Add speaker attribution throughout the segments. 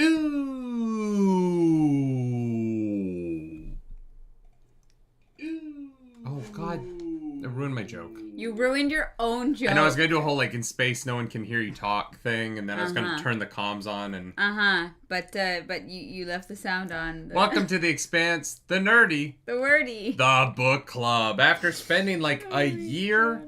Speaker 1: Ooh. Oh, God. I ruined my joke.
Speaker 2: You ruined your own joke.
Speaker 1: I know I was going to do a whole, like, in space, no one can hear you talk thing, and then I was going to turn the comms on and...
Speaker 2: But you left the sound on.
Speaker 1: Welcome to the Expanse, the nerdy.
Speaker 2: The wordy.
Speaker 1: The book club. After spending, like, a year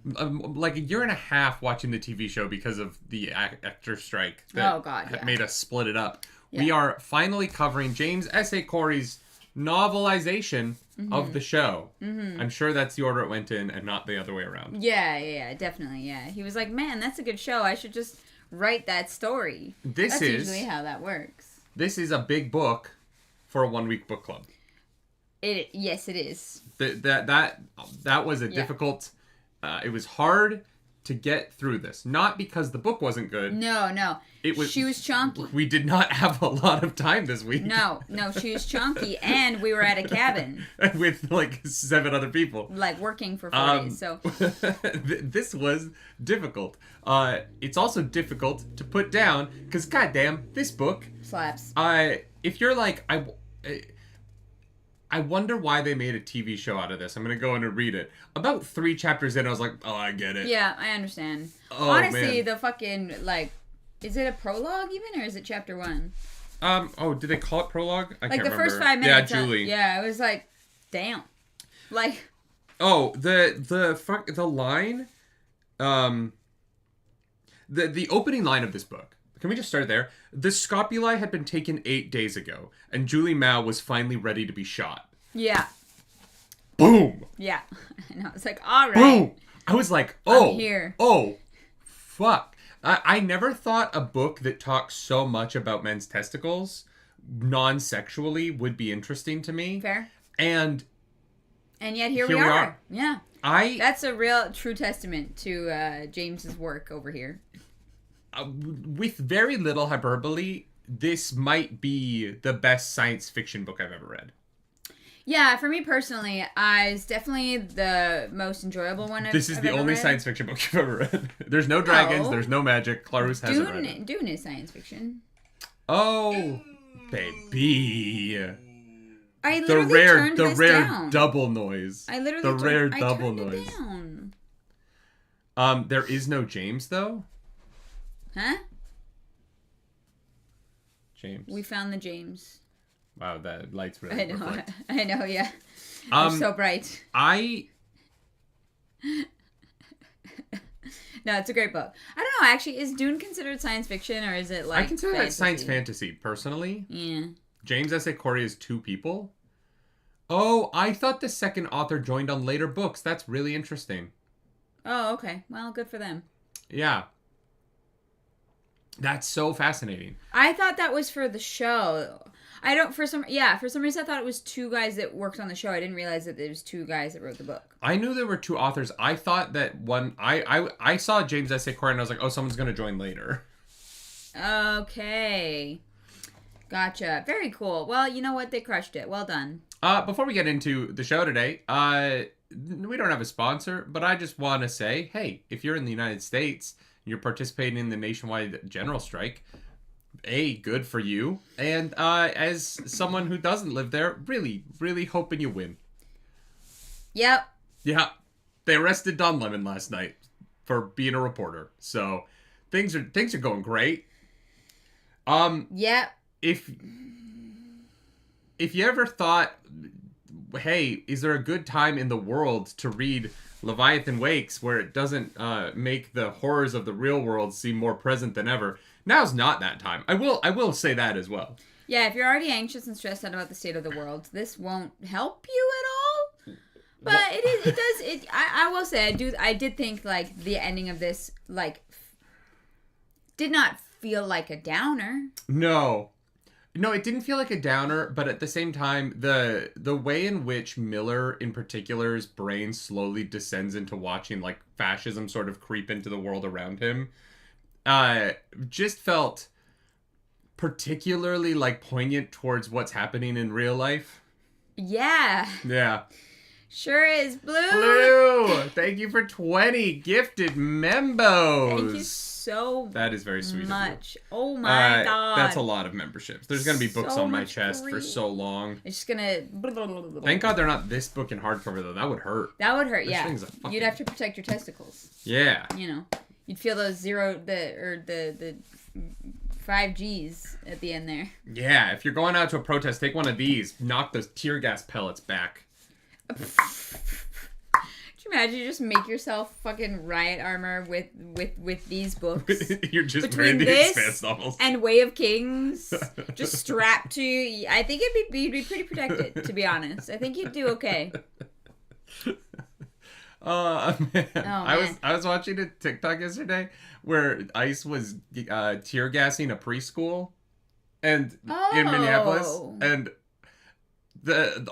Speaker 1: and a half watching the TV show because of the actor strike that made us split it up. Yeah. We are finally covering James S.A. Corey's novelization of the show. I'm sure that's the order it went in and not the other way around.
Speaker 2: Yeah, definitely, yeah. He was like, man, that's a good show. I should just write that story. That's usually how that works.
Speaker 1: This is a big book for a 1-week book club.
Speaker 2: Yes, it is.
Speaker 1: That was a difficult... it was hard to get through this. Not because the book wasn't good.
Speaker 2: No. She was chunky.
Speaker 1: We did not have a lot of time this week.
Speaker 2: No, she was chunky, and we were at a cabin.
Speaker 1: With, like, 7 other people.
Speaker 2: Like, working for 4 days, so...
Speaker 1: This was difficult. It's also difficult to put down, because, goddamn, this book...
Speaker 2: slaps.
Speaker 1: If you're like... I wonder why they made a TV show out of this. I'm going to go in and read it. About 3 chapters in, I was like, oh, I get it.
Speaker 2: Yeah, I understand.
Speaker 1: Oh,
Speaker 2: honestly,
Speaker 1: man.
Speaker 2: the fucking, like, is it a prologue even, or is it chapter 1?
Speaker 1: Did they call it prologue? I can't remember.
Speaker 2: Like, the first 5 minutes.
Speaker 1: Yeah, Julie.
Speaker 2: Yeah, it was like, damn. Like.
Speaker 1: Oh, the line, the opening line of this book. Can we just start there? The scopuli had been taken 8 days ago, and Julie Mao was finally ready to be shot.
Speaker 2: Yeah.
Speaker 1: Boom!
Speaker 2: Yeah. I know. It's like, all right.
Speaker 1: Boom! I was like, oh.
Speaker 2: I'm here.
Speaker 1: Oh, fuck. I never thought a book that talks so much about men's testicles, non-sexually, would be interesting to me.
Speaker 2: Fair.
Speaker 1: And
Speaker 2: yet here we are. Yeah. That's a real true testament to James's work over here.
Speaker 1: With very little hyperbole, this might be the best science fiction book I've ever read.
Speaker 2: Yeah, for me personally, it's definitely the most enjoyable one I've ever read.
Speaker 1: This is the only science fiction book you've ever read. There's no dragons, there's no magic. Clarus hasn't read it.
Speaker 2: Dune is science fiction.
Speaker 1: Oh, baby.
Speaker 2: I literally turned this down.
Speaker 1: Double noise.
Speaker 2: I literally
Speaker 1: the rare
Speaker 2: I
Speaker 1: double
Speaker 2: turned
Speaker 1: noise.
Speaker 2: It down.
Speaker 1: There is no James though.
Speaker 2: Huh?
Speaker 1: James.
Speaker 2: We found the James.
Speaker 1: Wow, that light's really reflect.
Speaker 2: I know, yeah. They're so bright. No, it's a great book. I don't know, actually, is Dune considered science fiction, or is it like
Speaker 1: I consider that science fantasy, personally.
Speaker 2: Yeah.
Speaker 1: James S.A. Corey is 2 people. Oh, I thought the second author joined on later books. That's really interesting.
Speaker 2: Oh, okay. Well, good for them.
Speaker 1: Yeah. That's so fascinating.
Speaker 2: I thought that was for the show. For some reason I thought it was 2 guys that worked on the show. I didn't realize that there was 2 guys that wrote the book.
Speaker 1: I knew there were 2 authors. I thought that one, I saw James S.A. Corey and I was like, oh, someone's going to join later.
Speaker 2: Okay. Gotcha. Very cool. Well, you know what? They crushed it. Well done.
Speaker 1: Before we get into the show today, we don't have a sponsor, but I just want to say, hey, if you're in the United States, you're participating in the nationwide general strike, good for you. And as someone who doesn't live there, really, really hoping you win.
Speaker 2: Yep.
Speaker 1: Yeah. They arrested Don Lemon last night for being a reporter. So things are going great.
Speaker 2: Yep.
Speaker 1: If you ever thought, hey, is there a good time in the world to read Leviathan Wakes where it doesn't make the horrors of the real world seem more present than ever? Now's not that time. I will say that as well.
Speaker 2: Yeah, if you're already anxious and stressed out about the state of the world, this won't help you at all. But I will say, I did think, like, the ending of this, like, did not feel like a downer.
Speaker 1: No, it didn't feel like a downer, but at the same time, the way in which Miller, in particular's brain slowly descends into watching, like, fascism sort of creep into the world around him, just felt particularly, like, poignant towards what's happening in real life.
Speaker 2: Yeah.
Speaker 1: Yeah.
Speaker 2: Sure is.
Speaker 1: Blue, thank you for 20 gifted membos.
Speaker 2: Thank you so much.
Speaker 1: That is very sweet of you.
Speaker 2: Oh my God.
Speaker 1: That's a lot of memberships. There's going to be books on my chest for so long.
Speaker 2: It's just going to...
Speaker 1: Thank God they're not this book in hardcover, though. That would hurt.
Speaker 2: That would hurt, yeah. You'd have to protect your testicles.
Speaker 1: Yeah.
Speaker 2: You know, you'd feel those the 5 Gs at the end there.
Speaker 1: Yeah, if you're going out to a protest, take one of these. Knock those tear gas pellets back.
Speaker 2: Could you imagine you just make yourself fucking riot armor with these books?
Speaker 1: You're just reading the Expanse novels.
Speaker 2: And Way of Kings just strapped to you. I think you'd be pretty protected, to be honest. I think you'd do okay.
Speaker 1: Man. I was watching a TikTok yesterday where ICE was tear gassing a preschool and in Minneapolis, and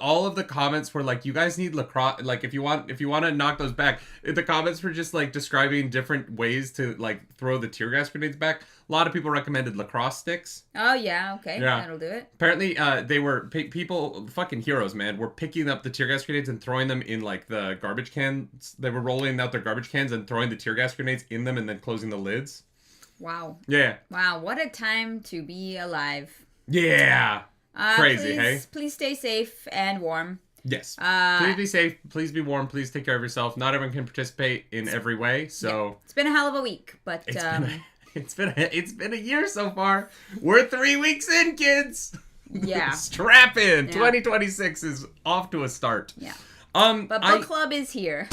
Speaker 1: all of the comments were like, you guys need lacrosse, like if you want to knock those back. The comments were just like describing different ways to like throw the tear gas grenades back. A lot of people recommended lacrosse sticks.
Speaker 2: Oh yeah, okay, yeah. That'll do it.
Speaker 1: Apparently they were people, fucking heroes, man, were picking up the tear gas grenades and throwing them in like the garbage cans. They were rolling out their garbage cans and throwing the tear gas grenades in them and then closing the lids.
Speaker 2: Wow.
Speaker 1: Yeah.
Speaker 2: Wow, what a time to be alive.
Speaker 1: Yeah. Crazy, hey?
Speaker 2: Please stay safe and warm.
Speaker 1: Yes. Please be safe. Please be warm. Please take care of yourself. Not everyone can participate in every way, so...
Speaker 2: Yeah. It's been a hell of a week, but...
Speaker 1: It's been a year so far. We're 3 weeks in, kids!
Speaker 2: Yeah.
Speaker 1: Strap in! Yeah. 2026 is off to a start.
Speaker 2: Yeah. But book club is here.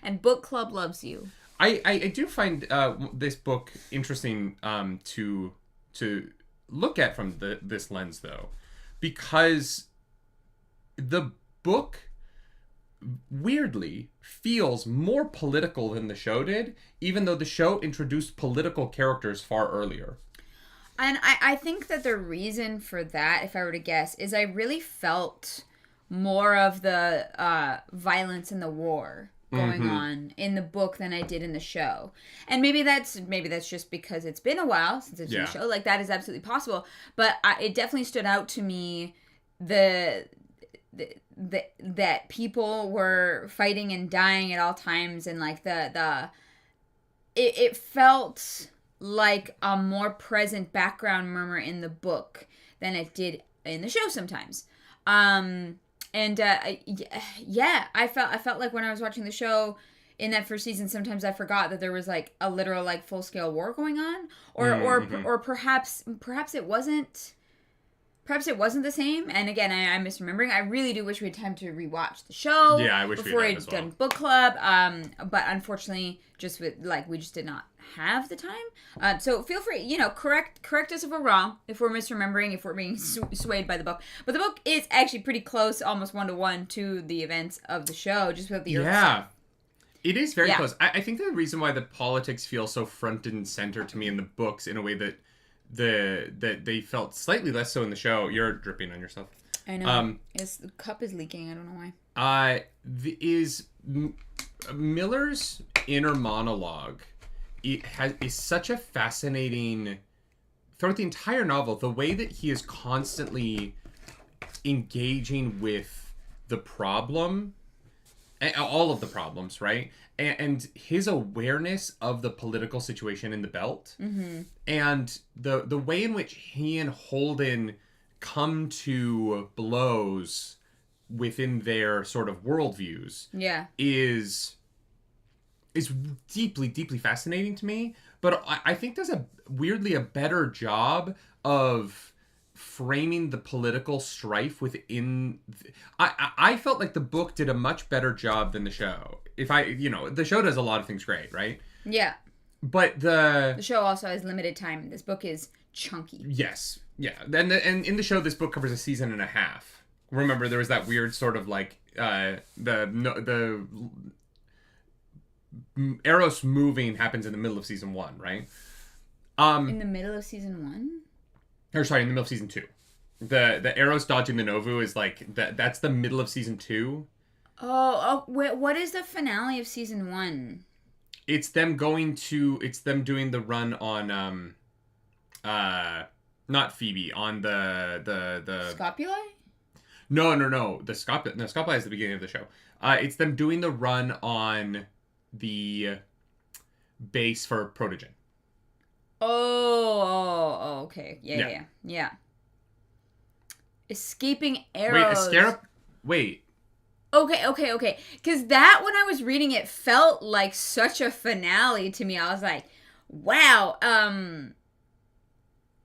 Speaker 2: And book club loves you.
Speaker 1: I do find this book interesting to look at from this lens, though, because the book weirdly feels more political than the show did, even though the show introduced political characters far earlier.
Speaker 2: And I think that the reason for that, if I were to guess, is I really felt more of the violence in the war going on in the book than I did in the show. And maybe that's just because it's been a while since I've seen the show. Like, that is absolutely possible. But it definitely stood out to me that people were fighting and dying at all times, and like it felt like a more present background murmur in the book than it did in the show sometimes. And I felt like when I was watching the show in that first season, sometimes I forgot that there was like a literal like full scale war going on, or perhaps it wasn't. Perhaps it wasn't the same. And again, I'm misremembering. I really do wish we had time to rewatch the show.
Speaker 1: Yeah, I wish
Speaker 2: before
Speaker 1: we had as well.
Speaker 2: Done book club. But unfortunately, we just did not have the time. So feel free, correct us if we're wrong, if we're misremembering, if we're being swayed by the book. But the book is actually pretty close, almost 1-to-1 to the events of the show, just without the Earth stuff.
Speaker 1: It is very close. I think the reason why the politics feel so front and center to me in the books, in a way that they felt slightly less so in the show. You're dripping on yourself.
Speaker 2: I know. The cup is leaking. I don't know why.
Speaker 1: Is Miller's inner monologue is such a fascinating, throughout the entire novel, the way that he is constantly engaging with the problem, all of the problems, right? And his awareness of the political situation in the belt, and the way in which he and Holden come to blows within their sort of worldviews, is deeply, deeply fascinating to me. But I think does weirdly a better job of framing the political strife within. I felt like the book did a much better job than the show. The show does a lot of things great, right?
Speaker 2: Yeah.
Speaker 1: But the
Speaker 2: show also has limited time. This book is chunky.
Speaker 1: Yes. Yeah. And in the show, this book covers a season and a half. Remember, there was that weird sort of like the Eros moving happens in the middle of season 1, right?
Speaker 2: In the middle of season 1?
Speaker 1: Or sorry, in the middle of season 2. The Eros dodging the Novu is like that's the middle of season 2.
Speaker 2: What is the finale of season 1?
Speaker 1: It's them doing the run on not Phoebe, on the
Speaker 2: Scopuli?
Speaker 1: No. The Scotland is the beginning of the show. It's them doing the run on the base for Protogen.
Speaker 2: Oh, okay. Yeah. Escaping arrows.
Speaker 1: Wait.
Speaker 2: Okay. Because that, when I was reading it, felt like such a finale to me. I was like, wow.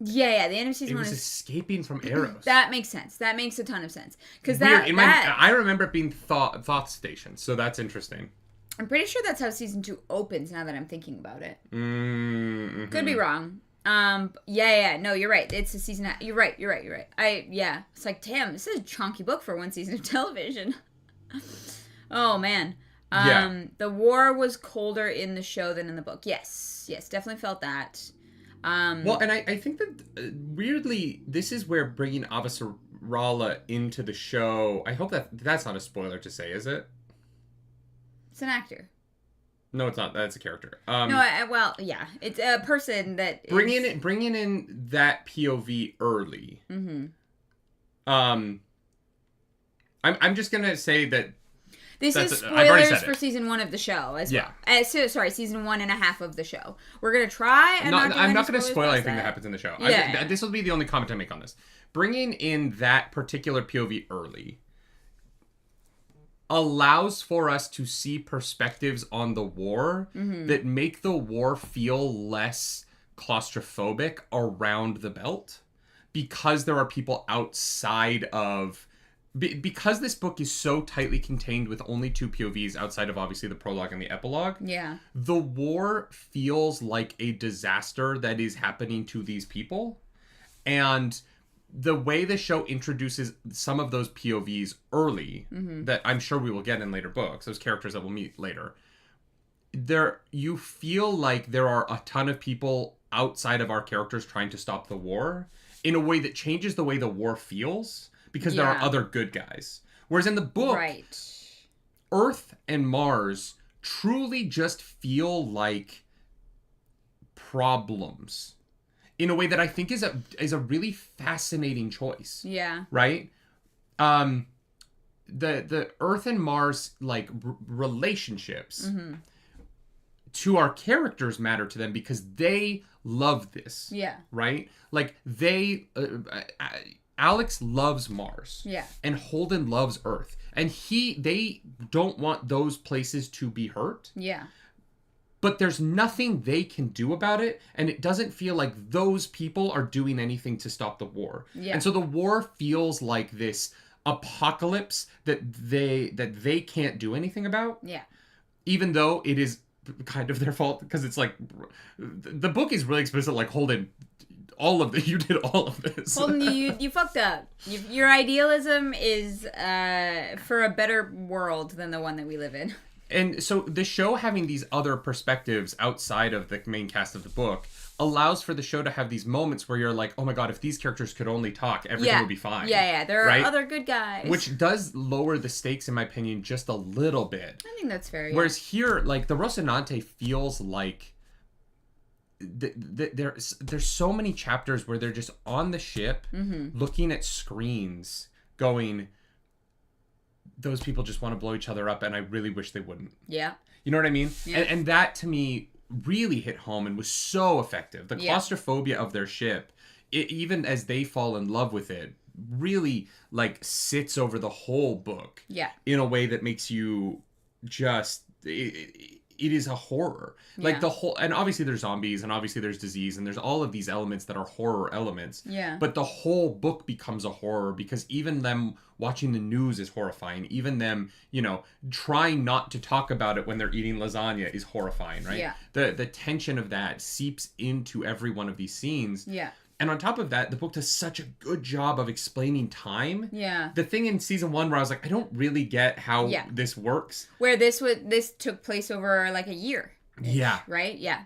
Speaker 2: Yeah, the end of season 1 is
Speaker 1: escaping from arrows.
Speaker 2: That makes sense. That makes a ton of sense. Because
Speaker 1: I remember it being thought station, so that's interesting.
Speaker 2: I'm pretty sure that's how season 2 opens, now that I'm thinking about it.
Speaker 1: Mm-hmm.
Speaker 2: Could be wrong. Yeah. No, you're right. It's a season. You're right. It's like, damn, this is a chunky book for one season of television. Oh, man. The war was colder in the show than in the book. Yes, definitely felt that.
Speaker 1: Well, and I think that, weirdly, this is where bringing Avasarala into the show, I hope that's not a spoiler to say, is it?
Speaker 2: It's an actor.
Speaker 1: No, it's not. That's a character.
Speaker 2: It's a person that
Speaker 1: bringing in that POV early.
Speaker 2: Mm-hmm.
Speaker 1: I'm just gonna say that
Speaker 2: this is spoilers for season 1 of the show as well. Season 1.5 of the show. We're gonna try. I'm not gonna
Speaker 1: spoil anything that happens in the show. This will be the only comment I make on this. Bringing in that particular POV early allows for us to see perspectives on the war that make the war feel less claustrophobic around the belt, because there are people outside of... Because this book is so tightly contained with only 2 POVs outside of, obviously, the prologue and the epilogue.
Speaker 2: Yeah.
Speaker 1: The war feels like a disaster that is happening to these people. And the way the show introduces some of those POVs early, that I'm sure we will get in later books, those characters that we'll meet later, you feel like there are a ton of people outside of our characters trying to stop the war in a way that changes the way the war feels, because there are other good guys. Whereas in the book, Earth and Mars truly just feel like problems in a way that I think is a really fascinating choice.
Speaker 2: Yeah.
Speaker 1: Right? The Earth and Mars, like, relationships to our characters matter to them because they love this.
Speaker 2: Yeah.
Speaker 1: Right? Like, Alex loves Mars.
Speaker 2: Yeah.
Speaker 1: And Holden loves Earth. And they don't want those places to be hurt.
Speaker 2: Yeah.
Speaker 1: But there's nothing they can do about it, and it doesn't feel like those people are doing anything to stop the war.
Speaker 2: Yeah.
Speaker 1: And so the war feels like this apocalypse that they can't do anything about.
Speaker 2: Yeah.
Speaker 1: Even though it is kind of their fault, because it's like, the book is really explicit, like, Holden, you did all of this.
Speaker 2: Holden, you fucked up. Your idealism is for a better world than the one that we live in.
Speaker 1: And so the show having these other perspectives outside of the main cast of the book allows for the show to have these moments where you're like, oh my god, if these characters could only talk, everything would be fine.
Speaker 2: Yeah, there are other good guys.
Speaker 1: Which does lower the stakes, in my opinion, just a little bit.
Speaker 2: I think that's fair, yeah.
Speaker 1: Whereas here, like, the Rocinante feels like... There's so many chapters where they're just on the ship, looking at screens, going... those people just want to blow each other up, and I really wish they wouldn't.
Speaker 2: Yeah.
Speaker 1: You know what I mean?
Speaker 2: Yeah.
Speaker 1: And that, to me, really hit home and was so effective. The claustrophobia of their ship, even as they fall in love with it, really, like, sits over the whole book.
Speaker 2: Yeah.
Speaker 1: In a way that makes you just... It is a horror. Like, the whole... And obviously there's zombies, and obviously there's disease, and there's all of these elements that are horror elements.
Speaker 2: Yeah.
Speaker 1: But the whole book becomes a horror, because even them watching the news is horrifying. Even them, trying not to talk about it when they're eating lasagna is horrifying, right?
Speaker 2: Yeah.
Speaker 1: The tension of that seeps into every one of these scenes.
Speaker 2: Yeah.
Speaker 1: And on top of that, the book does such a good job of explaining time.
Speaker 2: Yeah.
Speaker 1: The thing in season 1 where I was like, I don't really get how this works.
Speaker 2: Where this took place over like a year.
Speaker 1: Yeah.
Speaker 2: Right? Yeah.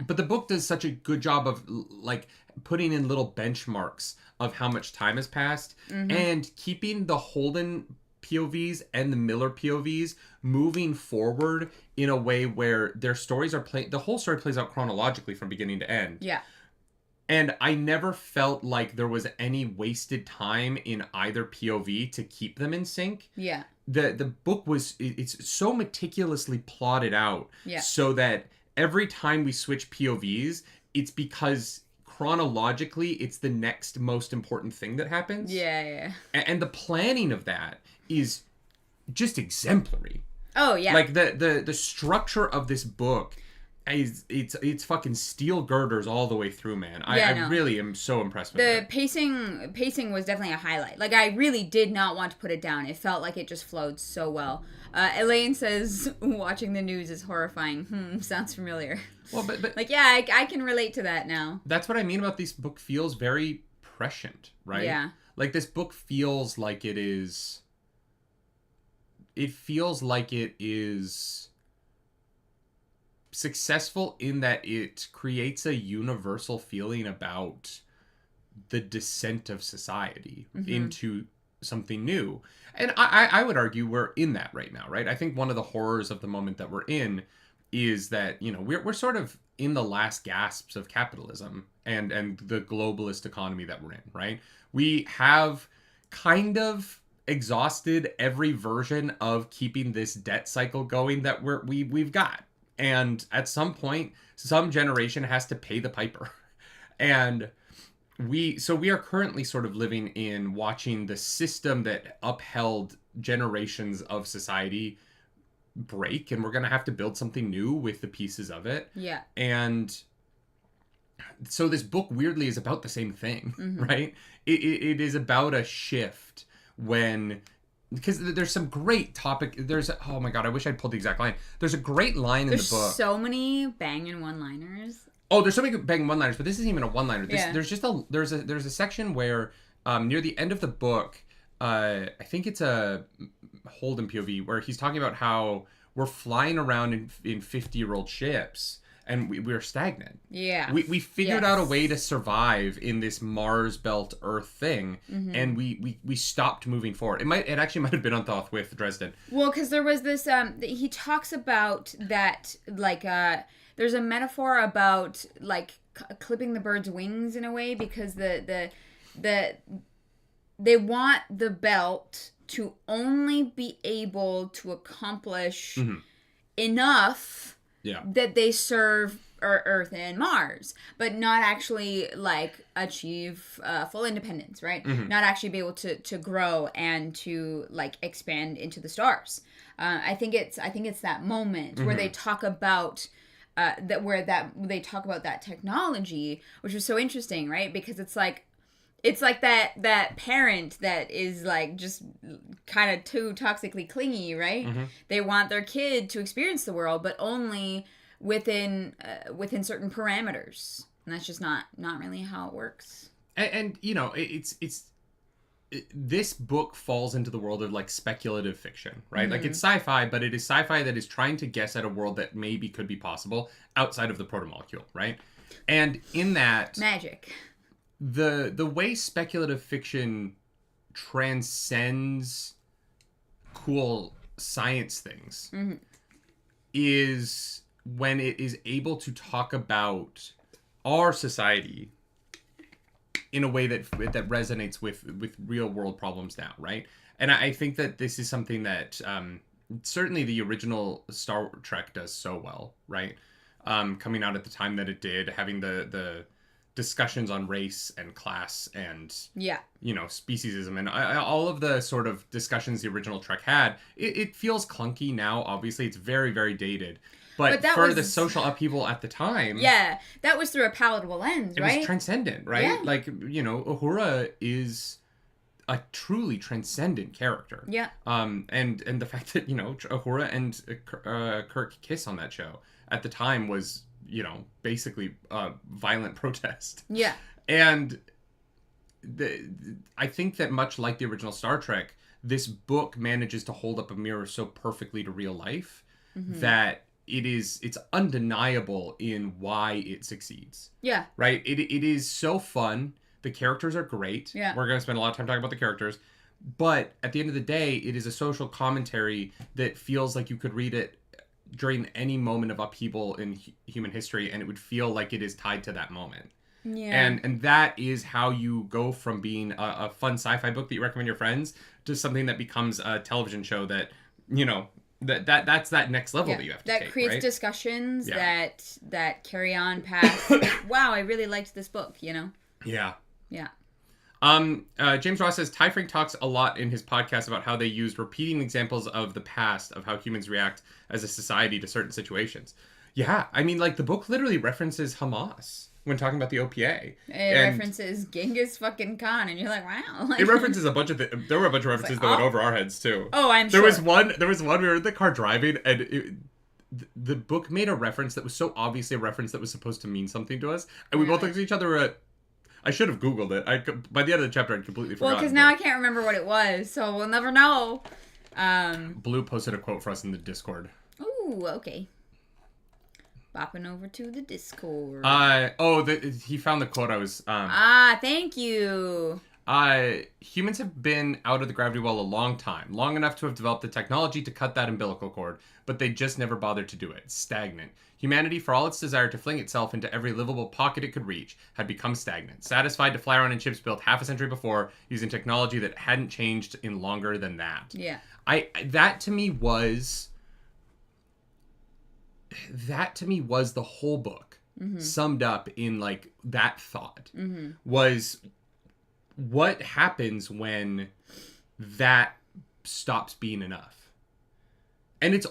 Speaker 1: But the book does such a good job of, like, putting in little benchmarks of how much time has passed and keeping the Holden POVs and the Miller POVs moving forward in a way where their stories are the whole story plays out chronologically from beginning to end.
Speaker 2: Yeah.
Speaker 1: And I never felt like there was any wasted time in either POV to keep them in sync.
Speaker 2: Yeah.
Speaker 1: The book it's so meticulously plotted out so that every time we switch POVs, it's because chronologically it's the next most important thing that happens.
Speaker 2: Yeah.
Speaker 1: And the planning of that is just exemplary.
Speaker 2: Oh, yeah.
Speaker 1: Like the structure of this book it's fucking steel girders all the way through, man. I really am so impressed with it.
Speaker 2: The pacing was definitely a highlight. Like, I really did not want to put it down. It felt like it just flowed so well. Elaine says, watching the news is horrifying. Sounds familiar. Well, but like, yeah, I can relate to that now.
Speaker 1: That's what I mean about this book feels very prescient, right?
Speaker 2: Yeah.
Speaker 1: Like, this book feels like it is... It feels like it is... successful in that it creates a universal feeling about the descent of society into something new. And I would argue we're in that right now, right? I think one of the horrors of the moment that we're in is that, you know, we're sort of in the last gasps of capitalism and the globalist economy that we're in, right? We have kind of exhausted every version of keeping this debt cycle going that we've got. And at some point, some generation has to pay the piper. And we are currently sort of living in watching the system that upheld generations of society break. And we're going to have to build something new with the pieces of it.
Speaker 2: Yeah.
Speaker 1: And so this book weirdly is about the same thing, right? It is about a shift when... Because there's some great topic. Oh my god, I wish I'd pulled the exact line. There's a great line in the book.
Speaker 2: There's so many banging one-liners.
Speaker 1: Oh, there's so many banging one-liners, but this isn't even a one-liner. There's a section where near the end of the book, I think it's a Holden POV where he's talking about how we're flying around in 50-year-old ships. And we're stagnant.
Speaker 2: Yeah.
Speaker 1: We figured out a way to survive in this Mars belt Earth thing, and we stopped moving forward. It actually might have been on Thoth with Dresden.
Speaker 2: Well, because there was this he talks about that, like, there's a metaphor about like clipping the bird's wings in a way, because they want the belt to only be able to accomplish enough.
Speaker 1: Yeah.
Speaker 2: That they serve Earth and Mars, but not actually like achieve full independence, right? Not actually be able to grow and to like expand into the stars. I think it's that moment where they talk about they talk about that technology, which was so interesting, right? Because it's like that parent that is like just kind of too toxically clingy, right? They want their kid to experience the world, but only within certain parameters, and that's just not really how it works.
Speaker 1: And you know, this book falls into the world of like speculative fiction, right? Like, it's sci-fi, but it is sci-fi that is trying to guess at a world that maybe could be possible outside of the Protomolecule, right? And in that
Speaker 2: magic.
Speaker 1: The way speculative fiction transcends cool science things is when it is able to talk about our society in a way that resonates with real world problems now, right? And I think that this is something that certainly the original Star Trek does so well, right? Coming out at the time that it did, having the discussions on race and class and you know, speciesism and all of the sort of discussions the original Trek had. It feels clunky now. Obviously, it's very, very dated. But for the social upheaval at the time,
Speaker 2: that was through a palatable lens, right?
Speaker 1: It was transcendent, right?
Speaker 2: Yeah.
Speaker 1: Like, you know, Uhura is a truly transcendent character.
Speaker 2: Yeah.
Speaker 1: And the fact that, you know, Uhura and Kirk kiss on that show at the time was, you know, basically violent protest. Yeah. And I think that much like the original Star Trek, this book manages to hold up a mirror so perfectly to real life that it's undeniable in why it succeeds. Yeah. Right? It is so fun. The characters are great. Yeah. We're going to spend a lot of time talking about the characters. But at the end of the day, it is a social commentary that feels like you could read it during any moment of upheaval in human history, and it would feel like it is tied to that moment. Yeah. And that is how you go from being a fun sci-fi book that you recommend your friends to something that becomes a television show that, you know, that's that next level that you have to take,
Speaker 2: that creates
Speaker 1: right?
Speaker 2: discussions that carry on past, wow, I really liked this book, you know?
Speaker 1: Yeah.
Speaker 2: Yeah.
Speaker 1: James Ross says, Ty Frank talks a lot in his podcast about how they used repeating examples of the past of how humans react as a society to certain situations. Yeah, I mean, like, the book literally references Hamas when talking about the OPA.
Speaker 2: It references Genghis fucking Khan, and you're like, wow. Like,
Speaker 1: it references a bunch of... there were a bunch of references that went over our heads, too.
Speaker 2: Oh, I'm
Speaker 1: sure. There was one, we were in the car driving, and the book made a reference that was so obviously a reference that was supposed to mean something to us. And we both looked at each other I should have Googled it. By the end of the chapter, I'd completely forgotten.
Speaker 2: Well, because now I can't remember what it was, so we'll never know.
Speaker 1: Blue posted a quote for us in the Discord.
Speaker 2: Ooh, okay. Bopping over to the Discord.
Speaker 1: He found the quote I was...
Speaker 2: thank you.
Speaker 1: Humans have been out of the gravity well a long time. Long enough to have developed the technology to cut that umbilical cord, but they just never bothered to do it. Stagnant. Humanity, for all its desire to fling itself into every livable pocket it could reach, had become stagnant. Satisfied to fly around in ships built half a century before, using technology that hadn't changed in longer than that.
Speaker 2: Yeah.
Speaker 1: That to me was the whole book, summed up in, like, that thought. Was what happens when that stops being enough? And it's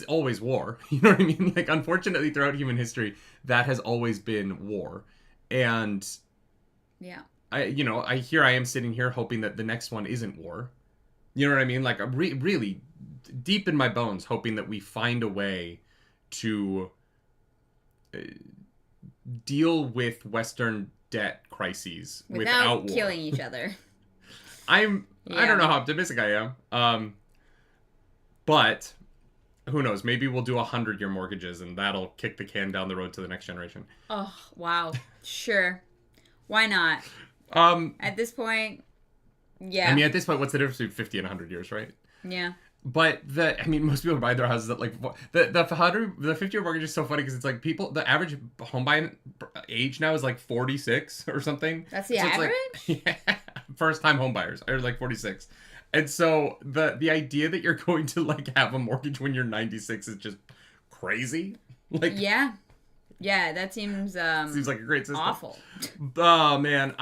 Speaker 1: always war. You know what I mean? Like, unfortunately, throughout human history, that has always been war. And
Speaker 2: yeah,
Speaker 1: I am sitting here hoping that the next one isn't war. You know what I mean? Like, I'm really deep in my bones hoping that we find a way to deal with Western debt crises without war.
Speaker 2: Killing each other.
Speaker 1: I don't know how optimistic I am. But who knows? Maybe we'll do 100-year mortgages, and that'll kick the can down the road to the next generation.
Speaker 2: Oh, wow. Sure. Why not? At this point, yeah.
Speaker 1: I mean, at this point, what's the difference between 50 and 100 years, right?
Speaker 2: Yeah.
Speaker 1: But most people buy their houses at, like, the 50-year mortgage is so funny because it's like the average home buying age now is like 46 or something.
Speaker 2: That's the average?
Speaker 1: First time home buyers are like 46. And so the idea that you're going to, like, have a mortgage when you're 96 is just crazy. Like,
Speaker 2: yeah, that seems
Speaker 1: like a great system.
Speaker 2: Awful.
Speaker 1: Oh man,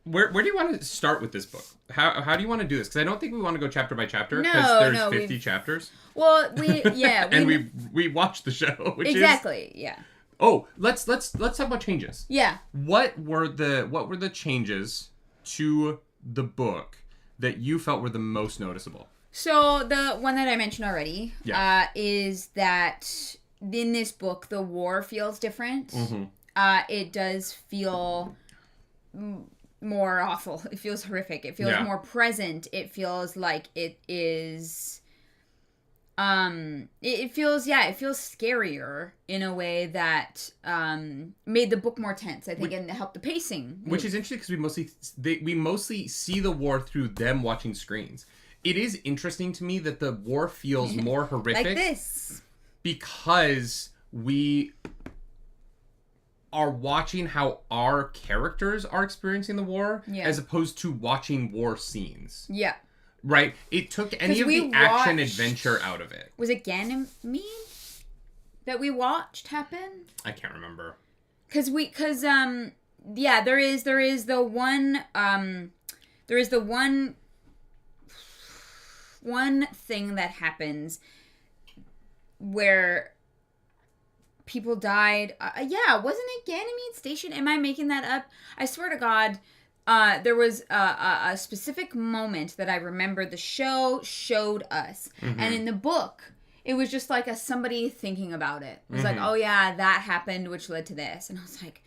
Speaker 1: Where do you want to start with this book? How do you want to do this? Because I don't think we want to go chapter by chapter because there's 50 chapters.
Speaker 2: Well,
Speaker 1: and we watched the show, which
Speaker 2: exactly, yeah.
Speaker 1: Oh, let's talk about changes.
Speaker 2: Yeah.
Speaker 1: What were the changes to the book that you felt were the most noticeable?
Speaker 2: So the one that I mentioned already is that in this book the war feels different. Mm-hmm. It does feel more awful. It feels horrific. It feels more present. It feels like it is. It feels scarier in a way that made the book more tense, I think, and helped the pacing.
Speaker 1: Which is interesting because we mostly see the war through them watching screens. It is interesting to me that the war feels more horrific
Speaker 2: like this
Speaker 1: because we are watching how our characters are experiencing the war as opposed to watching war scenes. Yeah. Right? It took any of the action adventure out of it.
Speaker 2: Was it Ganymede that we watched happen?
Speaker 1: I can't remember.
Speaker 2: There is the one thing that happens where people died. Wasn't it Ganymede Station? Am I making that up? I swear to God. There was a specific moment that I remember the show showed us. Mm-hmm. And in the book, it was just like somebody thinking about it. It was like, oh yeah, that happened, which led to this. And I was like,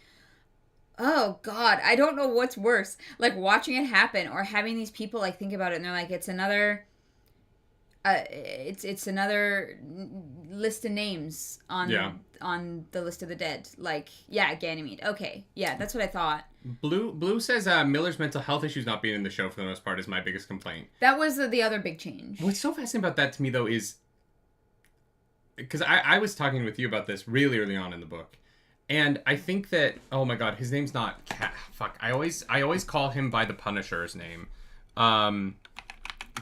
Speaker 2: oh God, I don't know what's worse. Like watching it happen or having these people like think about it and they're like, it's another... it's another list of names on the list of the dead. Like, Ganymede. Okay. Yeah, that's what I thought.
Speaker 1: Blue says Miller's mental health issues not being in the show for the most part is my biggest complaint.
Speaker 2: That was the other big change.
Speaker 1: What's so fascinating about that to me, though, is... Because I was talking with you about this really early on in the book. And I think that, oh my god, his name's not fuck. I always call him by the Punisher's name.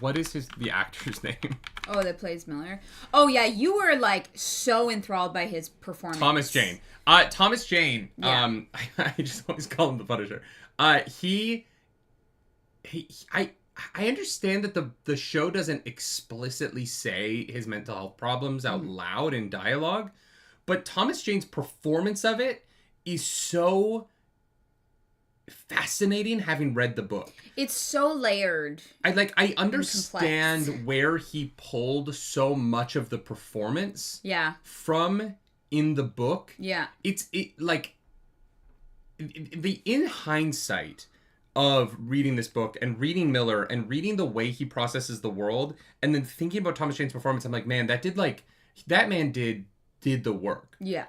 Speaker 1: What is the actor's name?
Speaker 2: Oh, that plays Miller. Oh yeah, you were like so enthralled by his performance.
Speaker 1: Thomas Jane. Thomas Jane. Yeah. I just always call him the Punisher. I understand that the show doesn't explicitly say his mental health problems out loud in dialogue, but Thomas Jane's performance of it is so fascinating, having read the book.
Speaker 2: It's so layered.
Speaker 1: I understand where he pulled so much of the performance from in the book.
Speaker 2: Yeah.
Speaker 1: In hindsight of reading this book and reading Miller and reading the way he processes the world and then thinking about Thomas Jane's performance, I'm like, man, that man did the work.
Speaker 2: Yeah.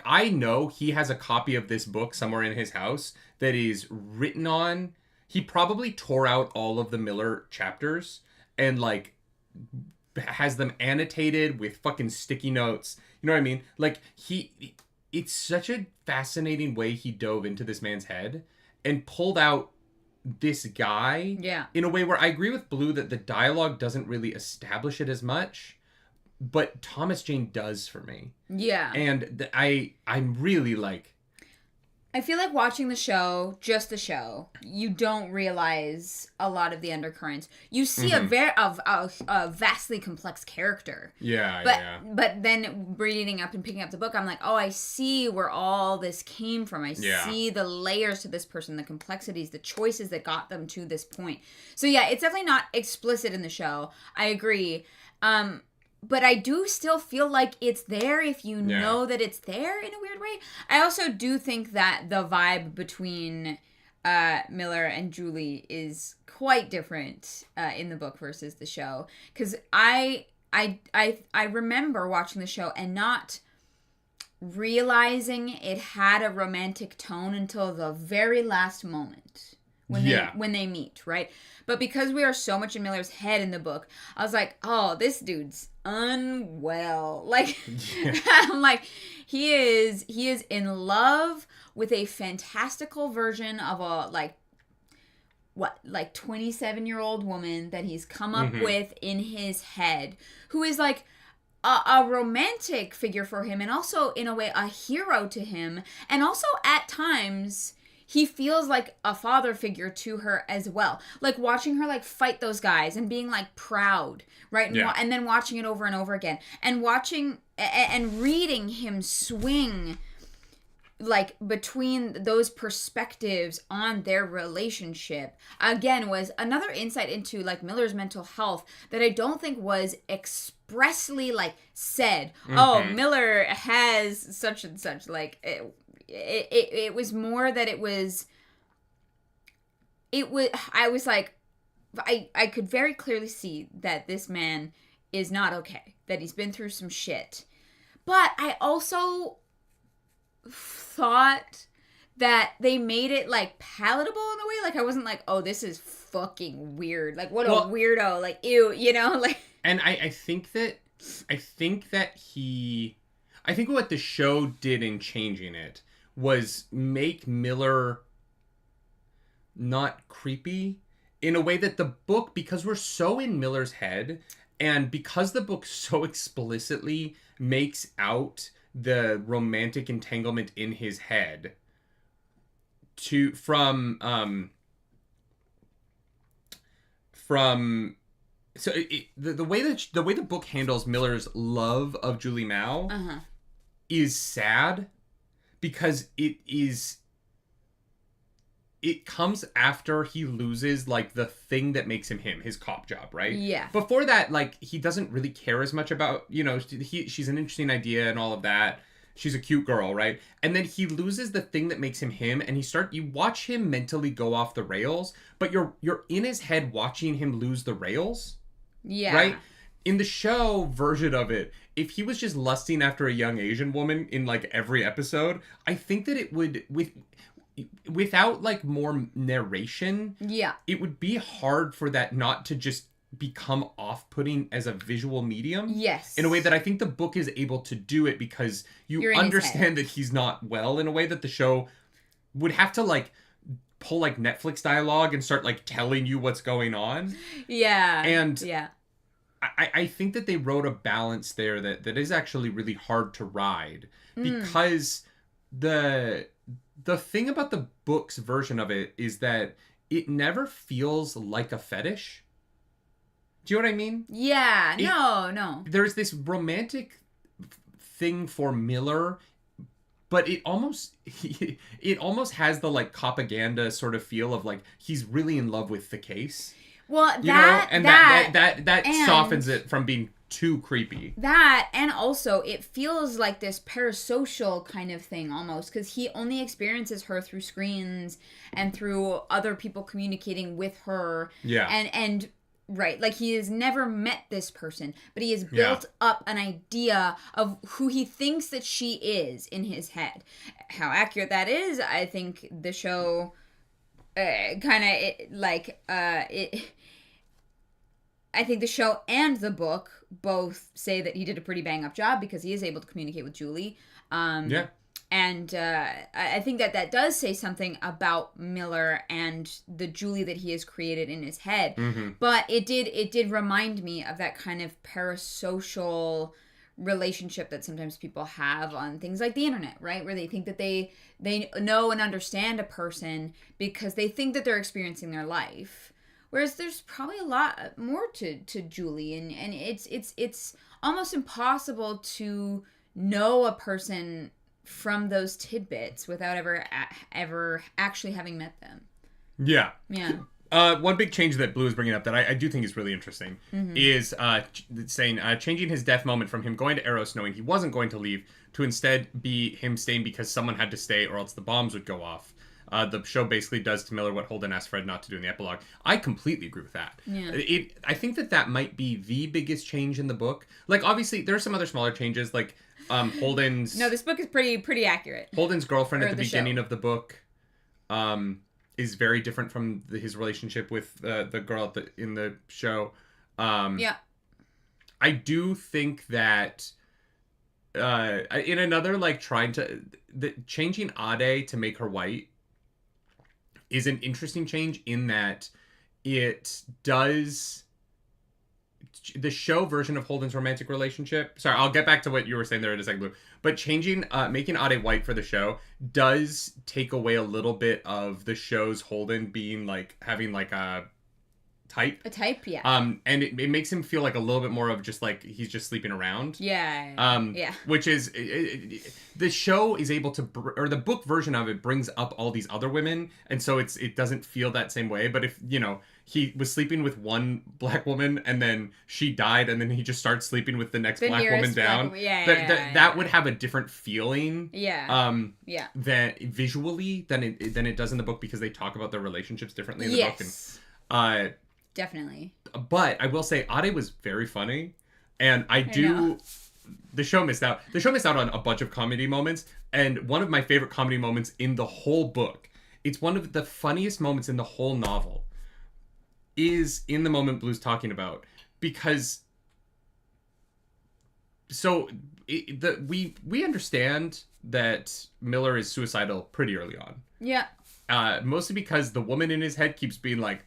Speaker 1: I know he has a copy of this book somewhere in his house that is written on. He probably tore out all of the Miller chapters and like has them annotated with fucking sticky notes. You know what I mean? Like it's such a fascinating way he dove into this man's head and pulled out this guy in a way where I agree with Blue that the dialogue doesn't really establish it as much. But Thomas Jane does for me. Yeah. And I'm really like...
Speaker 2: I feel like watching the show, just the show, you don't realize a lot of the undercurrents. You see a vastly complex character.
Speaker 1: Yeah,
Speaker 2: But then reading up and picking up the book, I'm like, oh, I see where all this came from. I see the layers to this person, the complexities, the choices that got them to this point. So yeah, it's definitely not explicit in the show. I agree. But I do still feel like it's there if you know that it's there in a weird way. I also do think that the vibe between Miller and Julie is quite different in the book versus the show. Because I remember watching the show and not realizing it had a romantic tone until the very last moment when they meet, right? But because we are so much in Miller's head in the book, I was like, oh, this dude's unwell. Like, I'm like, he is in love with a fantastical version of a, 27-year-old woman that he's come up with in his head, who is like a romantic figure for him and also, in a way, a hero to him. And also, at times... he feels like a father figure to her as well. Like watching her like fight those guys and being like proud, right? And then watching it over and over again. And watching and reading him swing like between those perspectives on their relationship again was another insight into like Miller's mental health that I don't think was expressly like said. Oh, Miller has such and such. Like it was more that it was I was like I could very clearly see that this man is not okay, that he's been through some shit. But I also thought that they made it like palatable in a way. Like I wasn't like, oh, this is fucking weird. Like what a weirdo. Like ew, you know? Like. And
Speaker 1: I think what the show did in changing it was make Miller not creepy in a way that the book, because we're so in Miller's head and because the book so explicitly makes out the romantic entanglement in his head the way the book handles Miller's love of Julie Mao is sad because it comes after he loses like the thing that makes him him, his cop job, right?
Speaker 2: Yeah.
Speaker 1: Before that, like he doesn't really care as much about, you know, she's an interesting idea and all of that. She's a cute girl, right? And then he loses the thing that makes him him, and you watch him mentally go off the rails, but you're in his head watching him lose the rails.
Speaker 2: Yeah.
Speaker 1: Right? In the show version of it, if he was just lusting after a young Asian woman in like every episode, I think that it would without like more narration, it would be hard for that not to just become off-putting as a visual medium.
Speaker 2: Yes.
Speaker 1: In a way that I think the book is able to do it because you understand that he's not well in a way that the show would have to like pull like Netflix dialogue and start like telling you what's going on.
Speaker 2: Yeah.
Speaker 1: And I think that they wrote a balance there that is actually really hard to ride because the thing about the book's version of it is that it never feels like a fetish. Do you know what I mean?
Speaker 2: Yeah. No.
Speaker 1: There's this romantic thing for Miller, but it almost has the like propaganda sort of feel of like he's really in love with the case.
Speaker 2: Well,
Speaker 1: that softens it from being too creepy.
Speaker 2: That, and also it feels like this parasocial kind of thing almost, because he only experiences her through screens and through other people communicating with her.
Speaker 1: Yeah.
Speaker 2: And right, like he has never met this person, but he has built up an idea of who he thinks that she is in his head. How accurate that is, I think the show I think the show and the book both say that he did a pretty bang-up job because he is able to communicate with Julie. And I think that does say something about Miller and the Julie that he has created in his head. Mm-hmm. But it did remind me of that kind of parasocial relationship that sometimes people have on things like the internet, right? Where they think that they know and understand a person because they think that they're experiencing their life. Whereas there's probably a lot more to Julie, and it's almost impossible to know a person from those tidbits without ever actually having met them.
Speaker 1: Yeah.
Speaker 2: Yeah.
Speaker 1: One big change that Blue is bringing up that I do think is really interesting is saying changing his death moment from him going to Eros knowing he wasn't going to leave to instead be him staying because someone had to stay or else the bombs would go off. The show basically does to Miller what Holden asked Fred not to do in the epilogue. I completely agree with that.
Speaker 2: Yeah.
Speaker 1: I think that might be the biggest change in the book. Like, obviously, there are some other smaller changes, like Holden's...
Speaker 2: No, this book is pretty accurate.
Speaker 1: Holden's girlfriend at the beginning of the book is very different from his relationship with the girl in the show. I do think that in another, like, changing Ade to make her white is an interesting change in that it does the show version of Holden's romantic relationship. Sorry, I'll get back to what you were saying there in a second, Blue. But making Ade white for the show does take away a little bit of the show's Holden being like having like a type.
Speaker 2: A type, yeah.
Speaker 1: And it makes him feel like a little bit more of just like he's just sleeping around.
Speaker 2: Yeah. Which
Speaker 1: is the show is able to or the book version of it brings up all these other women, and so it doesn't feel that same way. But if he was sleeping with one black woman and then she died and then he just starts sleeping with the next black woman down, that would have a different feeling. That visually than it does in the book because they talk about their relationships differently in the book. And
Speaker 2: definitely.
Speaker 1: But I will say Ade was very funny, and the show missed out. The show missed out on a bunch of comedy moments, and one of my favorite comedy moments in the whole book, it's one of the funniest moments in the whole novel, is in the moment Blue's talking about, because we understand that Miller is suicidal pretty early on.
Speaker 2: Yeah.
Speaker 1: Mostly because the woman in his head keeps being like,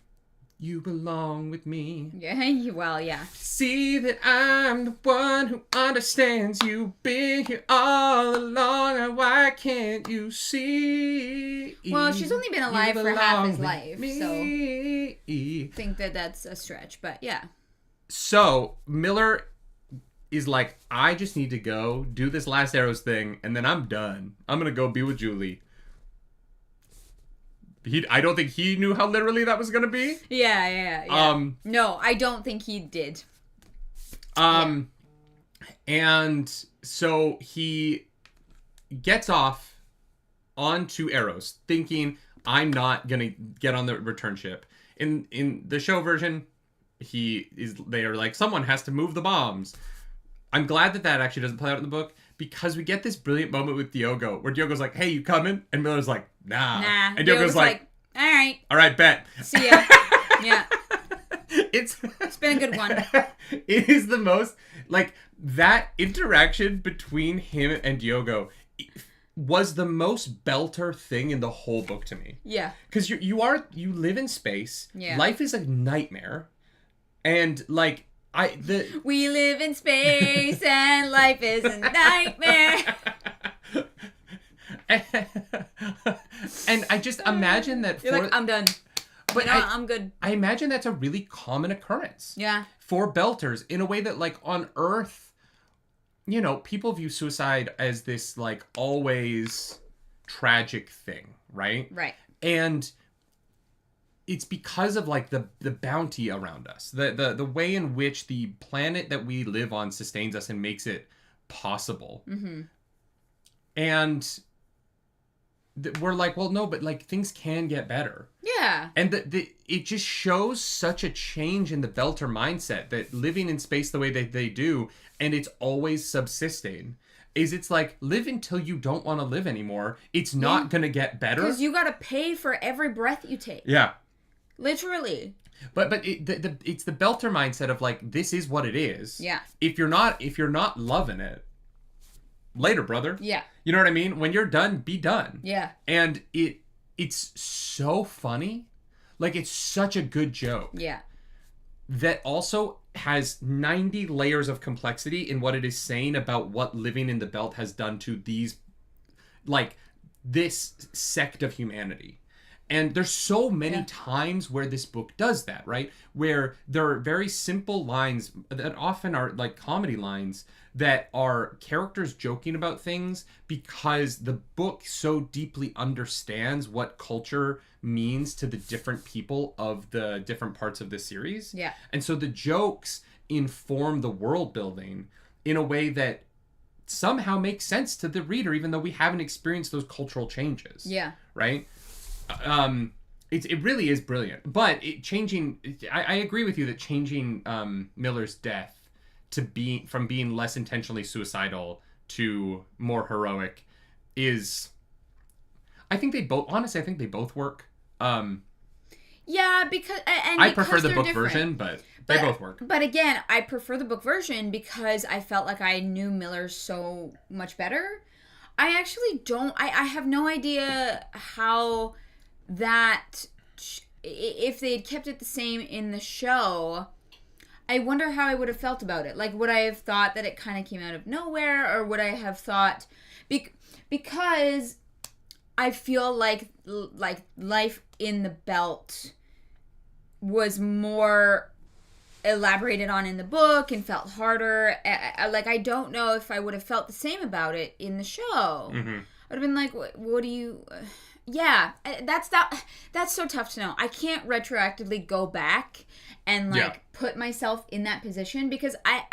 Speaker 1: "You belong with me."
Speaker 2: Yeah, well, yeah.
Speaker 1: "See that I'm the one who understands. You've been here all along, and why can't you see?"
Speaker 2: Well, she's only been alive for half his life, so I think that's a stretch, but yeah.
Speaker 1: So, Miller is like, I just need to go do this last Arrows thing, and then I'm done. I'm going to go be with Julie. I don't think he knew how literally that was going to be.
Speaker 2: Yeah. No, I don't think he did.
Speaker 1: And so he gets off onto Arrows thinking, I'm not going to get on the return ship. In the show version, they are like, someone has to move the bombs. I'm glad that actually doesn't play out in the book, because we get this brilliant moment with Diogo where Diogo's like, "Hey, you coming?" And Miller's like, Nah.
Speaker 2: And Diogo's like, all right,
Speaker 1: bet.
Speaker 2: See ya. Yeah. It's been a good one.
Speaker 1: It is the most, like, that interaction between him and Diogo was the most belter thing in the whole book to me.
Speaker 2: Yeah.
Speaker 1: Because you live in space.
Speaker 2: Yeah.
Speaker 1: Life is a nightmare. And, like,
Speaker 2: we live in space and life is a nightmare.
Speaker 1: And I just imagine that
Speaker 2: You're like, I'm done. But I'm good.
Speaker 1: I imagine that's a really common occurrence.
Speaker 2: Yeah.
Speaker 1: For belters, in a way that, like, on Earth, you know, people view suicide as this, like, always tragic thing, right?
Speaker 2: Right.
Speaker 1: And it's because of, like, the bounty around us. The way in which the planet that we live on sustains us and makes it possible.
Speaker 2: Mm-hmm.
Speaker 1: And we're like, well, no, but, like, things can get better.
Speaker 2: Yeah.
Speaker 1: And it just shows such a change in the belter mindset that living in space the way that they do, and it's always subsisting, it's like, live until you don't want to live anymore. It's not going to get better.
Speaker 2: Because you got to pay for every breath you take.
Speaker 1: Yeah.
Speaker 2: Literally.
Speaker 1: But it's the belter mindset of, like, this is what it is.
Speaker 2: Yeah.
Speaker 1: If you're not loving it, later, brother.
Speaker 2: Yeah.
Speaker 1: You know what I mean? When you're done, be done.
Speaker 2: Yeah.
Speaker 1: And it's so funny. Like, it's such a good joke.
Speaker 2: Yeah.
Speaker 1: That also has 90 layers of complexity in what it is saying about what living in the belt has done to these, like, this sect of humanity. And there's so many times where this book does that, right? Where there are very simple lines that often are, like, comedy lines that are characters joking about things because the book so deeply understands what culture means to the different people of the different parts of the series.
Speaker 2: Yeah.
Speaker 1: And so the jokes inform the world building in a way that somehow makes sense to the reader, even though we haven't experienced those cultural changes.
Speaker 2: Yeah.
Speaker 1: Right? It really is brilliant. But I agree with you that changing Miller's death from being less intentionally suicidal to more heroic is, I think they both work.
Speaker 2: Yeah, because
Speaker 1: I prefer the book version, but they both work.
Speaker 2: But again, I prefer the book version because I felt like I knew Miller so much better. I actually don't. I have no idea how that, if they had kept it the same in the show, I wonder how I would have felt about it. Like, would I have thought that it kind of came out of nowhere, or would I have thought, because I feel like life in the belt was more elaborated on in the book and felt harder. Like, I don't know if I would have felt the same about it in the show. Mm-hmm. I would have been like, what do you... Yeah, that's so tough to know. I can't retroactively go back and put myself in that position because I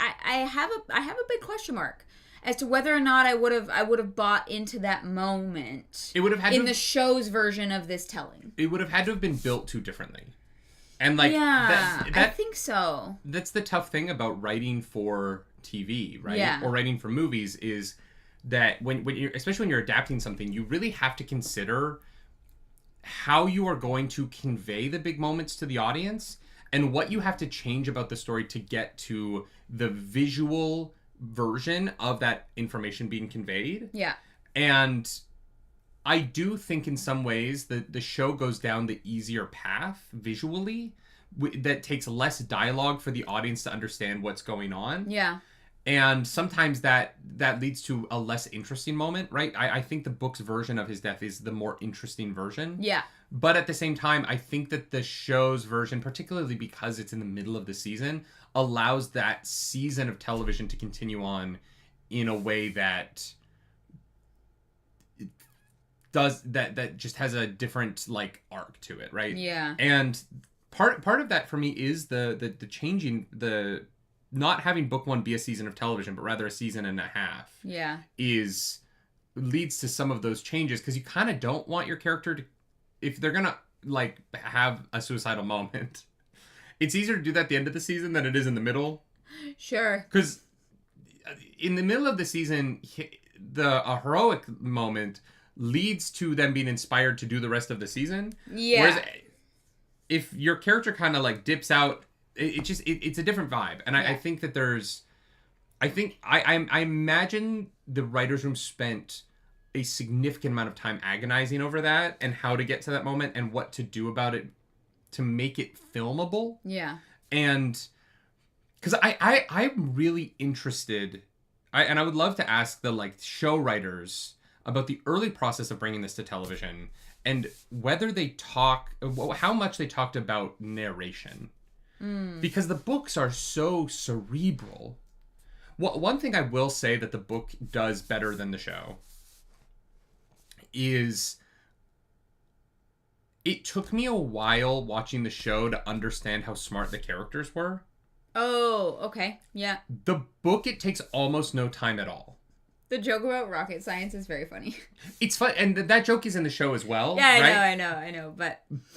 Speaker 2: have a big question mark as to whether or not I would have bought into that moment.
Speaker 1: It would have had
Speaker 2: in the show's version of this telling.
Speaker 1: It would have had to have been built too differently. And, like,
Speaker 2: I think so.
Speaker 1: That's the tough thing about writing for TV, right?
Speaker 2: Yeah.
Speaker 1: Or writing for movies is that when you're, especially when you're adapting something, you really have to consider how you are going to convey the big moments to the audience and what you have to change about the story to get to the visual version of that information being conveyed.
Speaker 2: Yeah.
Speaker 1: And I do think in some ways that the show goes down the easier path visually that takes less dialogue for the audience to understand what's going on.
Speaker 2: Yeah.
Speaker 1: And sometimes that leads to a less interesting moment, right? I think the book's version of his death is the more interesting version.
Speaker 2: Yeah.
Speaker 1: But at the same time, I think that the show's version, particularly because it's in the middle of the season, allows that season of television to continue on in a way that does that just has a different, like, arc to it, right?
Speaker 2: Yeah.
Speaker 1: And part of that for me is the changing the not having book one be a season of television, but rather a season and a half.
Speaker 2: Yeah.
Speaker 1: Leads to some of those changes because you kind of don't want your character to, if they're gonna, like, have a suicidal moment, it's easier to do that at the end of the season than it is in the middle.
Speaker 2: Sure.
Speaker 1: Because in the middle of the season, a heroic moment leads to them being inspired to do the rest of the season.
Speaker 2: Yeah.
Speaker 1: Whereas if your character kind of, like, dips out it's a different vibe. And I think that I imagine the writer's room spent a significant amount of time agonizing over that and how to get to that moment and what to do about it to make it filmable.
Speaker 2: Yeah.
Speaker 1: And because I'm really interested, and I would love to ask the like show writers about the early process of bringing this to television and whether they how much they talked about narration. Because the books are so cerebral. Well, one thing I will say that the book does better than the show is it took me a while watching the show to understand how smart the characters were.
Speaker 2: Oh, okay. Yeah.
Speaker 1: The book, it takes almost no time at all.
Speaker 2: The joke about rocket science is very funny.
Speaker 1: It's fun, and that joke is in the show as well.
Speaker 2: Yeah,
Speaker 1: I
Speaker 2: know,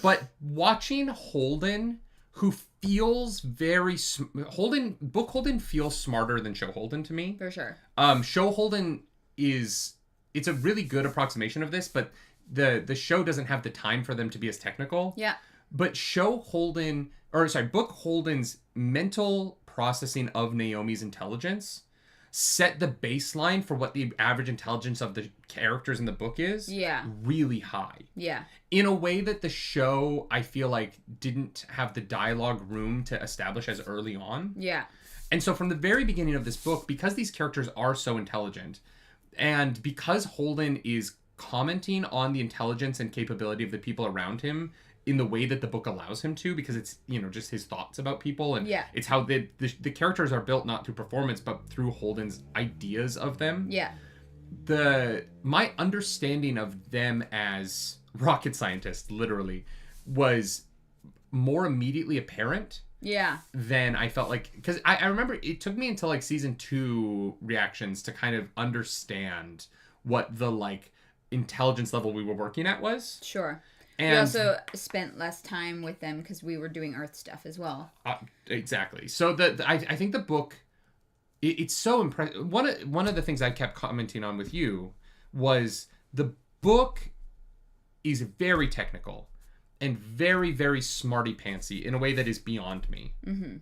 Speaker 1: But watching Holden, who feels very... Holden feels smarter than show Holden to me.
Speaker 2: For sure.
Speaker 1: Show Holden is... It's a really good approximation of this, but the show doesn't have the time for them to be as technical.
Speaker 2: Yeah.
Speaker 1: But Book Holden's mental processing of Naomi's intelligence set the baseline for what the average intelligence of the characters in the book is.
Speaker 2: Yeah.
Speaker 1: Really high.
Speaker 2: Yeah.
Speaker 1: In a way that the show, I feel like, didn't have the dialogue room to establish as early on.
Speaker 2: Yeah.
Speaker 1: And so from the very beginning of this book, because these characters are so intelligent, and because Holden is commenting on the intelligence and capability of the people around him in the way that the book allows him to, because it's, just his thoughts about people, and it's how the characters are built not through performance, but through Holden's ideas of them.
Speaker 2: Yeah.
Speaker 1: My understanding of them as rocket scientists, literally, was more immediately apparent.
Speaker 2: Yeah.
Speaker 1: Than I felt like, because I remember it took me until like season 2 reactions to kind of understand what the like intelligence level we were working at was.
Speaker 2: Sure. And we also spent less time with them because we were doing Earth stuff as well.
Speaker 1: Exactly. So I think the book, it's so impressive. One of the things I kept commenting on with you was the book is very technical and very, very smarty-pantsy in a way that is beyond me. Mm-hmm.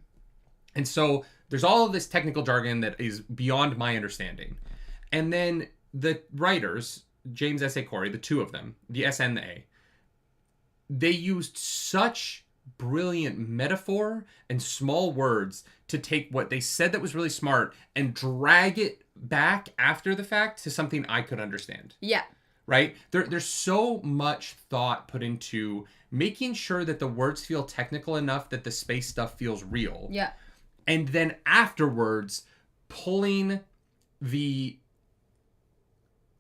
Speaker 1: And so there's all of this technical jargon that is beyond my understanding. And then the writers, James S.A. the two of them, the S and the A, they used such brilliant metaphor and small words to take what they said that was really smart and drag it back after the fact to something I could understand.
Speaker 2: Yeah.
Speaker 1: Right? There's so much thought put into making sure that the words feel technical enough that the space stuff feels real.
Speaker 2: Yeah.
Speaker 1: And then afterwards, pulling the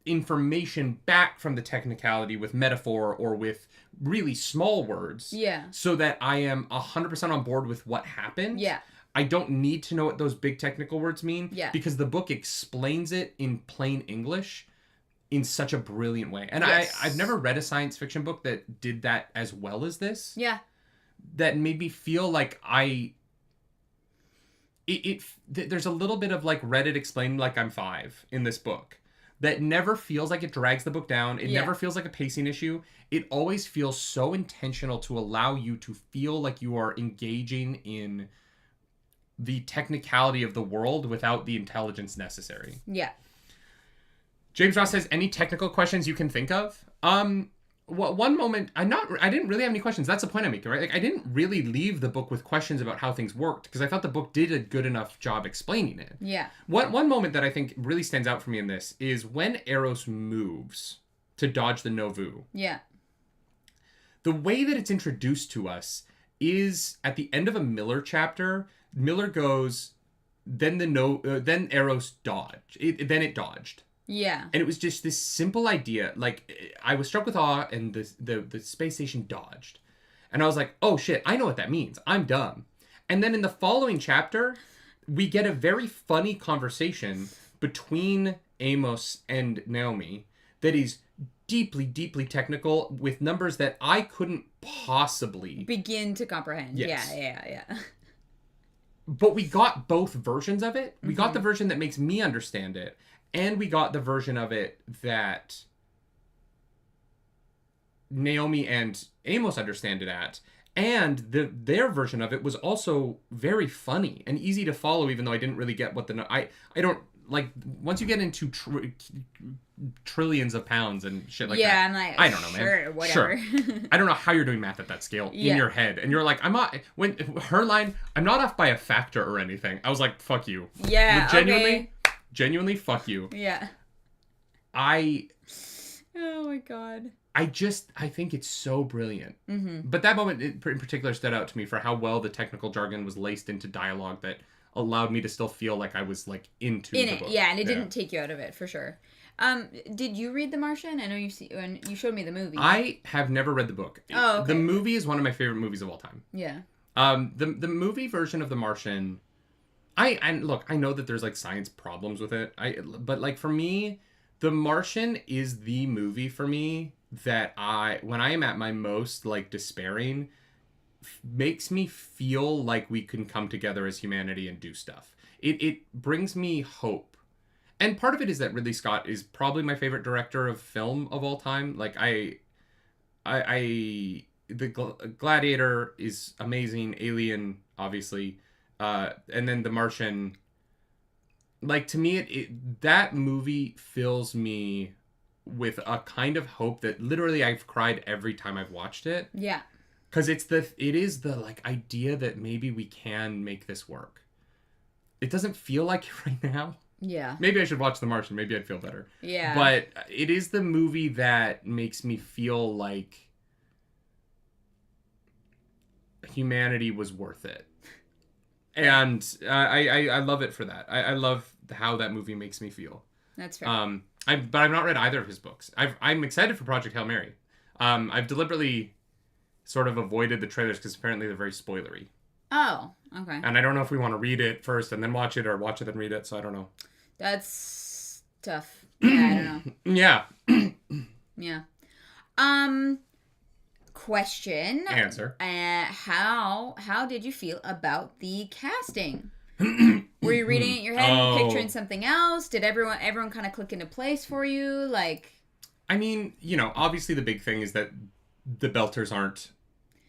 Speaker 1: information back from the technicality with metaphor or with really small words.
Speaker 2: Yeah.
Speaker 1: So that I am 100% on board with what happened.
Speaker 2: Yeah.
Speaker 1: I don't need to know what those big technical words mean.
Speaker 2: Yeah. Because
Speaker 1: the book explains it in plain English in such a brilliant way. And
Speaker 2: yes.
Speaker 1: I've never read a science fiction book that did that as well as this.
Speaker 2: Yeah.
Speaker 1: That made me feel like there's a little bit of like Reddit explained like I'm 5 in this book. That never feels like it drags the book down. It never feels like a pacing issue. It always feels so intentional to allow you to feel like you are engaging in the technicality of the world without the intelligence necessary.
Speaker 2: Yeah.
Speaker 1: James Ross says, any technical questions you can think of? One moment, I didn't really have any questions. That's the point I'm making, right? Like, I didn't really leave the book with questions about how things worked because I thought the book did a good enough job explaining it.
Speaker 2: Yeah.
Speaker 1: One moment that I think really stands out for me in this is when Eros moves to dodge the Novu.
Speaker 2: Yeah.
Speaker 1: The way that it's introduced to us is at the end of a Miller chapter. Miller goes, then Eros dodged. Then it dodged.
Speaker 2: Yeah.
Speaker 1: And it was just this simple idea. Like, I was struck with awe, and the space station dodged. And I was like, oh shit, I know what that means. I'm dumb. And then in the following chapter, we get a very funny conversation between Amos and Naomi that is deeply, deeply technical with numbers that I couldn't possibly
Speaker 2: begin to comprehend.
Speaker 1: Yes.
Speaker 2: Yeah.
Speaker 1: But we got both versions of it. We got the version that makes me understand it. And we got the version of it that Naomi and Amos understand it at. And their version of it was also very funny and easy to follow, even though I didn't really get what I don't like once you get into trillions of pounds and shit like that.
Speaker 2: Yeah, I'm like, I don't know, man. Whatever.
Speaker 1: Sure. I don't know how you're doing math at that scale in your head, and you're like, I'm not. When her line, I'm not off by a factor or anything. I was like, fuck you.
Speaker 2: Yeah.
Speaker 1: Genuinely, fuck you.
Speaker 2: Yeah. Oh my god.
Speaker 1: I think it's so brilliant.
Speaker 2: Mm-hmm.
Speaker 1: But that moment in particular stood out to me for how well the technical jargon was laced into dialogue that allowed me to still feel like I was like into the book.
Speaker 2: Yeah, and it didn't take you out of it for sure. Did you read The Martian? I know you showed me the movie.
Speaker 1: I have never read the book.
Speaker 2: Oh, okay.
Speaker 1: The movie is one of my favorite movies of all time.
Speaker 2: Yeah.
Speaker 1: The movie version of The Martian, I know that there's like science problems with it. But like for me, The Martian is the movie for me that when I am at my most like despairing, makes me feel like we can come together as humanity and do stuff. It brings me hope. And part of it is that Ridley Scott is probably my favorite director of film of all time. Like Gladiator is amazing, Alien obviously, and then The Martian. Like to me, that movie fills me with a kind of hope that literally I've cried every time I've watched it.
Speaker 2: Yeah.
Speaker 1: Because it is the like idea that maybe we can make this work. It doesn't feel like it right now.
Speaker 2: Yeah.
Speaker 1: Maybe I should watch The Martian. Maybe I'd feel better.
Speaker 2: Yeah.
Speaker 1: But it is the movie that makes me feel like humanity was worth it. And I love it for that. I love how that movie makes me feel.
Speaker 2: That's fair.
Speaker 1: But I've not read either of his books. I'm excited for Project Hail Mary. I've deliberately sort of avoided the trailers because apparently they're very spoilery.
Speaker 2: Oh, okay.
Speaker 1: And I don't know if we want to read it first and then watch it, or watch it and read it, so I don't know.
Speaker 2: That's tough. Yeah, I don't know.
Speaker 1: Yeah.
Speaker 2: Yeah. Question.
Speaker 1: Answer.
Speaker 2: How did you feel about the casting? Were you reading it in your head and picturing something else? Did everyone kind of click into place for you? Like,
Speaker 1: I mean, obviously the big thing is that the Belters aren't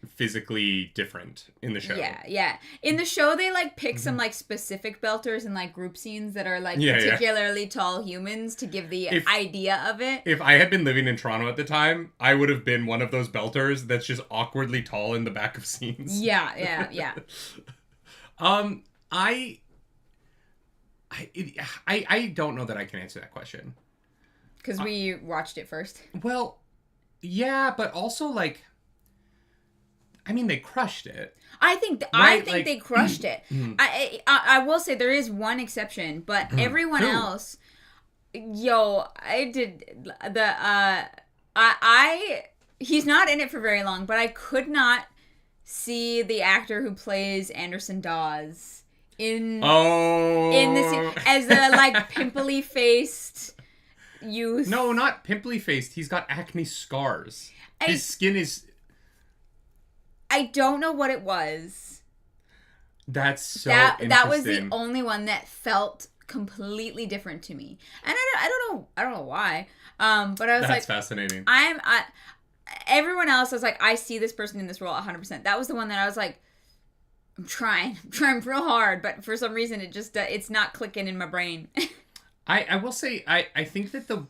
Speaker 1: physically different in the show.
Speaker 2: Yeah. In the show, they like pick some like specific Belters and like group scenes that are like particularly tall humans to give the idea of it. If
Speaker 1: I had been living in Toronto at the time, I would have been one of those Belters that's just awkwardly tall in the back of scenes.
Speaker 2: Yeah.
Speaker 1: I don't know that I can answer that question.
Speaker 2: Because we watched it first.
Speaker 1: Well, yeah, but also like, I mean, they crushed it.
Speaker 2: I think they crushed it. I will say there is one exception, but everyone else, he's not in it for very long, but I could not see the actor who plays Anderson Dawes in this as a like pimply faced youth.
Speaker 1: No, not pimply faced. He's got acne scars. His skin is.
Speaker 2: I don't know what it was.
Speaker 1: That's so interesting.
Speaker 2: That was the only one that felt completely different to me, and I don't know why. But I was
Speaker 1: that's fascinating.
Speaker 2: Everyone else, I was like, I see this person in this role 100%. That was the one that I was like, I'm trying real hard, but for some reason it just it's not clicking in my brain.
Speaker 1: I will say I think that the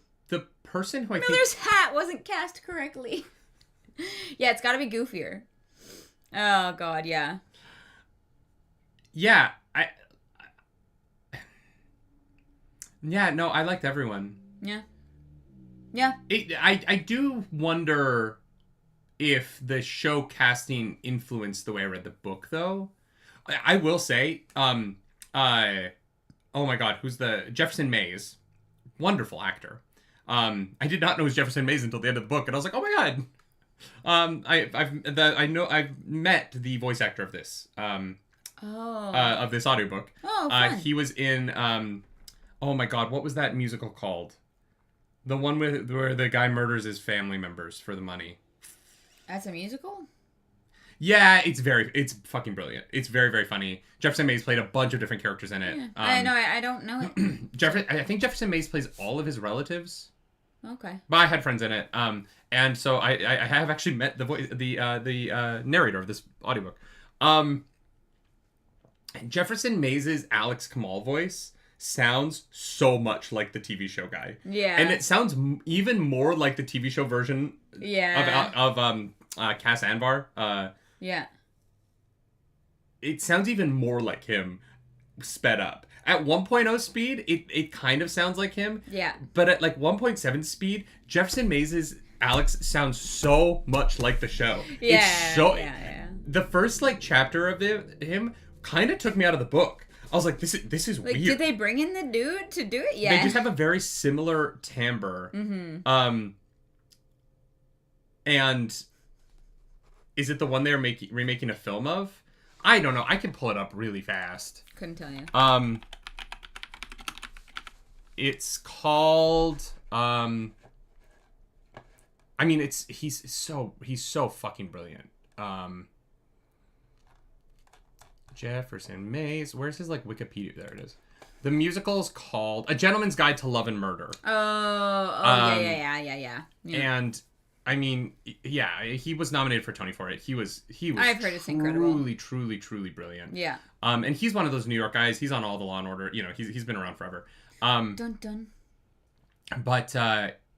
Speaker 1: person who
Speaker 2: Miller's hat wasn't cast correctly. Yeah, it's got to be goofier. Oh God, yeah.
Speaker 1: Yeah, I liked everyone.
Speaker 2: Yeah.
Speaker 1: I do wonder if the show casting influenced the way I read the book, though. I will say, oh my God, who's the Jefferson Mays? Wonderful actor. I did not know it was Jefferson Mays until the end of the book, and I was like, oh my God. I've met the voice actor of this. Of this audiobook.
Speaker 2: Oh, fun.
Speaker 1: He was in oh my God, what was that musical called? The one where the guy murders his family members for the money.
Speaker 2: That's a musical?
Speaker 1: Yeah, it's fucking brilliant. It's very, very funny. Jefferson Mays played a bunch of different characters in it.
Speaker 2: Yeah. I know, I don't know it.
Speaker 1: I think Jefferson Mays plays all of his relatives.
Speaker 2: Okay.
Speaker 1: But I had friends in it. And so I have actually met the narrator of this audiobook. Jefferson Mays' Alex Kamal voice sounds so much like the TV show guy.
Speaker 2: Yeah.
Speaker 1: And it sounds even more like the TV show version of Cass Anvar.
Speaker 2: Yeah.
Speaker 1: It sounds even more like him sped up. At 1.0 speed, it kind of sounds like him.
Speaker 2: Yeah.
Speaker 1: But at like 1.7 speed, Jefferson Mays' Alex sounds so much like the show.
Speaker 2: Yeah.
Speaker 1: It's so... The first like chapter of him kind of took me out of the book. I was like, this is
Speaker 2: like,
Speaker 1: weird.
Speaker 2: Did they bring in the dude to do it? Yeah.
Speaker 1: They just have a very similar timbre.
Speaker 2: Mm-hmm.
Speaker 1: And is it the one they're remaking a film of? I don't know. I can pull it up really fast.
Speaker 2: Couldn't tell you.
Speaker 1: It's called. I mean, he's so fucking brilliant. Jefferson Mays. Where's his like Wikipedia? There it is. The musical is called A Gentleman's Guide to Love and Murder.
Speaker 2: Yeah.
Speaker 1: And I mean, yeah, he was nominated for Tony for it. He was.
Speaker 2: I've heard it's incredible.
Speaker 1: Truly brilliant.
Speaker 2: Yeah.
Speaker 1: And he's one of those New York guys. He's on all the Law and Order. You know, he's been around forever.
Speaker 2: Dun dun.
Speaker 1: But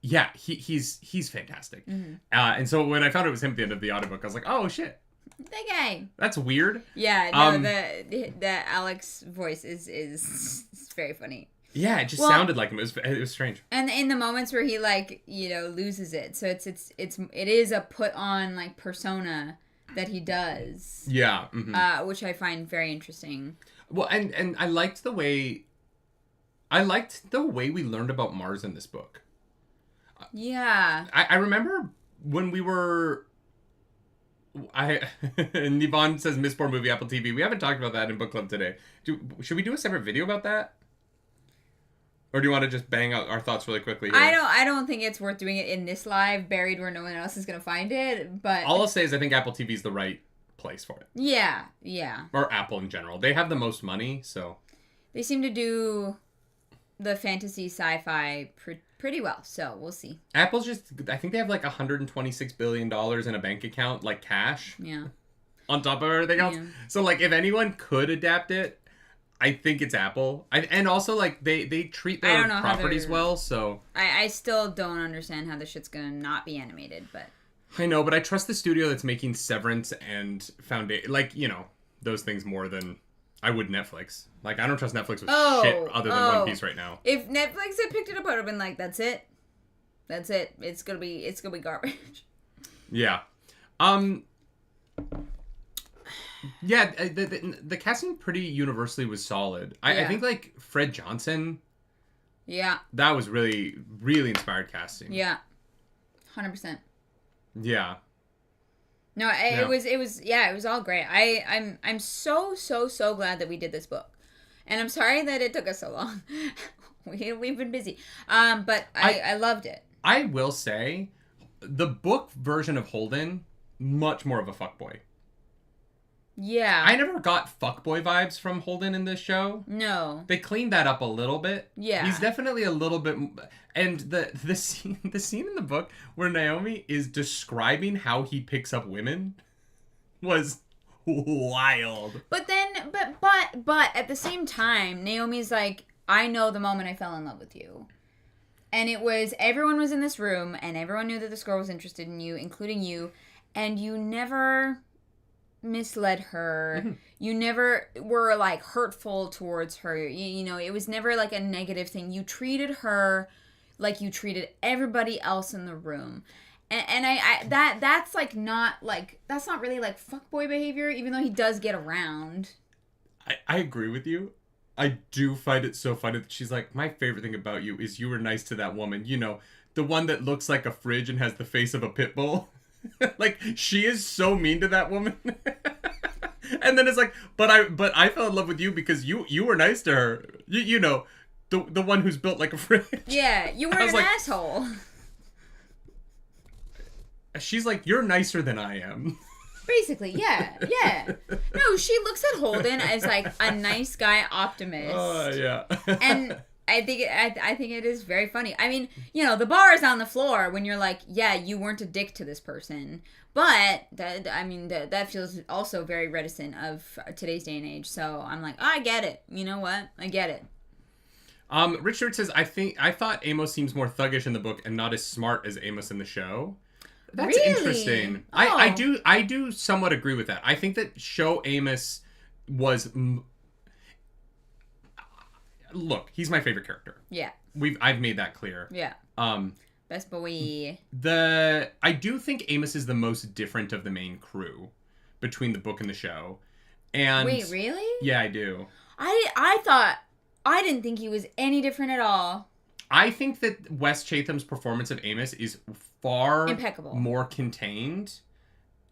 Speaker 1: yeah, he's fantastic.
Speaker 2: Mm-hmm.
Speaker 1: And so when I found it was him at the end of the audiobook, I was like, oh shit.
Speaker 2: The guy.
Speaker 1: That's weird.
Speaker 2: Yeah, no, the Alex voice is very funny.
Speaker 1: Yeah, it just sounded like him. It was strange.
Speaker 2: And in the moments where he like, loses it. So it is a put on like persona that he does.
Speaker 1: Yeah. Mm-hmm.
Speaker 2: Which I find very interesting.
Speaker 1: Well, and I liked the way we learned about Mars in this book.
Speaker 2: Yeah.
Speaker 1: I remember when we were and Yvonne says Mistborn movie Apple TV. We haven't talked about that in book club today. Should we do a separate video about that? Or do you want to just bang out our thoughts really quickly here?
Speaker 2: I don't think it's worth doing it in this live, buried where no one else is going to find it, but...
Speaker 1: All I'll say is I think Apple TV is the right place for it.
Speaker 2: Yeah.
Speaker 1: Or Apple in general. They have the most money, so...
Speaker 2: They seem to do the fantasy sci-fi pretty well, so we'll see.
Speaker 1: Apple's I think they have like $126 billion in a bank account, like cash.
Speaker 2: Yeah.
Speaker 1: On top of everything else. Yeah. So like if anyone could adapt it, I think it's Apple. And also like they treat their properties well, so.
Speaker 2: I still don't understand how this shit's gonna not be animated, but.
Speaker 1: I know, but I trust the studio that's making Severance and Foundation, like, those things more than I would Netflix. Like, I don't trust Netflix with shit other than One Piece right now.
Speaker 2: If Netflix had picked it up, I would have been like, that's it. It's gonna be garbage.
Speaker 1: Yeah. Yeah, the casting pretty universally was solid. I think, like, Fred Johnson.
Speaker 2: Yeah. That
Speaker 1: was really, really inspired casting.
Speaker 2: Yeah. 100%.
Speaker 1: Yeah.
Speaker 2: No, it was all great. I'm so glad that we did this book. And I'm sorry that it took us so long. We've been busy. But I loved it.
Speaker 1: I will say, the book version of Holden, much more of a fuckboy.
Speaker 2: Yeah.
Speaker 1: I never got fuckboy vibes from Holden in this show.
Speaker 2: No.
Speaker 1: They cleaned that up a little bit.
Speaker 2: Yeah.
Speaker 1: He's definitely a little bit... And the scene in the book where Naomi is describing how he picks up women was wild.
Speaker 2: But at the same time, Naomi's like, I know the moment I fell in love with you. And it was, everyone was in this room, and everyone knew that this girl was interested in you, including you, and you never misled her. Mm-hmm. You never were, like, hurtful towards her. It was never, like, a negative thing. You treated her like you treated everybody else in the room. And that's, like, not, like, that's not really, like, fuckboy behavior, even though he does get around.
Speaker 1: I agree with you. I do find it so funny that she's like, my favorite thing about you is you were nice to that woman. The one that looks like a fridge and has the face of a pit bull. Like, she is so mean to that woman. And then it's like, but I fell in love with you because you were nice to her. The one who's built like a fridge.
Speaker 2: Yeah, you were an asshole.
Speaker 1: She's like, you're nicer than I am.
Speaker 2: Basically, yeah. No, she looks at Holden as like a nice guy optimist.
Speaker 1: Yeah.
Speaker 2: I think it is very funny. I mean, the bar is on the floor when you're like, yeah, you weren't a dick to this person. But that feels also very reticent of today's day and age. So I'm like, I get it. You know what? I get it.
Speaker 1: Richard says, I thought Amos seems more thuggish in the book and not as smart as Amos in the show. That's
Speaker 2: really?
Speaker 1: Interesting.
Speaker 2: Oh.
Speaker 1: I do somewhat agree with that. I think that show Amos was... Look, he's my favorite character.
Speaker 2: Yeah.
Speaker 1: I've made that clear.
Speaker 2: Yeah. Best boy.
Speaker 1: I do think Amos is the most different of the main crew between the book and the show. And
Speaker 2: wait, really?
Speaker 1: Yeah, I do.
Speaker 2: I didn't think he was any different at all.
Speaker 1: I think that Wes Chatham's performance of Amos is far
Speaker 2: impeccable,
Speaker 1: more contained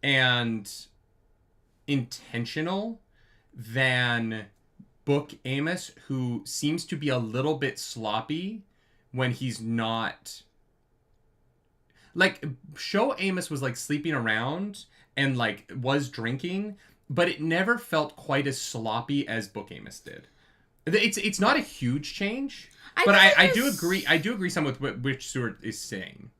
Speaker 1: and intentional than book Amos, who seems to be a little bit sloppy when he's not. Like, show Amos was like sleeping around and like was drinking, but it never felt quite as sloppy as book Amos did. It's not a huge change, but I do agree some with what Rich Stewart is saying.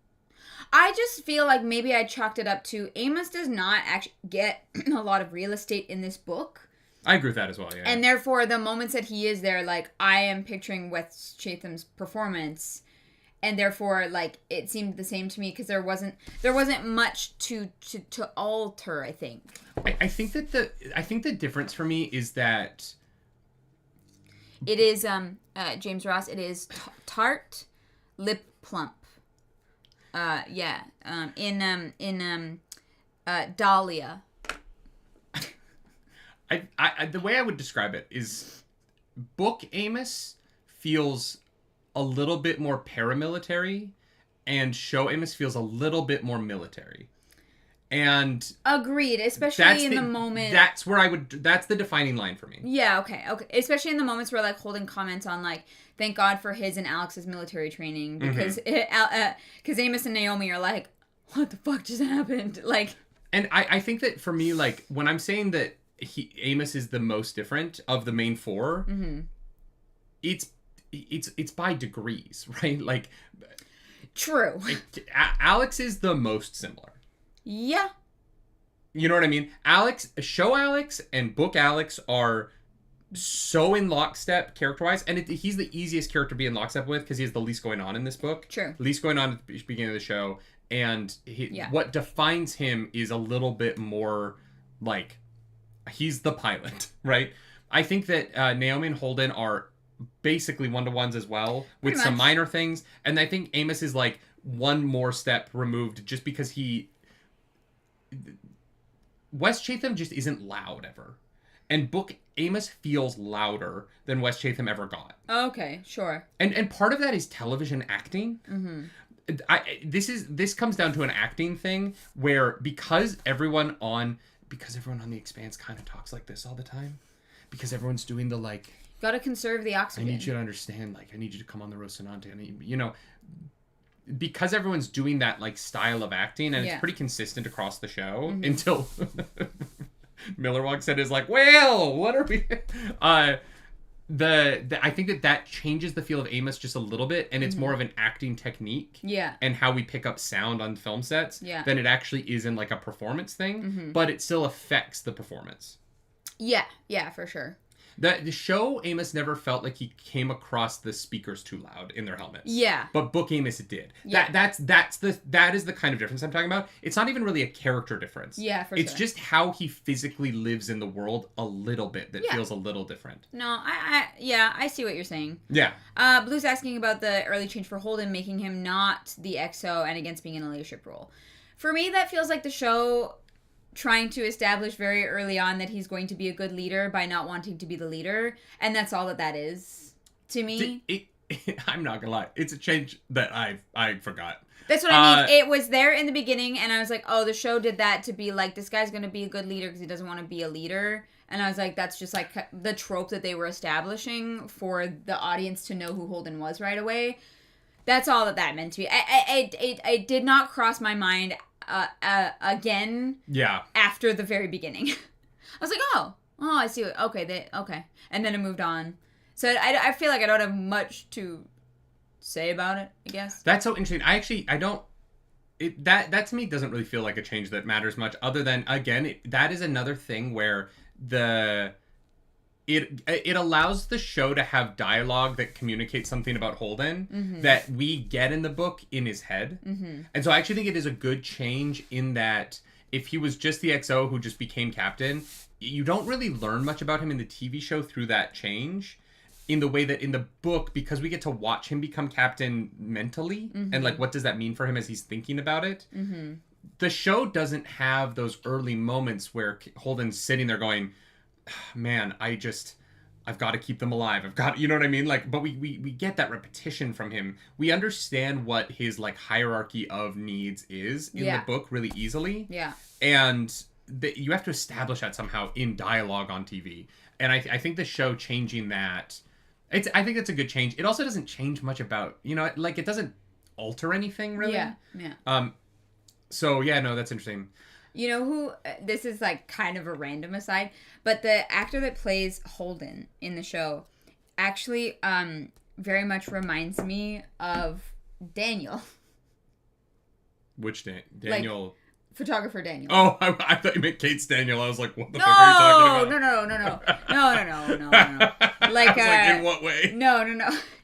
Speaker 2: I just feel like maybe I chalked it up to Amos does not actually get a lot of real estate in this book.
Speaker 1: I agree with that as well, yeah.
Speaker 2: And therefore, the moments that he is there, like, I am picturing Wes Chatham's performance, and therefore, like, it seemed the same to me because there wasn't much to alter, I think.
Speaker 1: I think the difference for me is that
Speaker 2: it is James Ross. It is tart, lip plump. Yeah. In Dahlia.
Speaker 1: I the way I would describe it is, book Amos feels a little bit more paramilitary, and show Amos feels a little bit more military. And
Speaker 2: agreed, especially in the moment.
Speaker 1: That's the defining line for me.
Speaker 2: Yeah, okay. Especially in the moments where like Holden comments on like, thank God for his and Alex's military training, because because Amos and Naomi are like, what the fuck just happened? Like,
Speaker 1: and I think that for me, like, when I'm saying that Amos is the most different of the main four, it's by degrees, right? Like,
Speaker 2: true.
Speaker 1: Alex is the most similar.
Speaker 2: Yeah.
Speaker 1: You know what I mean? Show Alex and book Alex are so in lockstep character-wise, and he's the easiest character to be in lockstep with because he has the least going on in this book.
Speaker 2: True.
Speaker 1: Least going on at the beginning of the show, and what defines him is a little bit more like, he's the pilot, right? I think that Naomi and Holden are basically one-to-ones as well, with some minor things. And I think Amos is like one more step removed just because Wes Chatham just isn't loud ever. And book Amos feels louder than Wes Chatham ever got.
Speaker 2: Okay, sure.
Speaker 1: And part of that is television acting. Mm-hmm. This comes down to an acting thing where because everyone on the Expanse kind of talks like this all the time, because everyone's doing the like,
Speaker 2: gotta conserve the oxygen.
Speaker 1: I need you to understand, like, I need you to come on the Rocinante. Because everyone's doing that like style of acting, and it's pretty consistent across the show until Miller walks in and is like, well, what are we? I think that changes the feel of Amos just a little bit, and it's more of an acting technique, and how we pick up sound on film sets, than it actually is in like a performance thing, but it still affects the performance.
Speaker 2: Yeah, for sure.
Speaker 1: The show Amos never felt like he came across the speakers too loud in their helmets.
Speaker 2: Yeah.
Speaker 1: But book Amos did.
Speaker 2: Yeah.
Speaker 1: That is the kind of difference I'm talking about. It's not even really a character difference.
Speaker 2: Yeah, for
Speaker 1: sure. It's
Speaker 2: sure.
Speaker 1: just how he physically lives in the world a little bit that feels a little different.
Speaker 2: No, I see what you're saying.
Speaker 1: Yeah.
Speaker 2: Blue's asking about the early change for Holden, making him not the XO and against being in a leadership role. For me, that feels like the show trying to establish very early on that he's going to be a good leader by not wanting to be the leader, and that's all that is to me.
Speaker 1: I'm not gonna lie, it's a change that I forgot.
Speaker 2: That's what I mean. It was there in the beginning, and I was like, oh, the show did that to be like, this guy's gonna be a good leader because he doesn't want to be a leader, and I was like, that's just like the trope that they were establishing for the audience to know who Holden was right away. That's all that meant to me. I did not cross my mind again.
Speaker 1: Yeah.
Speaker 2: After the very beginning, I was like, oh, I see. Okay, and then it moved on. So I feel like I don't have much to say about it, I guess.
Speaker 1: That's so interesting. I don't... That to me doesn't really feel like a change that matters much, other than, again, that is another thing where it allows the show to have dialogue that communicates something about Holden that we get in the book in his head. And so I actually think it is a good change in that if he was just the XO who just became captain, you don't really learn much about him in the TV show through that change, in the way that in the book, because we get to watch him become captain mentally and like what does that mean for him as he's thinking about it. The show doesn't have those early moments where Holden's sitting there going, man, I've got to keep them alive. You know what I mean? Like, but we get that repetition from him. We understand what his like hierarchy of needs is in the book really easily. Yeah. And you have to establish that somehow in dialogue on TV. And I think the show changing that, I think it's a good change. It also doesn't change much about, like it doesn't alter anything really. Yeah. So yeah, no, that's interesting.
Speaker 2: You know who, this is like kind of a random aside, but the actor that plays Holden in the show actually very much reminds me of Daniel.
Speaker 1: Which Daniel?
Speaker 2: Like, photographer Daniel.
Speaker 1: Oh, I thought you meant Kate's Daniel. I was like, what the fuck are you talking about?
Speaker 2: No. Like,
Speaker 1: in what way?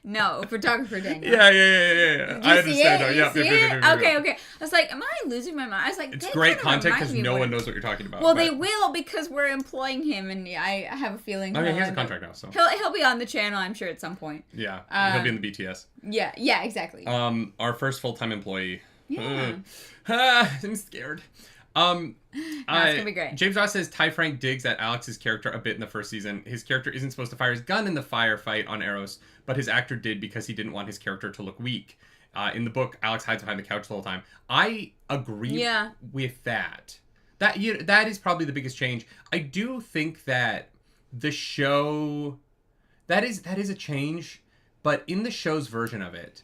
Speaker 2: No, photographer Daniel.
Speaker 1: Yeah. I understand. Yeah.
Speaker 2: Okay. I was like, am I losing my mind? I was like,
Speaker 1: it's great content because no one knows what you're talking about.
Speaker 2: Well, they will because we're employing him, and I have a feeling.
Speaker 1: Okay, he has a contract now, so
Speaker 2: he'll be on the channel, I'm sure, at some point.
Speaker 1: Yeah, he'll be in the BTS.
Speaker 2: Yeah, exactly.
Speaker 1: Our first full-time employee.
Speaker 2: Yeah.
Speaker 1: I'm scared.
Speaker 2: That's gonna be great.
Speaker 1: James S.A says Ty Frank digs at Alex's character a bit in the first season. His character isn't supposed to fire his gun in the firefight on Eros, but his actor did because he didn't want his character to look weak. In the book, Alex hides behind the couch the whole time. I agree with that. That is probably the biggest change. I do think that the show that is a change, but in the show's version of it,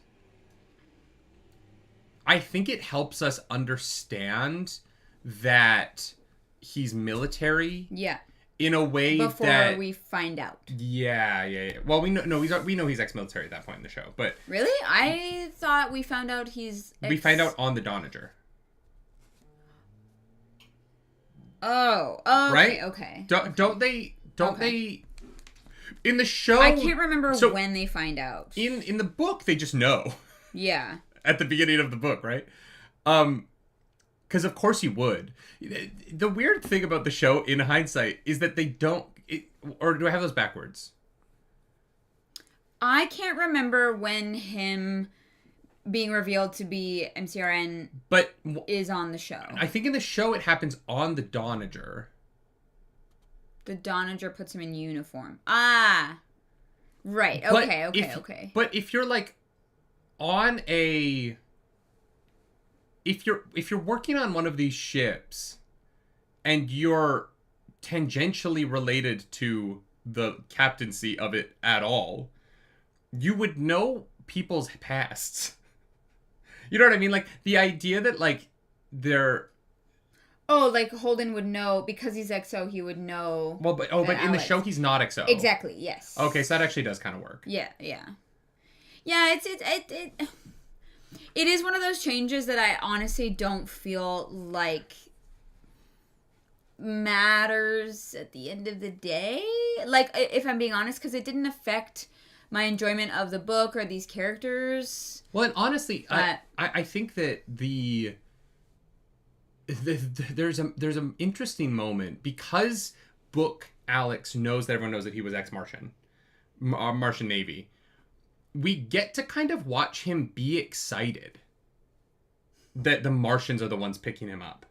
Speaker 1: I think it helps us understand that he's military. Yeah. In a way
Speaker 2: before we find out.
Speaker 1: Yeah. Well, we know he's ex-military at that point in the show, but
Speaker 2: really, I thought we found out
Speaker 1: we find out on the Donager.
Speaker 2: Oh,
Speaker 1: right?
Speaker 2: Okay.
Speaker 1: Don't they? In the show,
Speaker 2: I can't remember when they find out.
Speaker 1: In the book, they just know.
Speaker 2: Yeah.
Speaker 1: At the beginning of the book, right? Because of course you would. The weird thing about the show, in hindsight, is that they don't... or do I have those backwards?
Speaker 2: I can't remember when him being revealed to be MCRN is on the show.
Speaker 1: I think in the show it happens on the Donager.
Speaker 2: The Donager puts him in uniform. Ah! Right. Okay.
Speaker 1: But if you're like... on a... If you're working on one of these ships and you're tangentially related to the captaincy of it at all, you would know people's pasts. You know what I mean? Like, the idea that, like, they're...
Speaker 2: Oh, like Holden would know, because he's XO, he would know...
Speaker 1: Well, but in the show, he's not XO.
Speaker 2: Exactly, yes.
Speaker 1: Okay, so that actually does kind of work.
Speaker 2: Yeah. Yeah, it is one of those changes that I honestly don't feel like matters at the end of the day. Like, if I'm being honest, because it didn't affect my enjoyment of the book or these characters.
Speaker 1: Well, and honestly, I think that there's an interesting moment, because book Alex knows that everyone knows that he was ex-Martian, Martian Navy. We get to kind of watch him be excited that the Martians are the ones picking him up.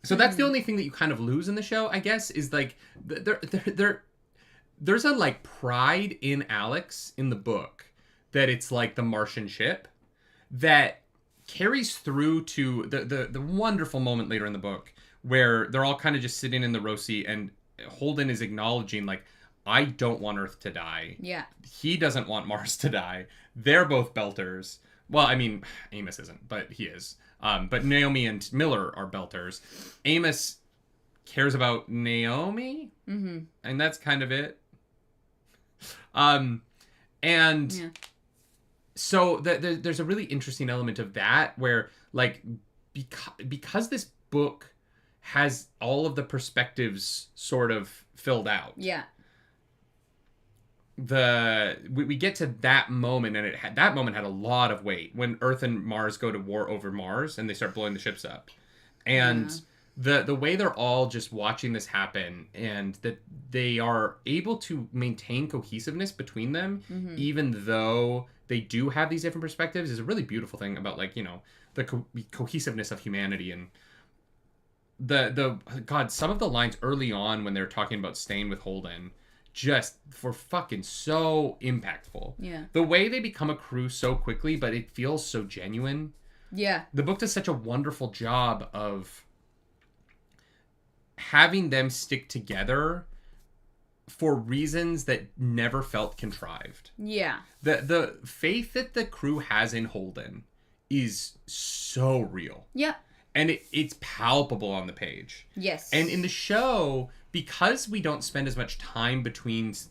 Speaker 1: So that's the only thing that you kind of lose in the show, I guess, is like there's a like pride in Alex in the book that it's like the Martian ship that carries through to the wonderful moment later in the book where they're all kind of just sitting in the row seat and Holden is acknowledging like, I don't want Earth to die. Yeah. He doesn't want Mars to die. They're both belters. Well, I mean, Amos isn't, but he is. But Naomi and Miller are belters. Amos cares about Naomi, and that's kind of it. And so there's a really interesting element of that where, like, because this book has all of the perspectives sort of filled out.
Speaker 2: Yeah.
Speaker 1: We get to that moment, and that moment had a lot of weight when Earth and Mars go to war over Mars, and they start blowing the ships up, and the way they're all just watching this happen, and that they are able to maintain cohesiveness between them, even though they do have these different perspectives, is a really beautiful thing about, like, you know, the cohesiveness of humanity. And God, some of the lines early on when they're talking about staying with Holden just for fucking so impactful.
Speaker 2: Yeah.
Speaker 1: The way they become a crew so quickly, but it feels so genuine.
Speaker 2: Yeah.
Speaker 1: The book does such a wonderful job of having them stick together for reasons that never felt contrived.
Speaker 2: Yeah.
Speaker 1: The faith that the crew has in Holden is so real.
Speaker 2: Yeah.
Speaker 1: And it's palpable on the page.
Speaker 2: Yes.
Speaker 1: And in the show, because we don't spend as much time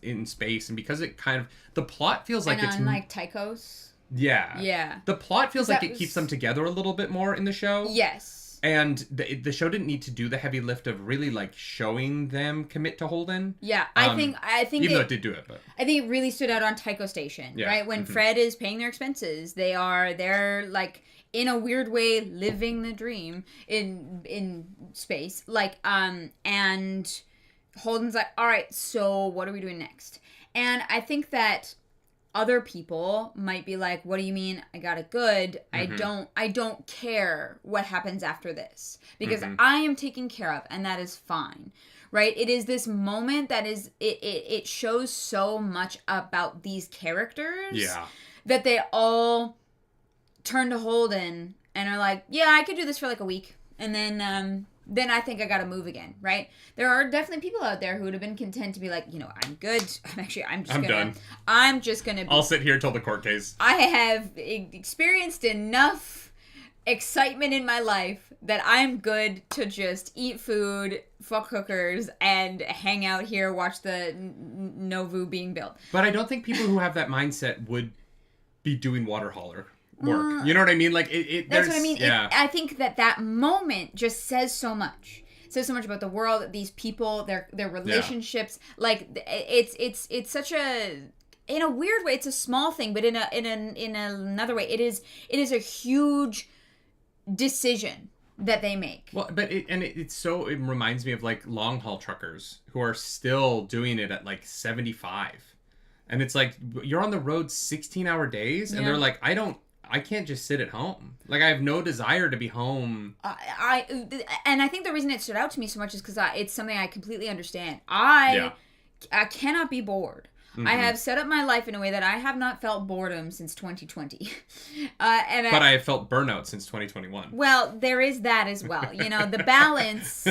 Speaker 1: in space, and because it kind of, the plot feels like it's
Speaker 2: like Tychos.
Speaker 1: Yeah.
Speaker 2: Yeah.
Speaker 1: The plot feels like it keeps them together a little bit more in the show.
Speaker 2: Yes.
Speaker 1: And the show didn't need to do the heavy lift of really, like, showing them commit to Holden.
Speaker 2: Yeah, I think
Speaker 1: even though it did do it, but
Speaker 2: I think it really stood out on Tycho Station, right? When Fred is paying their expenses, they're like, in a weird way, living the dream in space, like, and Holden's like, all right, so what are we doing next? And I think that other people might be like, what do you mean I got it good? I don't care what happens after this, because I am taken care of, and that is fine. Right? It is this moment that is, it shows so much about these characters.
Speaker 1: Yeah.
Speaker 2: That they all turn to Holden and are like, yeah, I could do this for like a week. And then I think I gotta move again, right? There are definitely people out there who would have been content to be like, you know, I'm good. I'm just gonna.
Speaker 1: I'll sit here till the court case.
Speaker 2: I have experienced enough excitement in my life that I'm good to just eat food, fuck hookers, and hang out here, watch the Novu being built.
Speaker 1: But I don't think people who have that mindset would be doing water hauler work. You know what I mean? Like,
Speaker 2: that's what I mean.
Speaker 1: Yeah.
Speaker 2: I think that moment just says so much. It says so much about the world, these people, their relationships. Yeah. Like, it's such a, in a weird way, it's a small thing, but in another way, it is a huge decision that they make.
Speaker 1: Well, but it reminds me of, like, long haul truckers who are still doing it at like 75. And it's like, you're on the road 16-hour days, and they're like, I can't just sit at home. Like, I have no desire to be home.
Speaker 2: And I think the reason it stood out to me so much is because it's something I completely understand. I cannot be bored. Mm-hmm. I have set up my life in a way that I have not felt boredom since 2020. But
Speaker 1: I have felt burnout since 2021.
Speaker 2: Well, there is that as well. You know, the balance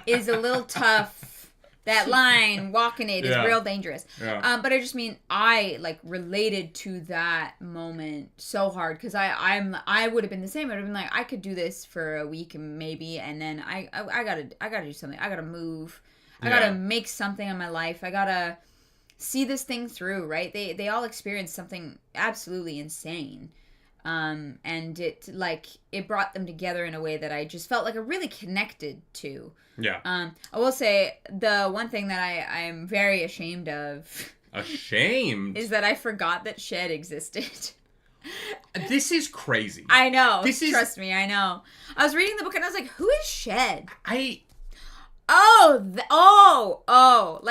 Speaker 2: is a little tough. That line, walking it, is real dangerous. Yeah. But I just mean, I, like, related to that moment so hard, because I would have been the same. I would have been like, I could do this for a week maybe, and then I gotta do something. I gotta move. I gotta make something of my life. I gotta see this thing through, right? They all experienced something absolutely insane. And it brought them together in a way that I just felt like I really connected to.
Speaker 1: Yeah.
Speaker 2: I will say the one thing that I'm very ashamed of.
Speaker 1: Ashamed?
Speaker 2: Is that I forgot that Shed existed.
Speaker 1: This is crazy.
Speaker 2: I know. Trust me, I know. I was reading the book and I was like, who is Shed? Like,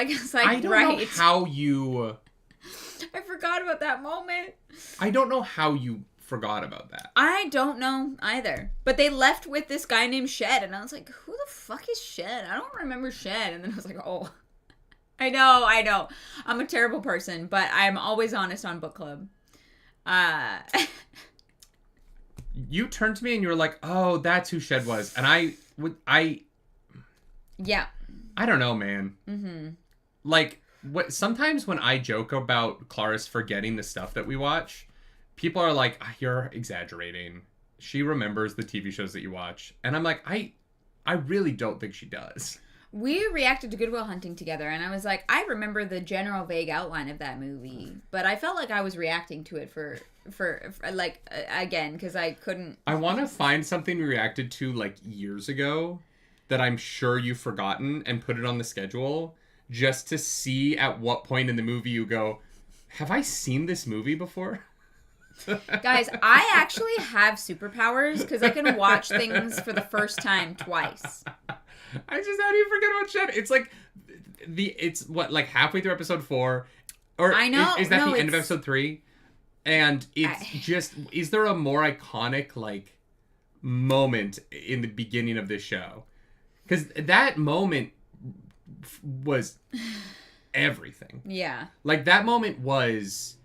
Speaker 2: it's like,
Speaker 1: I don't know how you...
Speaker 2: I forgot about that moment.
Speaker 1: I don't know how you forgot about that.
Speaker 2: I don't know either. But they left with this guy named Shed, and I was like, who the fuck is Shed? I don't remember Shed. And then I was like, oh. I know. I'm a terrible person, but I'm always honest on book club.
Speaker 1: You turned to me and you were like, oh, that's who Shed was. And
Speaker 2: Yeah.
Speaker 1: I don't know, man.
Speaker 2: Mm-hmm.
Speaker 1: Like, sometimes when I joke about Clarice forgetting the stuff that we watch, people are like, you're exaggerating. She remembers the TV shows that you watch. And I'm like, I really don't think she does.
Speaker 2: We reacted to Good Will Hunting together, and I was like, I remember the general vague outline of that movie, but I felt like I was reacting to it for like, again, because I couldn't...
Speaker 1: I want to find something we reacted to, like, years ago that I'm sure you've forgotten and put it on the schedule just to see at what point in the movie you go, have I seen this movie before?
Speaker 2: Guys, I actually have superpowers because I can watch things for the first time twice.
Speaker 1: How do you forget about Shed? It's like it's what, like halfway through episode 4, or
Speaker 2: I know
Speaker 1: is that the end of episode 3? And it's just, is there a more iconic like moment in the beginning of this show? Because that moment was everything.
Speaker 2: Yeah,
Speaker 1: like that moment was.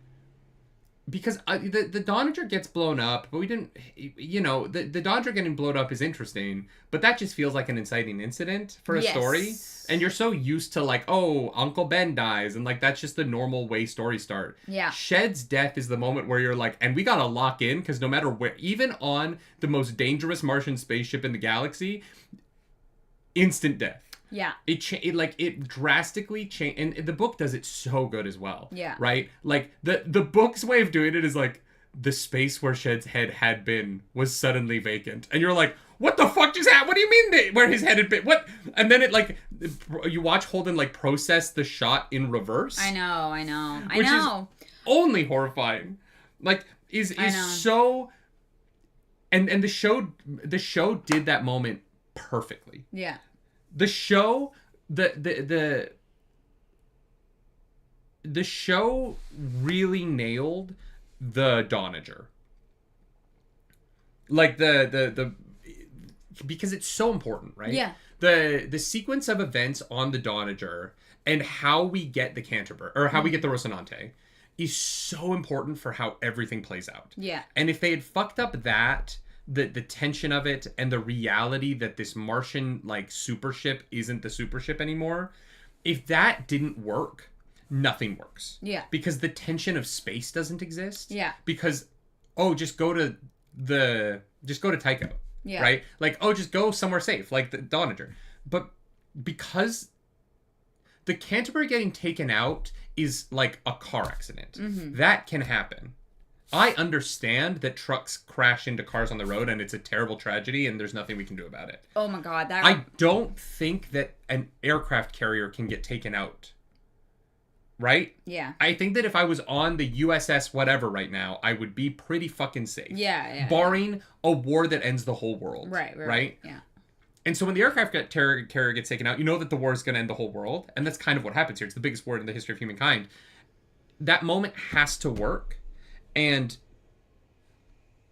Speaker 1: Because the Donager gets blown up, but we didn't, the Donager getting blown up is interesting, but that just feels like an inciting incident for a story. And you're so used to like, oh, Uncle Ben dies, and like that's just the normal way stories start.
Speaker 2: Yeah.
Speaker 1: Shed's death is the moment where you're like, and we gotta lock in, because no matter where, even on the most dangerous Martian spaceship in the galaxy, instant death.
Speaker 2: Yeah.
Speaker 1: It drastically changed, and the book does it so good as well.
Speaker 2: Yeah.
Speaker 1: Right? Like, the book's way of doing it is like, the space where Shed's head had been was suddenly vacant. And you're like, what the fuck just happened? What do you mean where his head had been? What? And then it, like, you watch Holden, like, process the shot in reverse.
Speaker 2: I know.
Speaker 1: Which is only horrifying. Like, is so... And the show did that moment perfectly.
Speaker 2: Yeah.
Speaker 1: The show, the show really nailed the Donager. Like the because it's so important, right?
Speaker 2: Yeah.
Speaker 1: The sequence of events on the Donager and how we get the Canterbury, or how we get the Rocinante, is so important for how everything plays out.
Speaker 2: Yeah.
Speaker 1: And if they had fucked up that, the tension of it and the reality that this Martian like super ship isn't the super ship anymore, if that didn't work, nothing works.
Speaker 2: Yeah.
Speaker 1: Because the tension of space doesn't exist.
Speaker 2: Yeah.
Speaker 1: Because just go to Tycho.
Speaker 2: Yeah.
Speaker 1: Right? Like, just go somewhere safe, like the Donager. But because the Canterbury getting taken out is like a car accident. Mm-hmm. That can happen. I understand that trucks crash into cars on the road and it's a terrible tragedy and there's nothing we can do about it.
Speaker 2: Oh my god,
Speaker 1: I don't think that an aircraft carrier can get taken out. Right?
Speaker 2: Yeah.
Speaker 1: I think that if I was on the USS whatever right now, I would be pretty fucking safe.
Speaker 2: Yeah.
Speaker 1: Barring a war that ends the whole world. Right?
Speaker 2: Yeah.
Speaker 1: And so when the aircraft carrier gets taken out, you know that the war is going to end the whole world. And that's kind of what happens here. It's the biggest war in the history of humankind. That moment has to work. And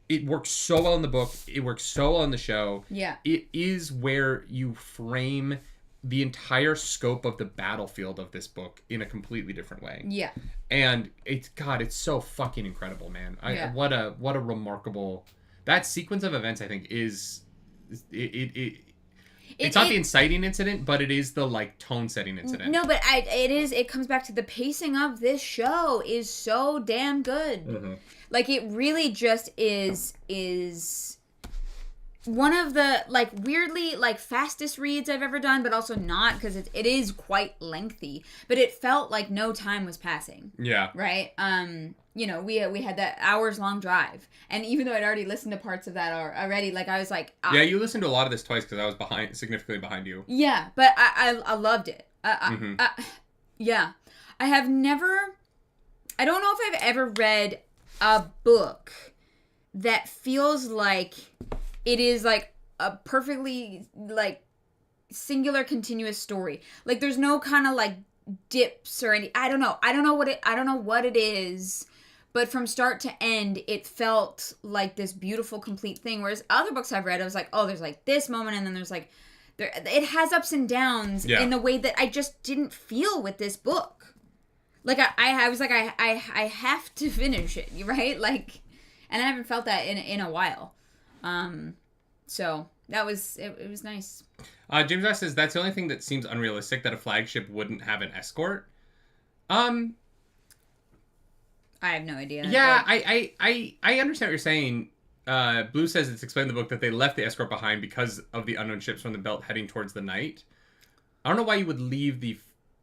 Speaker 1: it works so well in the book. It works so well in the show.
Speaker 2: Yeah.
Speaker 1: It is where you frame the entire scope of the battlefield of this book in a completely different way.
Speaker 2: Yeah.
Speaker 1: And it's so fucking incredible, man. What a remarkable... That sequence of events, I think, is... It's not the inciting incident, but it is the like tone-setting incident.
Speaker 2: No, but it comes back to the pacing of this show is so damn good. Mm-hmm. Like, it really just is one of the, like, weirdly, like, fastest reads I've ever done, but also not, because it is quite lengthy. But it felt like no time was passing. Yeah. Right? We had that hours-long drive. And even though I'd already listened to parts of that already, like, I was like...
Speaker 1: Yeah, you listened to a lot of this twice, because I was significantly behind you.
Speaker 2: Yeah, but I loved it. Yeah. I don't know if I've ever read a book that feels like it is like a perfectly like singular continuous story. Like, there's no kind of like dips or any, I don't know what it is, but from start to end it felt like this beautiful complete thing, whereas other books I've read I was like, oh, there's like this moment and then there's like it has ups and downs in the way that I just didn't feel with this book. Like, I was like, I have to finish it, right? Like, and I haven't felt that in a while. So that was, it was nice.
Speaker 1: James S says, that's the only thing that seems unrealistic, that a flagship wouldn't have an escort. I
Speaker 2: have no idea.
Speaker 1: Yeah, but... I understand what you're saying. Blue says it's explained in the book that they left the escort behind because of the unknown ships from the belt heading towards the night. I don't know why you would leave the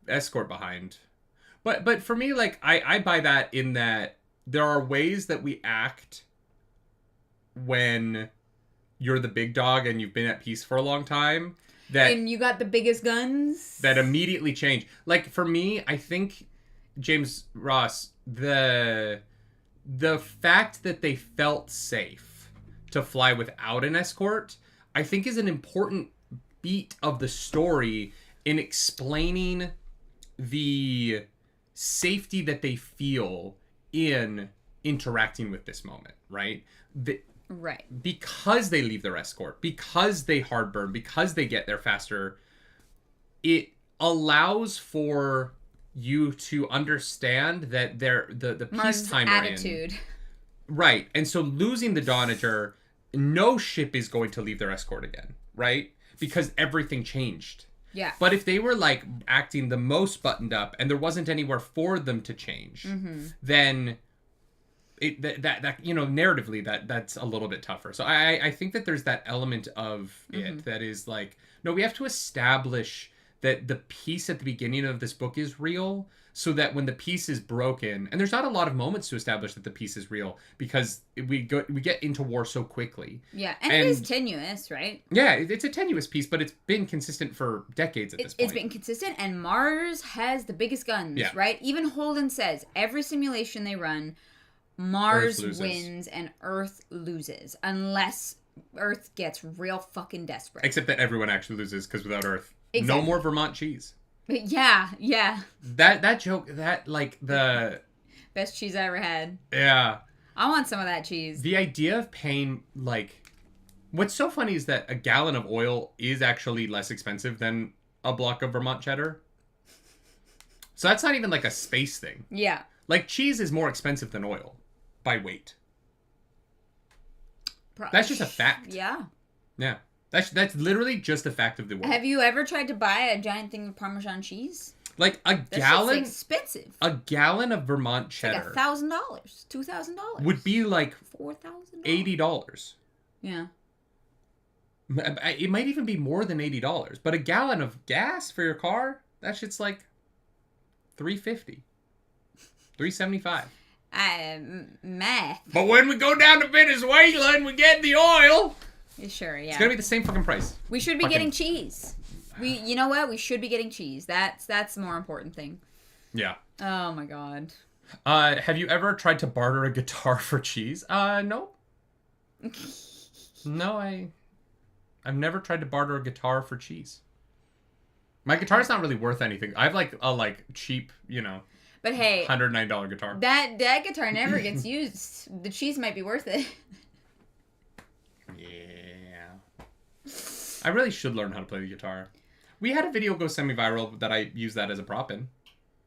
Speaker 1: escort behind. But for me, like, I buy that in that there are ways that we act when you're the big dog and you've been at peace for a long time.
Speaker 2: And you got the biggest guns.
Speaker 1: That immediately change. Like, for me, I think, James Ross, the fact that they felt safe to fly without an escort, I think is an important beat of the story in explaining the safety that they feel in interacting with this moment, right?
Speaker 2: Right.
Speaker 1: Because they leave their escort, because they hard burn, because they get there faster, it allows for you to understand that the peacetime
Speaker 2: attitude.
Speaker 1: Right. And so losing the Donager, no ship is going to leave their escort again, right? Because everything changed.
Speaker 2: Yeah.
Speaker 1: But if they were like acting the most buttoned up and there wasn't anywhere for them to change, then that you know, narratively that's a little bit tougher. So I think that there's that element of it that is like, no, we have to establish that the peace at the beginning of this book is real, so that when the peace is broken, and there's not a lot of moments to establish that the peace is real because we get into war so quickly.
Speaker 2: Yeah, and it is tenuous, right?
Speaker 1: Yeah, it's a tenuous peace, but it's been consistent for decades at this point.
Speaker 2: It's been consistent, and Mars has the biggest guns, right? Even Holden says every simulation they run, Mars wins and Earth loses, unless Earth gets real fucking desperate.
Speaker 1: Except that everyone actually loses, because without Earth, no more Vermont cheese.
Speaker 2: Yeah.
Speaker 1: That joke, that, like, the...
Speaker 2: Best cheese I ever had.
Speaker 1: Yeah.
Speaker 2: I want some of that cheese.
Speaker 1: The idea of paying, like... What's so funny is that a gallon of oil is actually less expensive than a block of Vermont cheddar. So that's not even, like, a space thing.
Speaker 2: Yeah.
Speaker 1: Like, cheese is more expensive than oil by weight. That's just a fact.
Speaker 2: Yeah.
Speaker 1: Yeah. That's literally just a fact of the world.
Speaker 2: Have you ever tried to buy a giant thing of Parmesan cheese?
Speaker 1: Like a gallon?
Speaker 2: That's expensive.
Speaker 1: A gallon of Vermont cheddar.
Speaker 2: Like $1,000, $2,000.
Speaker 1: Would be like
Speaker 2: $4,000.
Speaker 1: $80.
Speaker 2: Yeah.
Speaker 1: It might even be more than $80. But a gallon of gas for your car, that shit's like $3.50. $3.75.
Speaker 2: Math.
Speaker 1: But when we go down to Venezuela and we get the oil...
Speaker 2: Sure, yeah.
Speaker 1: It's gonna be the same fucking price.
Speaker 2: We should be getting cheese. You know what? We should be getting cheese. That's the more important thing.
Speaker 1: Yeah.
Speaker 2: Oh my god.
Speaker 1: Have you ever tried to barter a guitar for cheese? No. No, I've never tried to barter a guitar for cheese. My guitar's not really worth anything. I have like a cheap,
Speaker 2: But hey,
Speaker 1: $109 guitar.
Speaker 2: That guitar never gets used. The cheese might be worth it.
Speaker 1: Yeah. I really should learn how to play the guitar. We had a video go semi-viral that I used that as a prop in.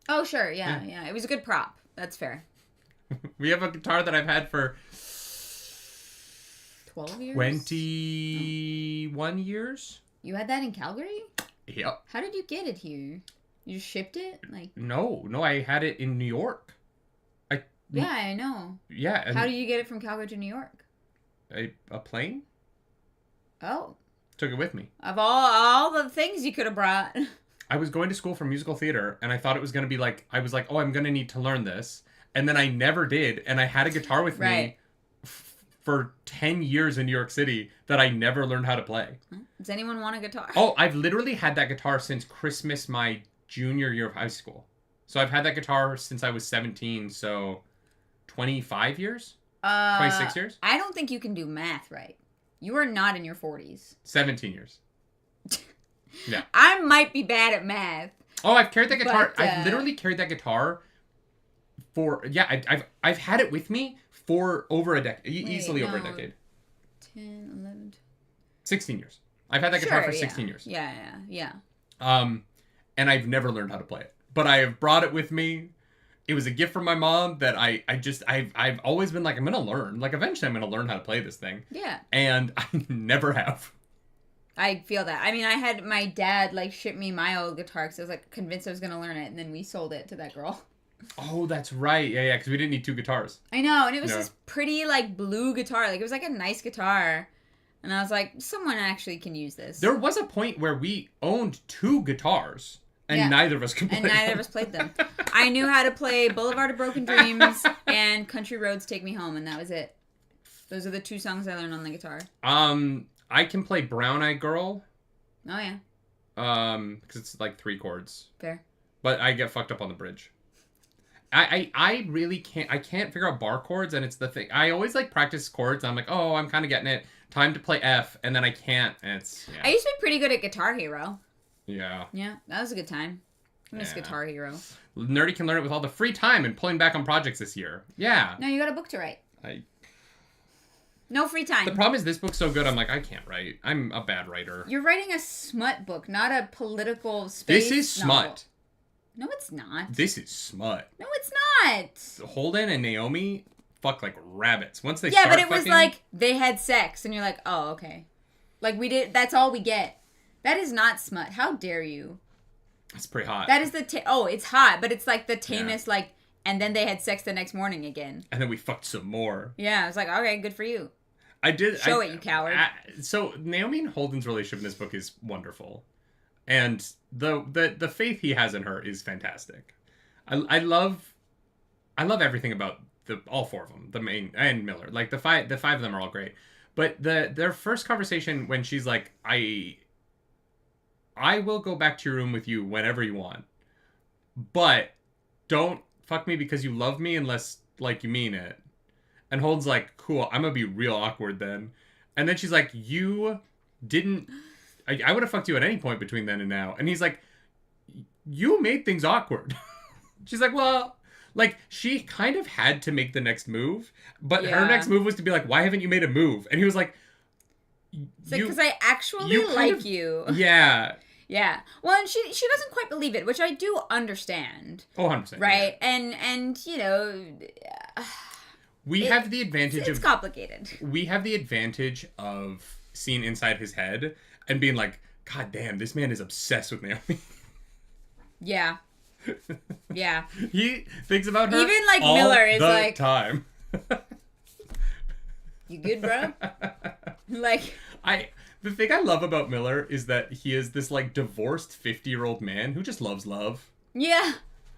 Speaker 2: Oh, sure. Yeah. It was a good prop. That's fair.
Speaker 1: We have a guitar that I've had for
Speaker 2: 12 years?
Speaker 1: 21 years.
Speaker 2: You had that in Calgary?
Speaker 1: Yep.
Speaker 2: How did you get it here? You just shipped it?
Speaker 1: No, I had it in New York.
Speaker 2: Yeah, I know.
Speaker 1: Yeah.
Speaker 2: How do you get it from Calgary to New York?
Speaker 1: A plane?
Speaker 2: Oh.
Speaker 1: Took it with me.
Speaker 2: Of all the things you could have brought.
Speaker 1: I was going to school for musical theater, and I thought it was going to be I was like, oh, I'm going to need to learn this. And then I never did, and I had a guitar with me for 10 years in New York City that I never learned how to play.
Speaker 2: Does anyone want a guitar?
Speaker 1: Oh, I've literally had that guitar since Christmas my junior year of high school. So I've had that guitar since I was 17, so 25 years? 26 years?
Speaker 2: I don't think you can do math right. You are not in your 40s. 17
Speaker 1: years. Yeah.
Speaker 2: I might be bad at math.
Speaker 1: Oh, I've carried that guitar. I've literally carried that guitar for... Yeah, I've had it with me for over a decade. Easily over a decade.
Speaker 2: 10, 11...
Speaker 1: 16 years. I've had that guitar for 16 years.
Speaker 2: Yeah.
Speaker 1: And I've never learned how to play it. But I have brought it with me. It was a gift from my mom that I've always been like, I'm going to learn. Like, eventually I'm going to learn how to play this thing.
Speaker 2: Yeah.
Speaker 1: And I never have.
Speaker 2: I feel that. I mean, I had my dad, ship me my old guitar because I was, convinced I was going to learn it. And then we sold it to that girl.
Speaker 1: Oh, that's right. Yeah, because we didn't need two guitars.
Speaker 2: I know. And it was this pretty, blue guitar. It was, a nice guitar. And I was like, someone actually can use this.
Speaker 1: There was a point where we owned 2 guitars, and neither of us could play them.
Speaker 2: And neither of us played them. I knew how to play Boulevard of Broken Dreams and Country Roads Take Me Home, and that was it. Those are the 2 songs I learned on the guitar.
Speaker 1: I can play Brown Eyed Girl.
Speaker 2: Oh, yeah.
Speaker 1: Because it's like 3 chords.
Speaker 2: Fair.
Speaker 1: But I get fucked up on the bridge. I really can't. I can't figure out bar chords, and it's the thing. I always like practice chords. And I'm like, oh, I'm kind of getting it. Time to play F, and then I can't. And it's. Yeah.
Speaker 2: I used to be pretty good at Guitar Hero.
Speaker 1: Yeah.
Speaker 2: Yeah, that was a good time. I miss Guitar Hero.
Speaker 1: Nerdy can learn it with all the free time and pulling back on projects this year. Yeah.
Speaker 2: No, you got a book to write. No free time.
Speaker 1: The problem is this book's so good, I'm like, I can't write. I'm a bad writer.
Speaker 2: You're writing a smut book, not a political space
Speaker 1: This is
Speaker 2: novel.
Speaker 1: smut.
Speaker 2: No, it's not.
Speaker 1: This is smut.
Speaker 2: No, it's not.
Speaker 1: Holden and Naomi fuck like rabbits. Once they
Speaker 2: start
Speaker 1: start
Speaker 2: but it was like, they had sex, and you're like, oh, okay. Like, we did, that's all we get. That is not smut. How dare you?
Speaker 1: That's pretty hot.
Speaker 2: That is it's hot, but it's like the tamest, like, and then they had sex the next morning again.
Speaker 1: And then we fucked some more.
Speaker 2: Yeah, I was like, okay, good for you. Show it, you coward.
Speaker 1: So Naomi and Holden's relationship in this book is wonderful. And the faith he has in her is fantastic. I love everything about all 4 of them, the main and Miller. Like the 5 of them are all great. But their first conversation when she's like, I will go back to your room with you whenever you want. But don't fuck me because you love me unless like you mean it. And Holden's like, cool, I'm gonna be real awkward then. And then she's like, you didn't... I would have fucked you at any point between then and now. And he's like, you made things awkward. She's like, well... Like, she kind of had to make the next move. But her next move was to be like, why haven't you made a move? And he was like...
Speaker 2: It's like, because I actually like you.
Speaker 1: Yeah.
Speaker 2: Yeah. Well, and she doesn't quite believe it, which I do understand.
Speaker 1: Oh, 100%.
Speaker 2: Right? Yeah. And you know...
Speaker 1: We have the advantage
Speaker 2: it's complicated.
Speaker 1: We have the advantage of seeing inside his head and being like, God damn, this man is obsessed with Naomi.
Speaker 2: Yeah. Yeah.
Speaker 1: He thinks about her
Speaker 2: even like
Speaker 1: all
Speaker 2: Miller is
Speaker 1: the
Speaker 2: like
Speaker 1: time.
Speaker 2: You good, bro? Like
Speaker 1: the thing I love about Miller is that he is this like divorced 50-year-old man who just loves love.
Speaker 2: Yeah.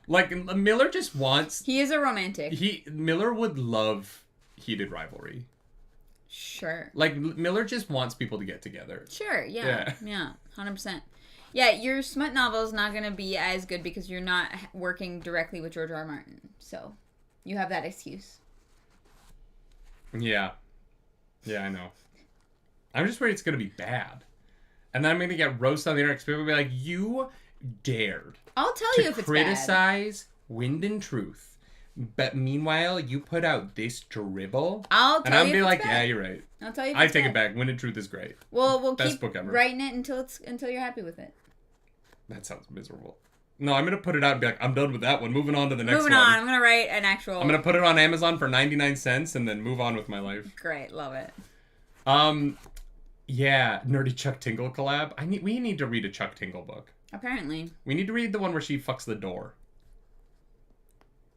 Speaker 1: Like, Miller just wants...
Speaker 2: He is a romantic.
Speaker 1: Miller would love heated rivalry.
Speaker 2: Sure.
Speaker 1: Like, Miller just wants people to get together.
Speaker 2: Sure, yeah. Yeah, 100%. Yeah, your smut novel is not going to be as good because you're not working directly with George R. R. Martin. So, you have that excuse.
Speaker 1: Yeah. Yeah, I know. I'm just worried it's going to be bad. And then I'm going to get roasted on the internet because people will be like, you dared...
Speaker 2: I'll tell you if it's
Speaker 1: criticize Wind and Truth, but meanwhile you put out this dribble.
Speaker 2: I'll tell you. And
Speaker 1: I'll be like, yeah, you're right.
Speaker 2: I'll tell you.
Speaker 1: I take it back. Wind and Truth is great.
Speaker 2: Well, we'll
Speaker 1: best
Speaker 2: keep
Speaker 1: book ever.
Speaker 2: Writing it until you're happy with it.
Speaker 1: That sounds miserable. No, I'm gonna put it out and be like, I'm done with that one. Moving on to the next one.
Speaker 2: Moving on. I'm gonna write an actual.
Speaker 1: I'm gonna put it on Amazon for 99 cents and then move on with my life.
Speaker 2: Great, love it.
Speaker 1: Yeah, nerdy Chuck Tingle collab. We need to read a Chuck Tingle book.
Speaker 2: Apparently.
Speaker 1: We need to read the one where she fucks the door.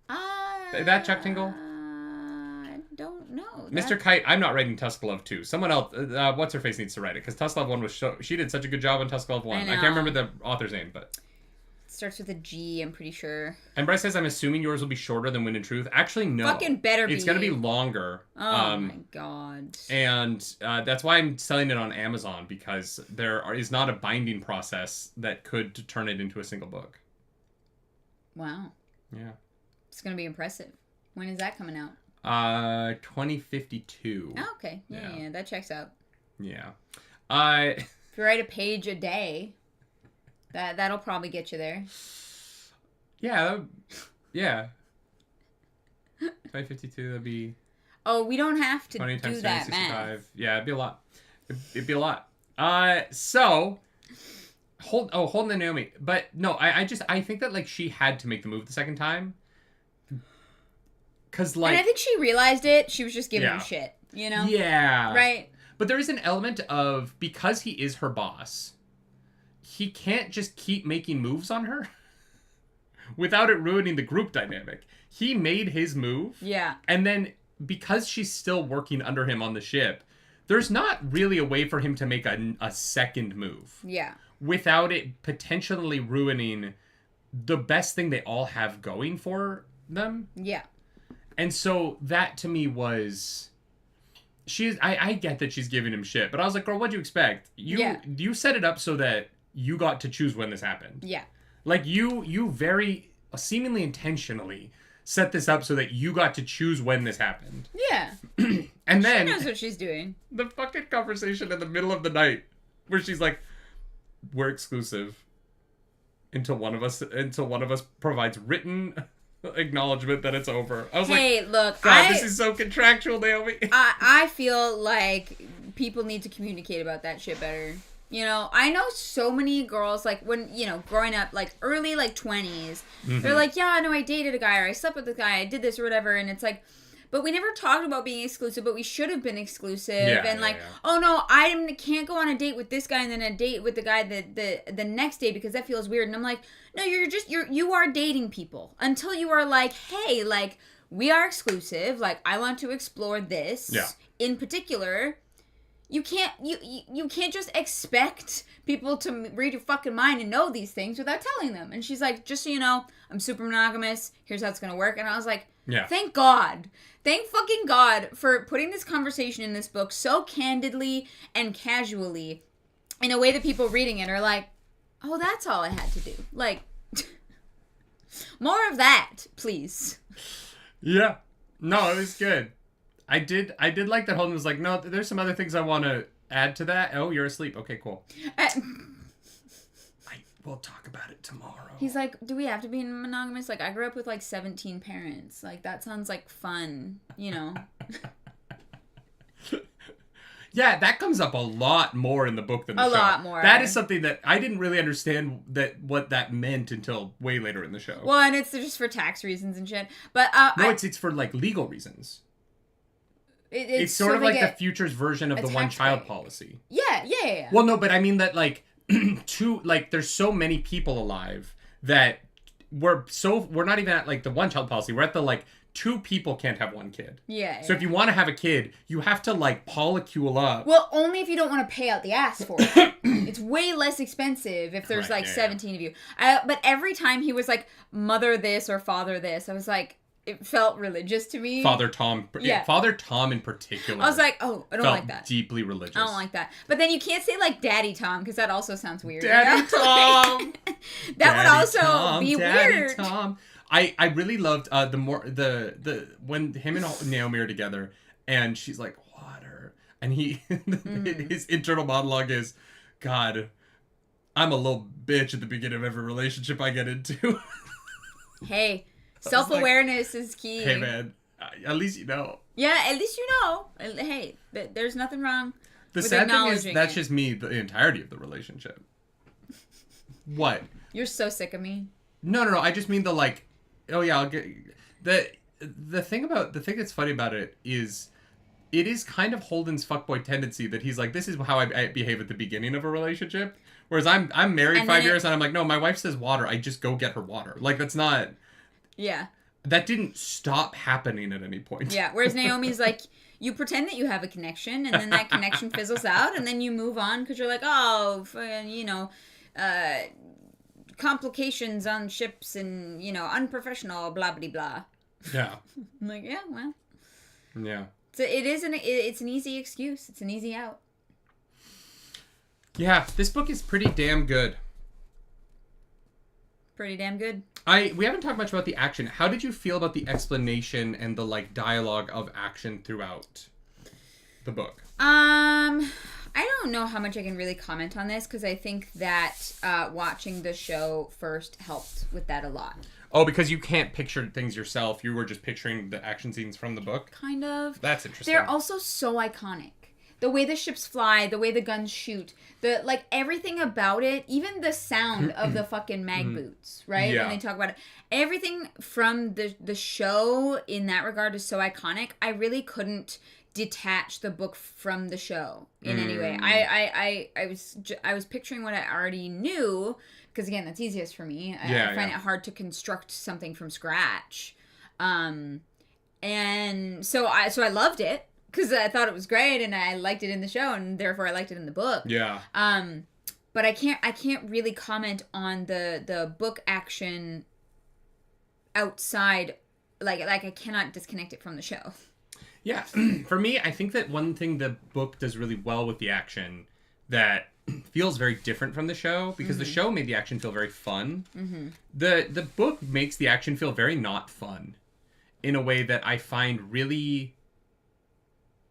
Speaker 1: That Chuck Tingle?
Speaker 2: I don't know.
Speaker 1: Mr. Kite, I'm not writing Tusk Love 2. Someone else, what's her face needs to write it, because Tusk Love 1 was she did such a good job on Tusk Love 1. I can't remember the author's name, but...
Speaker 2: Starts with a G, I'm pretty sure.
Speaker 1: And Bryce says, I'm assuming yours will be shorter than Wind and Truth. Actually, no.
Speaker 2: Fucking better be.
Speaker 1: It's going to be longer.
Speaker 2: Oh my god.
Speaker 1: And that's why I'm selling it on Amazon, because there is not a binding process that could turn it into a single book.
Speaker 2: Wow.
Speaker 1: Yeah.
Speaker 2: It's going to be impressive. When is that coming out?
Speaker 1: 2052.
Speaker 2: Oh, okay. Yeah, that checks out.
Speaker 1: Yeah.
Speaker 2: If you write a page a day... That'll probably get you there.
Speaker 1: Yeah. Yeah. 2052, that'd be...
Speaker 2: Oh, we don't have to
Speaker 1: 20
Speaker 2: do that math.
Speaker 1: Yeah, it'd be a lot. It'd be a lot. So... Holden and Naomi. But, no, I think that, like, she had to make the move the second time. Because, like...
Speaker 2: And I think she realized it. She was just giving him shit, you know?
Speaker 1: Yeah.
Speaker 2: Right?
Speaker 1: But there is an element of, because he is her boss... He can't just keep making moves on her without it ruining the group dynamic. He made his move.
Speaker 2: Yeah.
Speaker 1: And then because she's still working under him on the ship, there's not really a way for him to make a second move.
Speaker 2: Yeah.
Speaker 1: Without it potentially ruining the best thing they all have going for them.
Speaker 2: Yeah.
Speaker 1: And so that to me was... I get that she's giving him shit, but I was like, girl, what'd you expect? You set it up so that you got to choose when this happened.
Speaker 2: Yeah.
Speaker 1: Like, you very seemingly intentionally set this up so that you got to choose when this happened.
Speaker 2: Yeah.
Speaker 1: And then...
Speaker 2: She knows what she's doing.
Speaker 1: The fucking conversation in the middle of the night where she's like, we're exclusive until one of us provides written acknowledgement that it's over. I was like,
Speaker 2: look,
Speaker 1: God, this is so contractual, Naomi.
Speaker 2: I feel like people need to communicate about that shit better. You know, I know so many girls, like, when, you know, growing up, like, early, like, 20s, they're like, yeah, no, I dated a guy, or I slept with a guy, I did this or whatever, and it's like, but we never talked about being exclusive, but we should have been exclusive, oh, no, I can't go on a date with this guy and then a date with the guy the next day because that feels weird, and I'm like, no, you are dating people until you are like, hey, like, we are exclusive, like, I want to explore this in particular. You can't just expect people to read your fucking mind and know these things without telling them. And she's like, just so you know, I'm super monogamous. Here's how it's going to work. And I was like, thank God. Thank fucking God for putting this conversation in this book so candidly and casually in a way that people reading it are like, oh, that's all I had to do. Like, more of that, please.
Speaker 1: Yeah. No, it was good. I did like that Holden was like, no, there's some other things I want to add to that. Oh, you're asleep. Okay, cool. We'll talk about it tomorrow.
Speaker 2: He's like, do we have to be monogamous? Like, I grew up with, like, 17 parents. Like, that sounds like fun, you know?
Speaker 1: Yeah, that comes up a lot more in the book than the show. A lot more. That is something that I didn't really understand what that meant until way later in the show.
Speaker 2: Well, and it's just for tax reasons and shit. But
Speaker 1: no, it's for, like, legal reasons. It's sort of like the future's version of the one-child policy.
Speaker 2: Yeah.
Speaker 1: Well, no, but I mean that, like, there's so many people alive that we're not even at, like, the one-child policy. We're at the, like, 2 people can't have 1 kid.
Speaker 2: Yeah.
Speaker 1: So if you want to have a kid, you have to, like, polycule up.
Speaker 2: Well, only if you don't want to pay out the ass for it. It's way less expensive if there's, 17 of you. But every time he was like, mother this or father this, I was like... It felt religious to me.
Speaker 1: Father Tom in particular.
Speaker 2: I was like, oh, I don't like that.
Speaker 1: Deeply religious.
Speaker 2: I don't like that. But then you can't say like Daddy Tom because that also sounds weird.
Speaker 1: Daddy Tom.
Speaker 2: That would also be weird.
Speaker 1: Tom. I really loved the when him and Naomi are together and she's like water and his internal monologue is, God, I'm a little bitch at the beginning of every relationship I get into.
Speaker 2: Hey. Self-awareness is key.
Speaker 1: Hey, man. At least you know.
Speaker 2: Yeah, at least you know. Hey, there's nothing wrong with
Speaker 1: sad thing is, that's just me the entirety of the relationship. What?
Speaker 2: You're so sick of me.
Speaker 1: No. I just mean the, like... Oh, yeah, I'll get... The thing that's funny about it is kind of Holden's fuckboy tendency that he's like, this is how I behave at the beginning of a relationship. Whereas I'm married 5 years and I'm like, no, my wife says water. I just go get her water. Like, that's not...
Speaker 2: Yeah.
Speaker 1: That didn't stop happening at any point.
Speaker 2: Yeah, whereas Naomi's like, you pretend that you have a connection, and then that connection fizzles out, and then you move on because you're like, oh, you know, complications on ships and, you know, unprofessional, blah, blah, blah.
Speaker 1: Yeah.
Speaker 2: I'm like, yeah, well.
Speaker 1: Yeah.
Speaker 2: So it's an easy excuse. It's an easy out.
Speaker 1: Yeah, this book is pretty damn good.
Speaker 2: Pretty damn good.
Speaker 1: We haven't talked much about the action. How did you feel about the explanation and the, like, dialogue of action throughout the book?
Speaker 2: I don't know how much I can really comment on this because I think that watching the show first helped with that a lot.
Speaker 1: Oh, because you can't picture things yourself. You were just picturing the action scenes from the book?
Speaker 2: Kind of.
Speaker 1: That's interesting.
Speaker 2: They're also so iconic. The way the ships fly, the way the guns shoot, like everything about it, even the sound of the fucking mag boots, right?
Speaker 1: Yeah.
Speaker 2: When they talk about it. Everything from the show in that regard is so iconic. I really couldn't detach the book from the show in any way. I was picturing what I already knew, because again, that's easiest for me. I find it hard to construct something from scratch. And so I loved it. because I thought it was great and I liked it in the show and therefore I liked it in the book.
Speaker 1: Yeah.
Speaker 2: But I can't really comment on the book action outside, like I cannot disconnect it from the show.
Speaker 1: Yeah. For me, I think that one thing the book does really well with the action that feels very different from the show, because the show made the action feel very fun. The book makes the action feel very not fun in a way that I find really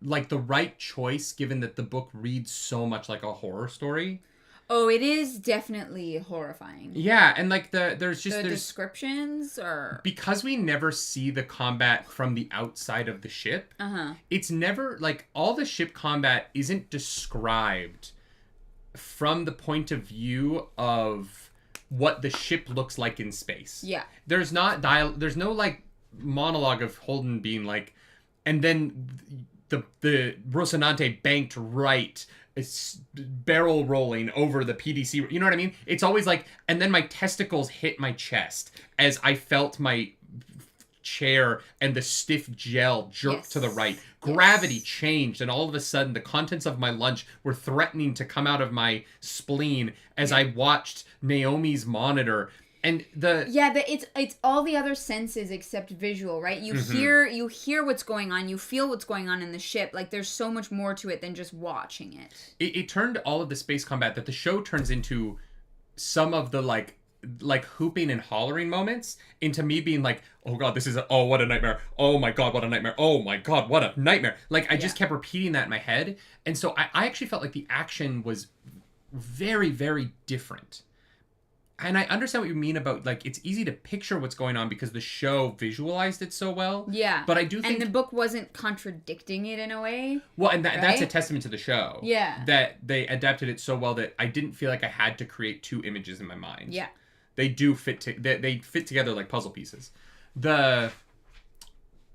Speaker 1: like the right choice, given that the book reads so much like a horror story.
Speaker 2: Oh, it is definitely horrifying.
Speaker 1: Yeah, and like there's
Speaker 2: descriptions, or
Speaker 1: because we never see the combat from the outside of the ship. It's never like all the ship combat isn't described from the point of view of what the ship looks like in space.
Speaker 2: Yeah.
Speaker 1: There's no like monologue of Holden being like, and then the Rocinante banked right, it's barrel rolling over the PDC. You know what I mean? It's always like, and then my testicles hit my chest as I felt my chair and the stiff gel jerked to the right. Gravity changed, and all of a sudden the contents of my lunch were threatening to come out of my spleen as I watched Naomi's monitor. And
Speaker 2: it's all the other senses except visual, right? You hear what's going on, you feel what's going on in the ship. Like there's so much more to it than just watching it.
Speaker 1: It turned all of the space combat that the show turns into some of the like hooping and hollering moments into me being like, oh god, what a nightmare. Oh my god, what a nightmare. Oh my god, what a nightmare. Like I just kept repeating that in my head. And so I actually felt like the action was very, very different. And I understand what you mean about, like, it's easy to picture what's going on because the show visualized it so well.
Speaker 2: Yeah.
Speaker 1: But I do think...
Speaker 2: And the book wasn't contradicting it in a way.
Speaker 1: Well, and that's a testament to the show.
Speaker 2: Yeah.
Speaker 1: That they adapted it so well that I didn't feel like I had to create two images in my mind.
Speaker 2: Yeah.
Speaker 1: They do they fit together like puzzle pieces. But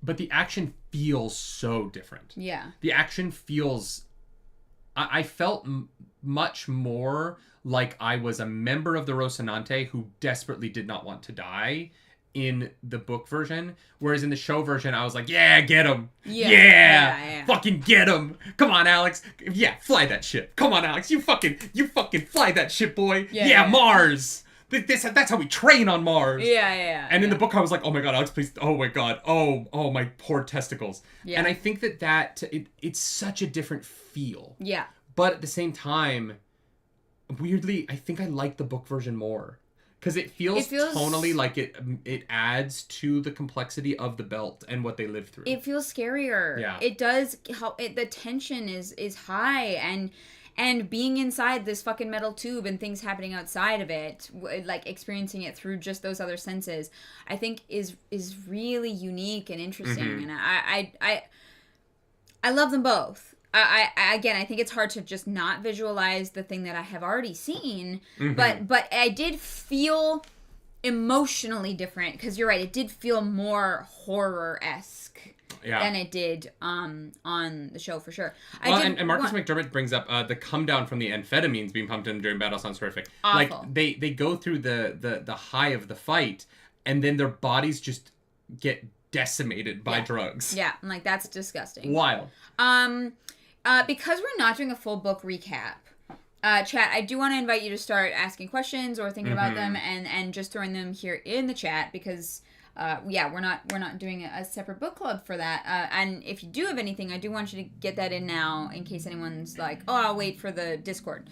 Speaker 1: the action feels so different.
Speaker 2: Yeah.
Speaker 1: The action feels... I felt much more like I was a member of the Rocinante who desperately did not want to die in the book version. Whereas in the show version, I was like, yeah, get him. Yeah. Fucking get him. Come on, Alex. Yeah, fly that ship. Come on, Alex. You fucking fly that ship, boy. Yeah, Mars. That's how we train on Mars.
Speaker 2: Yeah.
Speaker 1: And in the book, I was like, oh my god, Alex, please. Oh my god. Oh my poor testicles. Yeah. And I think it's such a different feel.
Speaker 2: Yeah.
Speaker 1: But at the same time, weirdly, I think I like the book version more. Because it feels tonally like it adds to the complexity of the belt and what they live through.
Speaker 2: It feels scarier.
Speaker 1: Yeah.
Speaker 2: It does help. The tension is high, and being inside this fucking metal tube and things happening outside of it, like experiencing it through just those other senses, I think is really unique and interesting. And I love them both. I think it's hard to just not visualize the thing that I have already seen, but I did feel emotionally different, because you're right, it did feel more horror-esque than it did on the show, for sure.
Speaker 1: And Marcus McDermott brings up the come down from the amphetamines being pumped in during battle sounds horrific.
Speaker 2: Awful.
Speaker 1: Like they go through the high of the fight, and then their bodies just get decimated by drugs.
Speaker 2: Yeah, I'm like, that's disgusting.
Speaker 1: Wild.
Speaker 2: Because we're not doing a full book recap, chat, I do want to invite you to start asking questions or thinking about them and just throwing them here in the chat, because we're not doing a separate book club for that. And if you do have anything, I do want you to get that in now, in case anyone's like, oh, I'll wait for the Discord.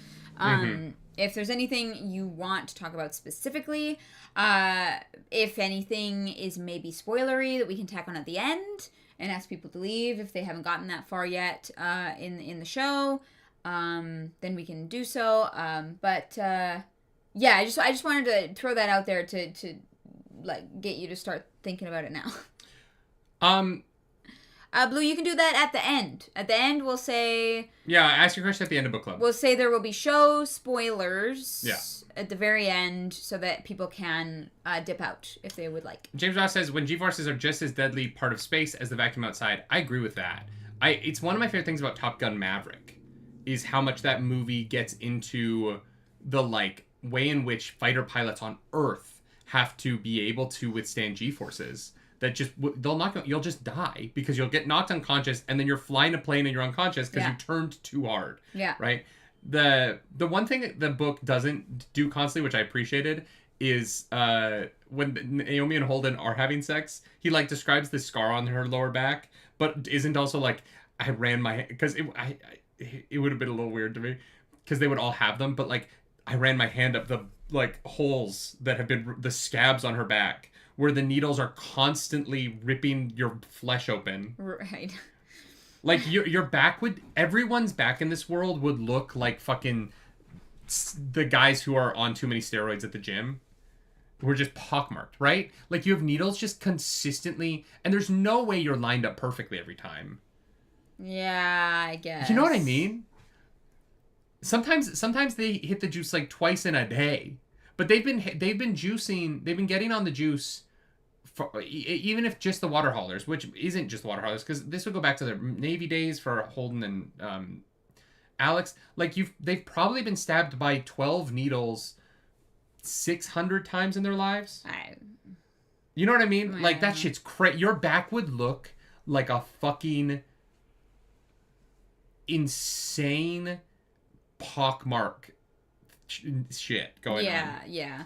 Speaker 2: If there's anything you want to talk about specifically, if anything is maybe spoilery that we can tack on at the end and ask people to leave if they haven't gotten that far yet in the show, then we can do so. I just wanted to throw that out there to like get you to start thinking about it now. Blue, you can do that at the end. At the end, we'll say...
Speaker 1: Yeah, ask your question at the end of book club.
Speaker 2: We'll say there will be show spoilers at the very end, so that people can dip out if they would like.
Speaker 1: James Ross says, when G-forces are just as deadly part of space as the vacuum outside. I agree with that. It's one of my favorite things about Top Gun Maverick, is how much that movie gets into the like way in which fighter pilots on Earth have to be able to withstand G-forces that just you'll just die because you'll get knocked unconscious, and then you're flying a plane and you're unconscious because you turned too hard.
Speaker 2: Yeah.
Speaker 1: Right. The one thing that the book doesn't do constantly, which I appreciated, is when Naomi and Holden are having sex, he like describes the scar on her lower back, but isn't also like, I ran my, because it would have been a little weird to me because they would all have them, but like I ran my hand up the like holes that have been the scabs on her back where the needles are constantly ripping your flesh open.
Speaker 2: Right.
Speaker 1: Like your back everyone's back in this world would look like fucking the guys who are on too many steroids at the gym. We're just pockmarked, right? Like you have needles just consistently, and there's no way you're lined up perfectly every time.
Speaker 2: Yeah, I guess.
Speaker 1: You know what I mean? Sometimes they hit the juice like twice in a day, but they've been getting on the juice for, even if just the water haulers, which isn't just the water haulers, because this would go back to the Navy days for Holden and Alex. Like they've probably been stabbed by 12 needles 600 times in their lives. You know what I mean? Like that shit's crazy. Your back would look like a fucking insane pockmark shit going on.
Speaker 2: Yeah.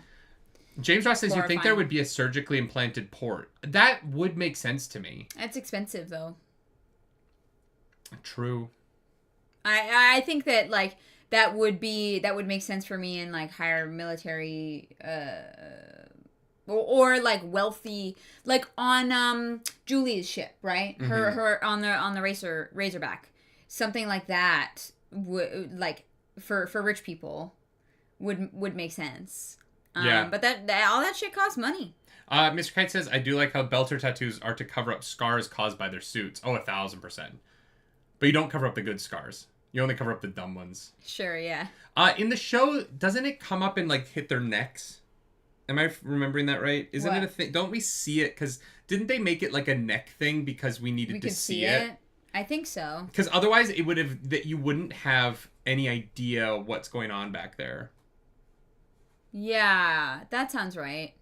Speaker 1: James Ross says, you think there would be a surgically implanted port. That would make sense to me.
Speaker 2: It's expensive though.
Speaker 1: True.
Speaker 2: I think that like that would make sense for me in like higher military or like wealthy, like on Julie's ship, right? Mm-hmm. Her on the Razorback. Something like that would like for rich people would make sense. But that all that shit costs money.
Speaker 1: Mr. Kite says, I do like how belter tattoos are to cover up scars caused by their suits. Oh, 1,000%. But you don't cover up the good scars. You only cover up the dumb ones.
Speaker 2: Sure, yeah.
Speaker 1: In the show, doesn't it come up and like hit their necks? Am I remembering that right? Isn't it a thing? Don't we see it? Because didn't they make it like a neck thing because we needed to see it?
Speaker 2: I think so.
Speaker 1: Because otherwise, it would have that you wouldn't have any idea what's going on back there.
Speaker 2: Yeah, that sounds right.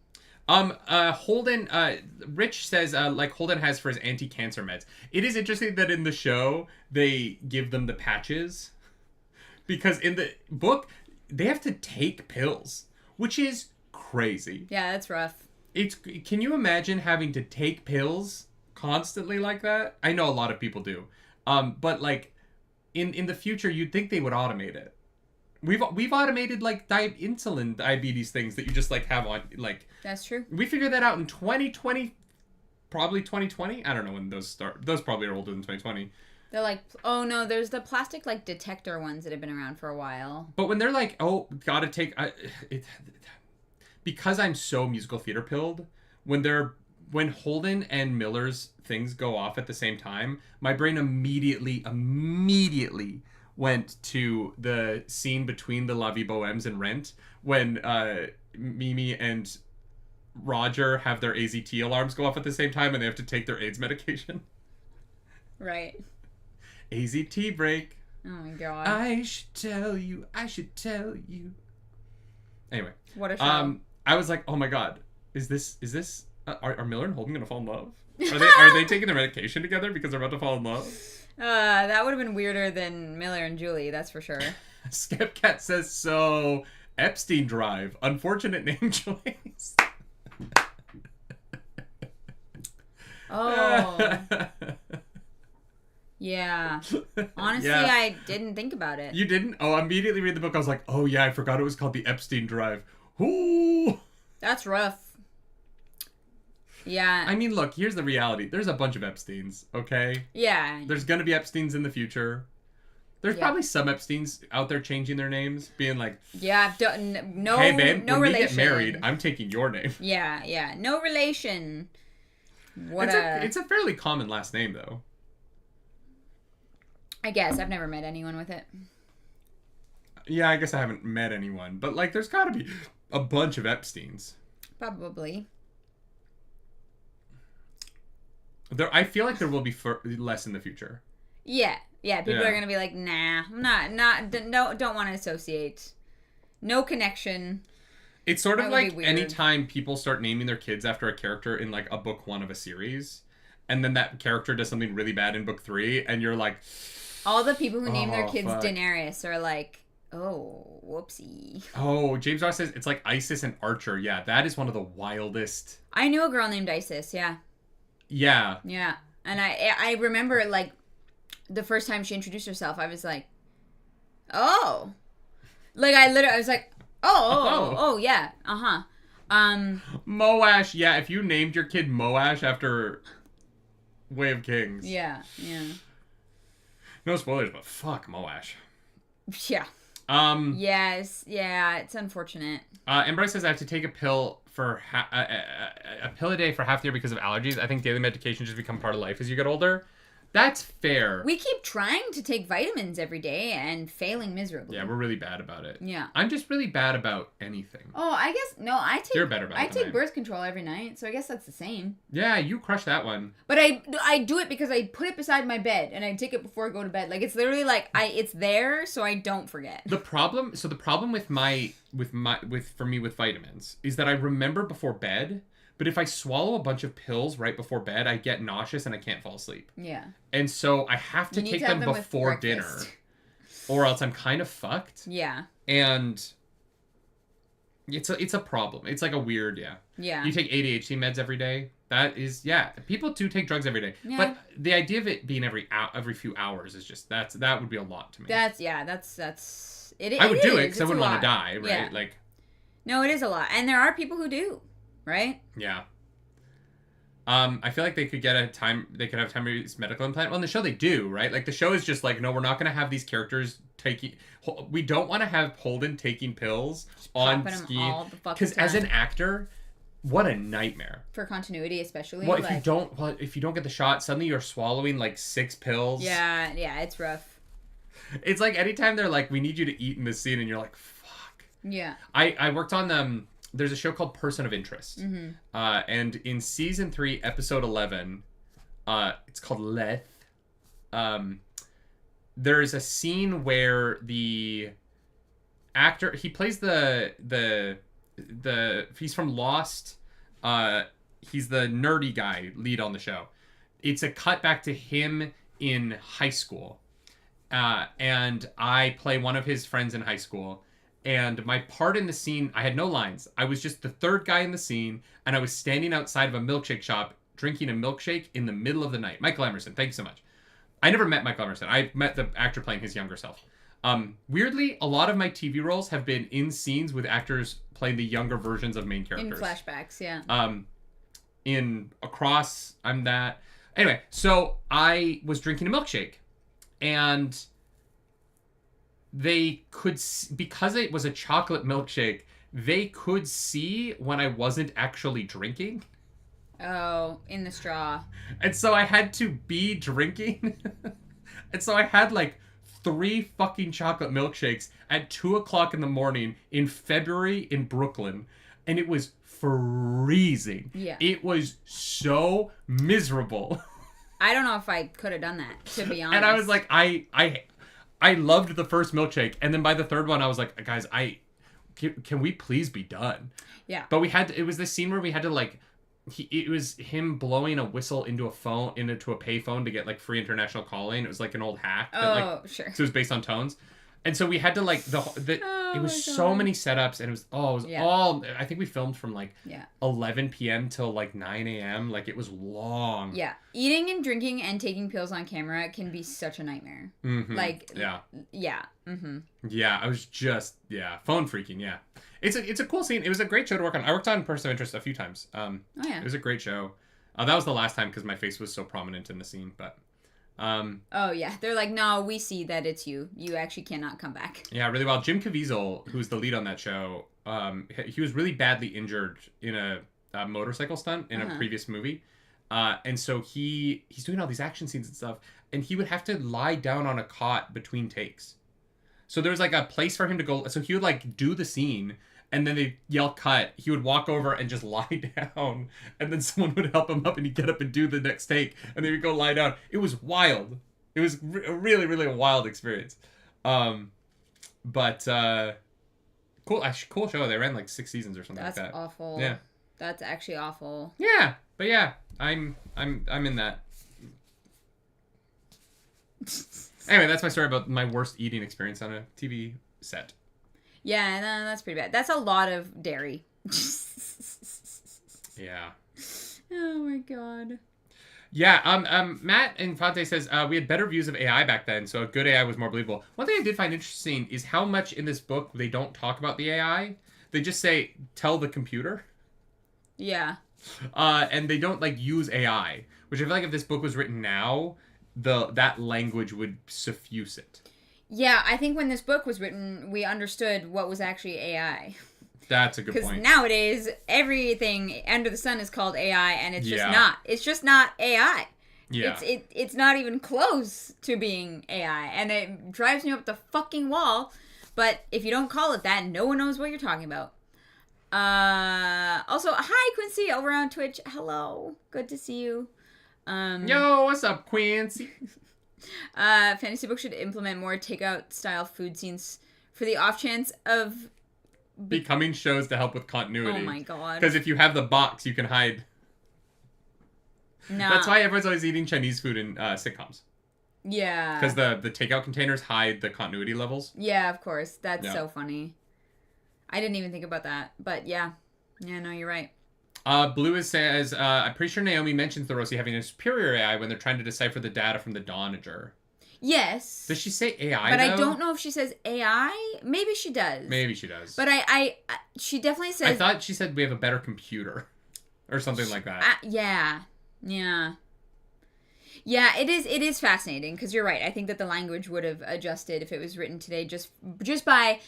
Speaker 1: Holden, Rich says, like Holden has for his anti-cancer meds. It is interesting that in the show, they give them the patches. Because in the book, they have to take pills, which is crazy.
Speaker 2: Yeah, that's rough.
Speaker 1: Can you imagine having to take pills constantly like that? I know a lot of people do. But like, in the future, you'd think they would automate it. We've automated like insulin diabetes things that you just like have on like.
Speaker 2: That's true.
Speaker 1: We figured that out in 2020, probably 2020. I don't know when those start. Those probably are older than 2020.
Speaker 2: They're like, oh no, there's the plastic like detector ones that have been around for a while.
Speaker 1: But when they're like, oh, gotta take, because I'm so musical theater pilled. When Holden and Miller's things go off at the same time, my brain immediately went to the scene between the La Vie Bohèmes and Rent when Mimi and Roger have their AZT alarms go off at the same time and they have to take their AIDS medication.
Speaker 2: Right.
Speaker 1: AZT break.
Speaker 2: Oh my god.
Speaker 1: I should tell you. Anyway.
Speaker 2: What a show.
Speaker 1: I was like, oh my god, is this are Miller and Holden gonna fall in love? Are they taking their medication together because they're about to fall in love?
Speaker 2: That would have been weirder than Miller and Julie, that's for sure.
Speaker 1: Skepcat says, so Epstein Drive. Unfortunate name choice.
Speaker 2: Oh. Yeah. Honestly, yeah. I didn't think about it.
Speaker 1: You didn't? Oh, I immediately read the book. I was like, oh yeah, I forgot it was called the Epstein Drive. Ooh.
Speaker 2: That's rough. Yeah.
Speaker 1: I mean, look, here's the reality. There's a bunch of Epsteins, okay?
Speaker 2: Yeah.
Speaker 1: There's going to be Epsteins in the future. There's probably some Epsteins out there changing their names, being like...
Speaker 2: Yeah, no
Speaker 1: hey, babe,
Speaker 2: no
Speaker 1: when
Speaker 2: relation.
Speaker 1: we get married, I'm taking your name.
Speaker 2: Yeah. No relation.
Speaker 1: It's a fairly common last name, though.
Speaker 2: I guess. I've never met anyone with it.
Speaker 1: Yeah, I guess I haven't met anyone. But, like, there's got to be a bunch of Epsteins.
Speaker 2: Probably.
Speaker 1: I feel like there will be less in the future.
Speaker 2: Yeah. People are gonna be like, nah, I'm not, don't want to associate. No connection.
Speaker 1: It's sort of like anytime people start naming their kids after a character in like a book 1 of a series, and then that character does something really bad in book 3, and you're like...
Speaker 2: All the people who name their kids Daenerys are like, oh, whoopsie.
Speaker 1: Oh, James Ross says it's like Isis and Archer. Yeah, that is one of the wildest...
Speaker 2: I knew a girl named Isis, yeah.
Speaker 1: Yeah.
Speaker 2: Yeah. And I remember, like, the first time she introduced herself, I was like, oh. Like, I was like... Oh, yeah. Uh-huh.
Speaker 1: Moash. Yeah, if you named your kid Moash after Way of Kings.
Speaker 2: Yeah.
Speaker 1: No spoilers, but fuck Moash.
Speaker 2: Yeah. Yes. Yeah, it's unfortunate.
Speaker 1: Embry says I have to take a pill for a pill a day for half the year because of allergies. I think daily medication just become part of life as you get older. That's fair.
Speaker 2: We keep trying to take vitamins every day and failing miserably.
Speaker 1: Yeah, we're really bad about it.
Speaker 2: Yeah.
Speaker 1: I'm just really bad about anything.
Speaker 2: Oh, I guess... No, I take...
Speaker 1: You're better about it.
Speaker 2: I take birth control every night, so I guess that's the same.
Speaker 1: Yeah, you crush that one.
Speaker 2: But I do it because I put it beside my bed, and I take it before I go to bed. Like, it's literally like, it's there, so I don't forget.
Speaker 1: The problem with for me with vitamins is that I remember before bed... But if I swallow a bunch of pills right before bed, I get nauseous and I can't fall asleep.
Speaker 2: Yeah.
Speaker 1: And so I have to take them before dinner. Or else I'm kind of fucked.
Speaker 2: Yeah.
Speaker 1: And it's a problem. It's like a weird,
Speaker 2: Yeah.
Speaker 1: You take ADHD meds every day. That is, people do take drugs every day. Yeah. But the idea of it being every few hours is just, that would be a lot to me.
Speaker 2: I
Speaker 1: would do it because I wouldn't want to die, right?
Speaker 2: Yeah.
Speaker 1: Like.
Speaker 2: No, it is a lot. And there are people who do. Right?
Speaker 1: Yeah. I feel like they could have time-use medical implant. Well, in the show they do, right? Like, the show is just like, no, we're not going to have these characters we don't want to have Holden taking pills on ski. Because as an actor, what a nightmare.
Speaker 2: For continuity, especially.
Speaker 1: Well, if you don't get the shot, suddenly you're swallowing like 6 pills.
Speaker 2: Yeah, it's rough.
Speaker 1: It's like anytime they're like, we need you to eat in this scene, and you're like, fuck.
Speaker 2: Yeah.
Speaker 1: I worked on there's a show called Person of Interest.
Speaker 2: Mm-hmm.
Speaker 1: And in season 3, episode 11, it's called Leth. There's a scene where the actor, he plays he's from Lost. He's the nerdy guy lead on the show. It's a cut back to him in high school. And I play one of his friends in high school. And my part in the scene, I had no lines. I was just the third guy in the scene, and I was standing outside of a milkshake shop drinking a milkshake in the middle of the night. Michael Emerson, thank you so much. I never met Michael Emerson. I met the actor playing his younger self. Weirdly, a lot of my TV roles have been in scenes with actors playing the younger versions of main characters.
Speaker 2: In flashbacks, yeah.
Speaker 1: In Across, I'm that. Anyway, so I was drinking a milkshake, and... they could, because it was a chocolate milkshake, they could see when I wasn't actually drinking.
Speaker 2: Oh, in the straw.
Speaker 1: And so I had to be drinking. And so I had like 3 fucking chocolate milkshakes at 2:00 in the morning in February in Brooklyn. And it was freezing.
Speaker 2: Yeah.
Speaker 1: It was so miserable.
Speaker 2: I don't know if I could have done that, to be honest.
Speaker 1: And I was like, I loved the first milkshake, and then by the third one, I was like, guys, can we please be done?
Speaker 2: Yeah.
Speaker 1: But it was this scene where we had to like, it was him blowing a whistle into a payphone to get like free international calling. It was like an old hack.
Speaker 2: Sure.
Speaker 1: So it was based on tones. And so we had to like, it was so many setups, and it was all, I think we filmed from like 11 p.m. till like 9 a.m. Like, it was long.
Speaker 2: Yeah. Eating and drinking and taking pills on camera can be such a nightmare.
Speaker 1: Mm-hmm.
Speaker 2: Like,
Speaker 1: yeah.
Speaker 2: Mm-hmm.
Speaker 1: Yeah, I was just, phone freaking, yeah. It's a cool scene. It was a great show to work on. I worked on Person of Interest a few times. It was a great show. That was the last time because my face was so prominent in the scene, but...
Speaker 2: oh yeah, they're like, no, we see that it's you actually cannot come back.
Speaker 1: Yeah, really well. Jim Caviezel, who's the lead on that show, he was really badly injured in a motorcycle stunt in a previous movie, and so he's doing all these action scenes and stuff, and he would have to lie down on a cot between takes. So there was like a place for him to go, so he would like do the scene, and then they yell cut. He would walk over and just lie down, and then someone would help him up, and he'd get up and do the next take, and then he'd go lie down. It was wild. It was really, really a wild experience. But Cool show. They ran like 6 seasons or something like that.
Speaker 2: That's awful.
Speaker 1: Yeah.
Speaker 2: That's actually awful.
Speaker 1: Yeah, but yeah, I'm in that. Anyway, that's my story about my worst eating experience on a TV set.
Speaker 2: Yeah, no, that's pretty bad. That's a lot of dairy.
Speaker 1: Yeah.
Speaker 2: Oh my god.
Speaker 1: Yeah, Matt Infante says, we had better views of AI back then, so a good AI was more believable. One thing I did find interesting is how much in this book they don't talk about the AI. They just say, tell the computer.
Speaker 2: Yeah.
Speaker 1: And they don't, like, use AI, which I feel like if this book was written now, that language would suffuse it.
Speaker 2: Yeah, I think when this book was written, we understood what was actually AI.
Speaker 1: That's a good point.
Speaker 2: Because nowadays, everything under the sun is called AI, and it's just not. It's just not AI.
Speaker 1: Yeah.
Speaker 2: It's not even close to being AI, and it drives me up the fucking wall. But if you don't call it that, no one knows what you're talking about. Also, hi Quincy over on Twitch. Hello, good to see you.
Speaker 1: Yo, what's up, Quincy?
Speaker 2: Fantasy books should implement more takeout style food scenes for the off chance of
Speaker 1: becoming shows to help with continuity.
Speaker 2: Oh my god.
Speaker 1: Because if you have the box, you can hide.
Speaker 2: No.
Speaker 1: That's why everyone's always eating Chinese food in sitcoms.
Speaker 2: Yeah.
Speaker 1: Because the takeout containers hide the continuity levels.
Speaker 2: Yeah, of course. That's so funny. I didn't even think about that. But yeah. Yeah, no, you're right.
Speaker 1: Blue says, I'm pretty sure Naomi mentions the Rosie having a superior AI when they're trying to decipher the data from the Donager.
Speaker 2: Yes.
Speaker 1: Does she say AI,
Speaker 2: But
Speaker 1: though?
Speaker 2: I don't know if she says AI. Maybe she does.
Speaker 1: Maybe she does.
Speaker 2: But she definitely says...
Speaker 1: I thought she said we have a better computer. Or something like that.
Speaker 2: Yeah. Yeah. Yeah, it is fascinating, because you're right. I think that the language would have adjusted if it was written today just by...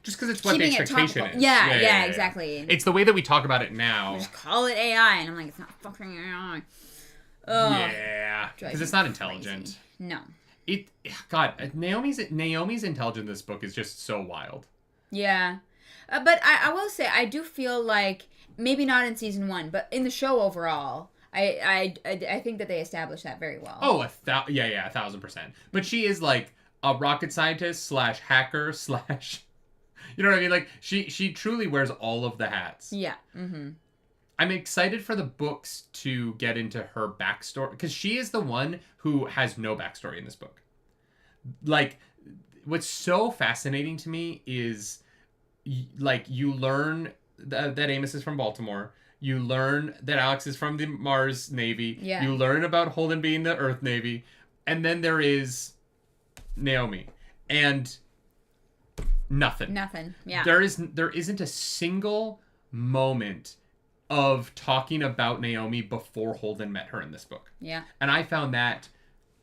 Speaker 1: Just because it's what the expectation is.
Speaker 2: Yeah, exactly.
Speaker 1: It's the way that we talk about it now.
Speaker 2: We just call it AI, and I'm like, it's not fucking AI. Ugh.
Speaker 1: Yeah, because it's not intelligent.
Speaker 2: Crazy. No.
Speaker 1: God, Naomi's intelligence in this book is just so wild.
Speaker 2: Yeah. But I will say, I do feel like, maybe not in season 1, but in the show overall, I think that they established that very well.
Speaker 1: Oh, 1,000%. But she is like a rocket scientist / hacker / you know what I mean? Like, she truly wears all of the hats.
Speaker 2: Yeah. Mm-hmm.
Speaker 1: I'm excited for the books to get into her backstory, because she is the one who has no backstory in this book. Like, what's so fascinating to me is, like, you learn that Amos is from Baltimore. You learn that Alex is from the Mars Navy.
Speaker 2: Yeah.
Speaker 1: You learn about Holden being the Earth Navy. And then there is Naomi. And nothing.
Speaker 2: Yeah.
Speaker 1: There isn't a single moment of talking about Naomi before Holden met her in this book.
Speaker 2: Yeah.
Speaker 1: And I found that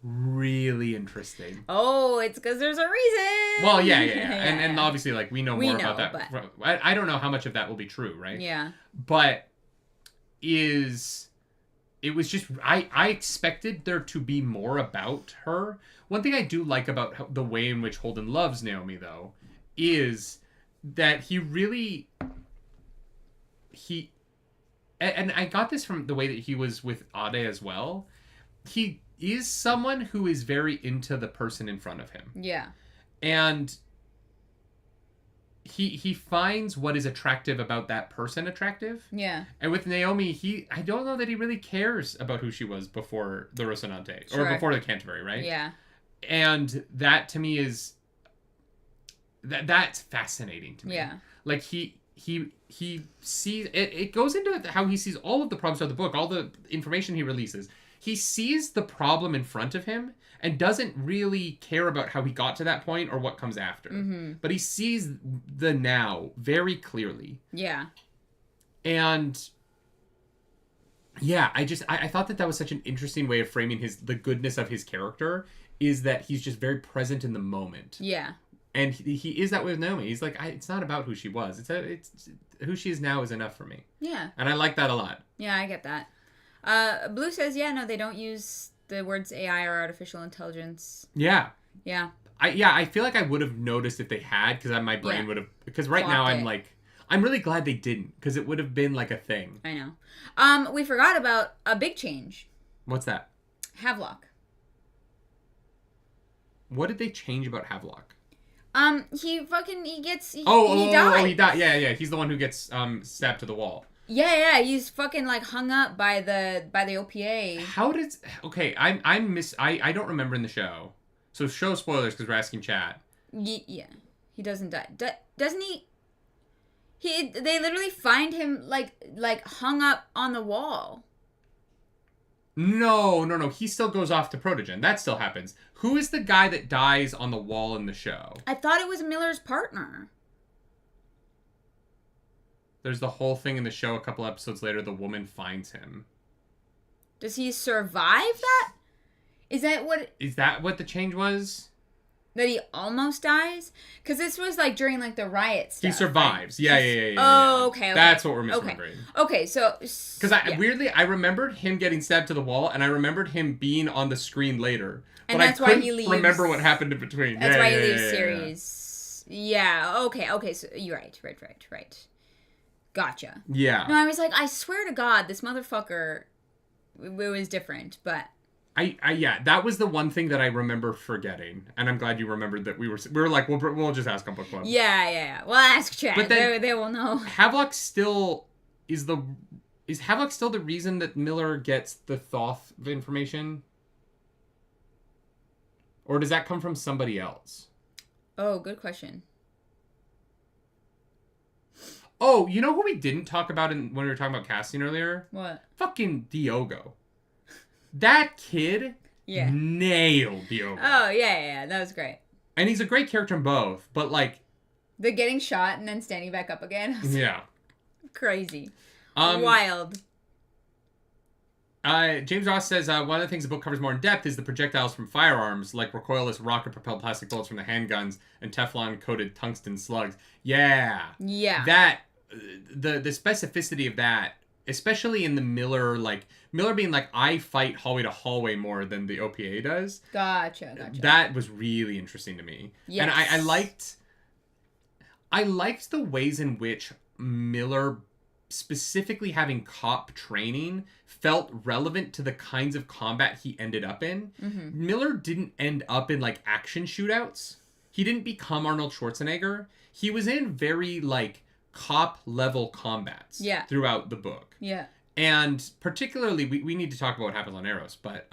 Speaker 1: really interesting.
Speaker 2: Oh, it's because there's a reason.
Speaker 1: Well, yeah. And obviously, like, we know more about that.
Speaker 2: But...
Speaker 1: I don't know how much of that will be true, right?
Speaker 2: Yeah.
Speaker 1: But it was just, I expected there to be more about her. One thing I do like about the way in which Holden loves Naomi, though, is that and I got this from the way that he was with Ade as well. He is someone who is very into the person in front of him.
Speaker 2: Yeah.
Speaker 1: And he finds what is attractive about that person attractive.
Speaker 2: Yeah.
Speaker 1: And with Naomi, I don't know that he really cares about who she was before the Rocinante. Sure. Or before the Canterbury, right?
Speaker 2: Yeah.
Speaker 1: And that to me is... That's fascinating to me.
Speaker 2: Yeah.
Speaker 1: Like, he sees... It goes into how he sees all of the problems of the book, all the information he releases. He sees the problem in front of him and doesn't really care about how he got to that point or what comes after.
Speaker 2: Mm-hmm.
Speaker 1: But he sees the now very clearly.
Speaker 2: Yeah.
Speaker 1: And... yeah, I thought that was such an interesting way of framing the goodness of his character, is that he's just very present in the moment.
Speaker 2: Yeah.
Speaker 1: And he is that way with Naomi. He's like, it's not about who she was. It's who she is now is enough for me.
Speaker 2: Yeah.
Speaker 1: And I like that a lot.
Speaker 2: Yeah, I get that. Blue says, yeah, no, they don't use the words AI or artificial intelligence.
Speaker 1: Yeah.
Speaker 2: Yeah.
Speaker 1: I feel like I would have noticed if they had, because my brain would have... because right now I'm like... I'm really glad they didn't, because it would have been like a thing.
Speaker 2: I know. We forgot about a big change.
Speaker 1: What's that?
Speaker 2: Havelock.
Speaker 1: What did they change about Havelock?
Speaker 2: He dies.
Speaker 1: He died. Yeah. He's the one who gets stabbed to the wall.
Speaker 2: Yeah. He's fucking like hung up by the OPA.
Speaker 1: How did? Okay, I don't remember in the show. So show spoilers because we're asking chat.
Speaker 2: Yeah, he doesn't die. Doesn't he? They literally find him like hung up on the wall.
Speaker 1: No. He still goes off to Protogen. That still happens. Who is the guy that dies on the wall in the show?
Speaker 2: I thought it was Miller's partner.
Speaker 1: There's the whole thing in the show a couple episodes later. The woman finds him.
Speaker 2: Does he survive that? Is that what
Speaker 1: the change was?
Speaker 2: That he almost dies? Because this was like during like the riot stuff.
Speaker 1: He survives. Right? Yeah.
Speaker 2: Oh, okay.
Speaker 1: That's what we're misremembering.
Speaker 2: Okay, so...
Speaker 1: Because weirdly, I remembered him getting stabbed to the wall, and I remembered him being on the screen later.
Speaker 2: And
Speaker 1: but
Speaker 2: that's
Speaker 1: I couldn't
Speaker 2: why he leaves.
Speaker 1: Remember what happened in between.
Speaker 2: That's why he leaves series. Yeah, okay, so you're right. Gotcha.
Speaker 1: Yeah.
Speaker 2: No, I was like, I swear to God, this motherfucker, it was different, but...
Speaker 1: Yeah, that was the one thing that I remember forgetting, and I'm glad you remembered that we were like, we'll just ask on Book Club.
Speaker 2: Yeah. Well, ask chat. But then, they will know.
Speaker 1: Havelock still is Havelock still the reason that Miller gets the Thoth information, or does that come from somebody else?
Speaker 2: Oh, good question.
Speaker 1: Oh, you know who we didn't talk about when we were talking about casting earlier?
Speaker 2: What?
Speaker 1: Fucking Diogo. That kid nailed Diogo.
Speaker 2: Oh, yeah. That was great.
Speaker 1: And he's a great character in both, but like...
Speaker 2: The getting shot and then standing back up again.
Speaker 1: Yeah.
Speaker 2: Crazy. Wild.
Speaker 1: James Ross says, one of the things the book covers more in depth is the projectiles from firearms, like recoilless rocket-propelled plastic bullets from the handguns and Teflon-coated tungsten slugs. Yeah. That, the specificity of that, especially in the Miller being like, I fight hallway to hallway more than the OPA does.
Speaker 2: Gotcha.
Speaker 1: That was really interesting to me. Yes. And I liked the ways in which Miller, specifically having cop training, felt relevant to the kinds of combat he ended up in. Mm-hmm. Miller didn't end up in like action shootouts. He didn't become Arnold Schwarzenegger. He was in very like cop level combats throughout the book.
Speaker 2: Yeah.
Speaker 1: And particularly, we need to talk about what happens on Eros, but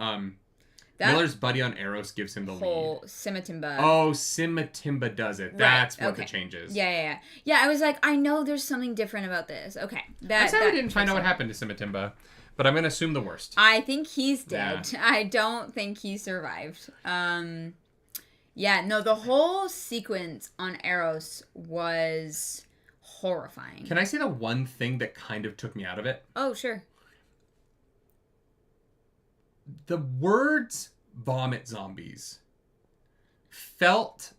Speaker 1: Miller's buddy on Eros gives him the lead. Simatimba. Oh, Simatimba does it. Right. That's what the change is.
Speaker 2: Yeah. Yeah, I was like, I know there's something different about this. Okay.
Speaker 1: I'm sorry we didn't find out what happened to Simatimba, but I'm going to assume the worst.
Speaker 2: I think he's dead. Yeah. I don't think he survived. Yeah, no, the whole sequence on Eros was... horrifying.
Speaker 1: Can I say the one thing that kind of took me out of it?
Speaker 2: Oh, sure.
Speaker 1: The words vomit zombies felt...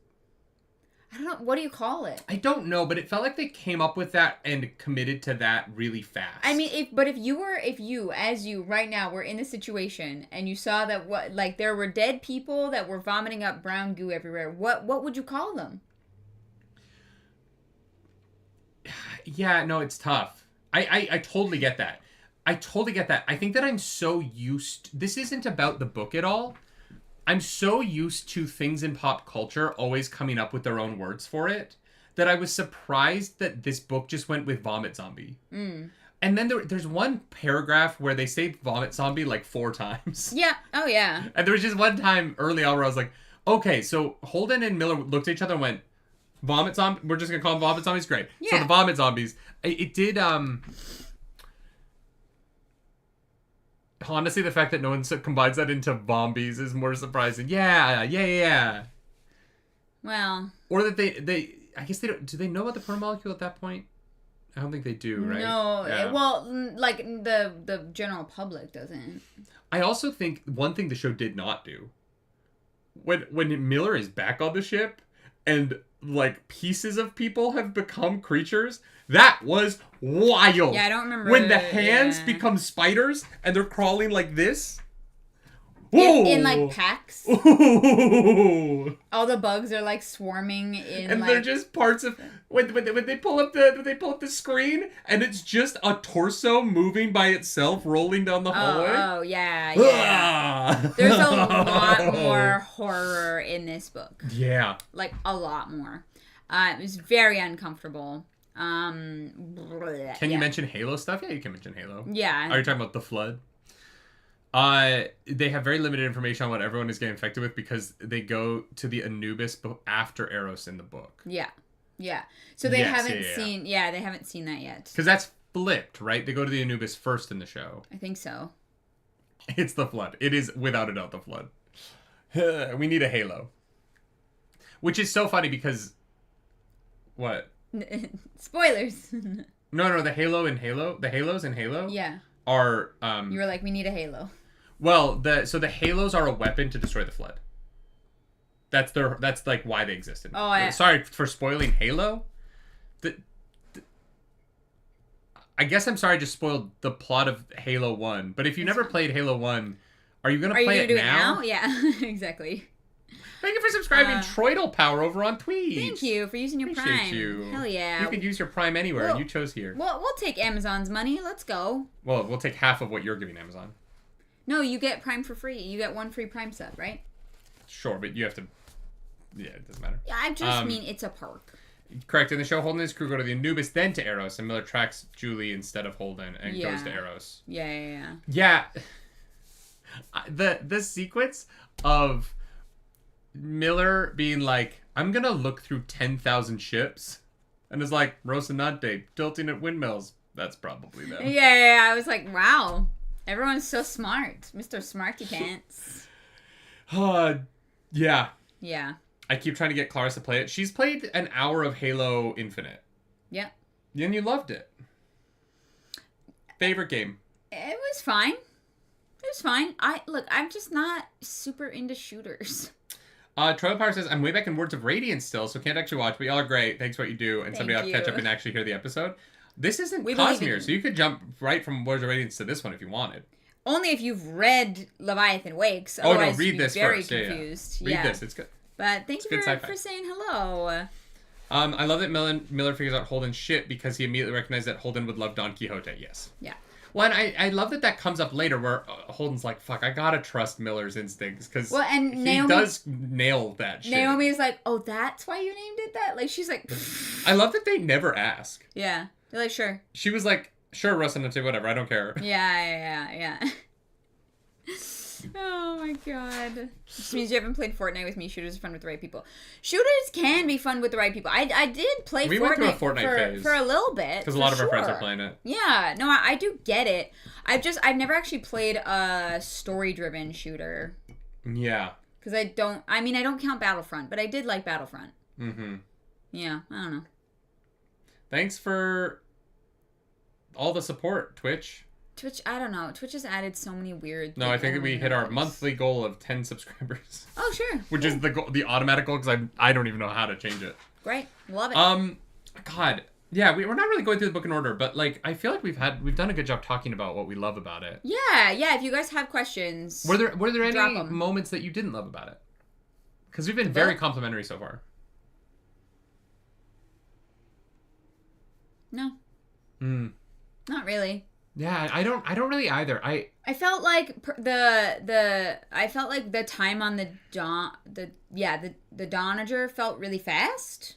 Speaker 2: I don't know. What do you call it?
Speaker 1: I don't know, but it felt like they came up with that and committed to that really fast.
Speaker 2: I mean, if you right now were in a situation and you saw that there were dead people that were vomiting up brown goo everywhere, what would you call them?
Speaker 1: Yeah, no, it's tough. I totally get that. I think that I'm so used... This isn't about the book at all. I'm so used to things in pop culture always coming up with their own words for it that I was surprised that this book just went with vomit zombie. Mm. And then there's one paragraph where they say vomit zombie like 4 times.
Speaker 2: Yeah. Oh, yeah.
Speaker 1: And there was just one time early on where I was like, okay, so Holden and Miller looked at each other and went... Vomit zombie. We're just gonna call them vomit zombies. Great. Yeah. So the vomit zombies. It did. Honestly, the fact that no one combines that into bombies is more surprising. Yeah.
Speaker 2: Well.
Speaker 1: Or that they. I guess they don't. Do they know about the protomolecule at that point? I don't think they do. Right.
Speaker 2: No. Yeah. Well, like the general public doesn't.
Speaker 1: I also think one thing the show did not do. When Miller is back on the ship, and like pieces of people have become creatures. That was wild.
Speaker 2: Yeah, I don't remember.
Speaker 1: When the hands become spiders and they're crawling like this.
Speaker 2: in like packs.
Speaker 1: Ooh.
Speaker 2: All the bugs are like swarming in,
Speaker 1: and they're just parts of when they pull up the screen, and it's just a torso moving by itself, rolling down the hallway.
Speaker 2: Oh yeah. There's a lot more horror in this book.
Speaker 1: Yeah,
Speaker 2: like a lot more. It was very uncomfortable.
Speaker 1: Can you mention Halo stuff? Yeah, you can mention Halo.
Speaker 2: Yeah.
Speaker 1: Are you talking about the flood? They have very limited information on what everyone is getting infected with because they go to the Anubis after Eros in the book.
Speaker 2: Yeah. So they haven't seen. Yeah, they haven't seen that yet.
Speaker 1: Because that's flipped, right? They go to the Anubis first in the show.
Speaker 2: I think so.
Speaker 1: It's the flood. It is without a doubt the flood. We need a Halo. Which is so funny because... What?
Speaker 2: Spoilers.
Speaker 1: No, the Halo in Halo, the Halos in Halo, are
Speaker 2: you were like, we need a Halo.
Speaker 1: Well, the Halos are a weapon to destroy the flood. That's like why they existed.
Speaker 2: Oh, yeah.
Speaker 1: Sorry for spoiling Halo. I guess I'm sorry I just spoiled the plot of Halo 1. But if you never played Halo 1, are you gonna play it now?
Speaker 2: Yeah, exactly.
Speaker 1: Thank you for subscribing, Troidal Power, over on Twitch.
Speaker 2: Thank you for using your Prime.
Speaker 1: You.
Speaker 2: Hell yeah.
Speaker 1: You could use your Prime anywhere, and you chose here.
Speaker 2: Well, we'll take Amazon's money. Let's go.
Speaker 1: Well, we'll take half of what you're giving Amazon.
Speaker 2: No, you get Prime for free. You get one free Prime sub, right?
Speaker 1: Sure, but you have to... Yeah, it doesn't matter.
Speaker 2: Yeah, I just mean it's a perk.
Speaker 1: Correct. In the show, Holden and his crew go to the Anubis, then to Eros, and Miller tracks Julie instead of Holden and goes to Eros.
Speaker 2: Yeah.
Speaker 1: The sequence of Miller being like, I'm gonna look through 10,000 ships, and is like, Rocinante, tilting at windmills. That's probably them.
Speaker 2: Yeah. I was like, wow. Everyone's so smart. Mr. Smarty Pants.
Speaker 1: Yeah.
Speaker 2: Yeah.
Speaker 1: I keep trying to get Clarice to play it. She's played an hour of Halo Infinite.
Speaker 2: Yeah.
Speaker 1: And you loved it. Favorite game?
Speaker 2: It was fine. I'm just not super into shooters.
Speaker 1: Troy Power says, I'm way back in Words of Radiance still, so can't actually watch, but y'all are great. Thanks for what you do. And someday I'll catch up and actually hear the episode. This isn't Cosmere, so you could jump right from Words of Radiance to this one if you wanted.
Speaker 2: Only if you've read Leviathan Wakes.
Speaker 1: Oh, no, read this
Speaker 2: very
Speaker 1: first.
Speaker 2: Confused.
Speaker 1: Read this. It's good.
Speaker 2: But thank you for saying hello.
Speaker 1: I love that Miller figures out Holden's shit because he immediately recognized that Holden would love Don Quixote. Yes.
Speaker 2: Yeah.
Speaker 1: Well, and I love that comes up later where Holden's like, fuck, I gotta trust Miller's instincts because Naomi does nail that shit.
Speaker 2: Naomi is like, oh, that's why you named it that? Like, she's like...
Speaker 1: I love that they never ask.
Speaker 2: Yeah. They're like, sure.
Speaker 1: She was like, sure, Rocinante, whatever, I don't care.
Speaker 2: Yeah. Oh my god. Which means you haven't played Fortnite with me. Shooters are fun with the right people. Shooters can be fun with the right people. I did play Fortnite,
Speaker 1: went through a Fortnite phase
Speaker 2: for a little bit.
Speaker 1: Because a lot of our friends are playing it.
Speaker 2: Yeah. No, I do get it. I've never actually played a story-driven shooter.
Speaker 1: Yeah.
Speaker 2: Because I don't count Battlefront, but I did like Battlefront.
Speaker 1: Mm-hmm.
Speaker 2: Yeah, I don't know.
Speaker 1: Thanks for all the support, Twitch.
Speaker 2: Twitch, I don't know. Twitch has added so many weird...
Speaker 1: No, I think we hit our monthly goal of 10 subscribers.
Speaker 2: Oh, sure.
Speaker 1: Which is the automatic goal, because I don't even know how to change it.
Speaker 2: Great. Love it.
Speaker 1: God. Yeah, we're not really going through the book in order, but, like, I feel like we've done a good job talking about what we love about it.
Speaker 2: Yeah. If you guys have questions...
Speaker 1: Were there any moments that you didn't love about it? Because we've been very complimentary so far.
Speaker 2: No. Not really.
Speaker 1: Yeah, I don't really either. I
Speaker 2: felt like the time on the Donager felt really fast.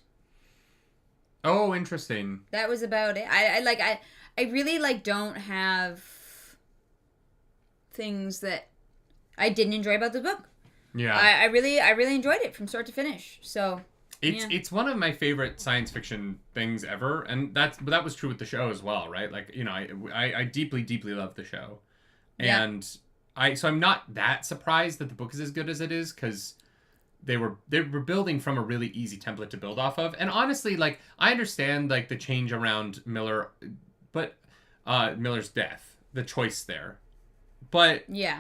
Speaker 1: Oh, interesting.
Speaker 2: That was about it. I really don't have things that I didn't enjoy about the book.
Speaker 1: Yeah.
Speaker 2: I really enjoyed it from start to finish. So
Speaker 1: It's one of my favorite science fiction things ever, and that was true with the show as well, right? Like, you know, I deeply, deeply love the show, and so I'm not that surprised that the book is as good as it is because they were building from a really easy template to build off of, and honestly, like, I understand like the change around Miller, but Miller's death, the choice there, but
Speaker 2: yeah.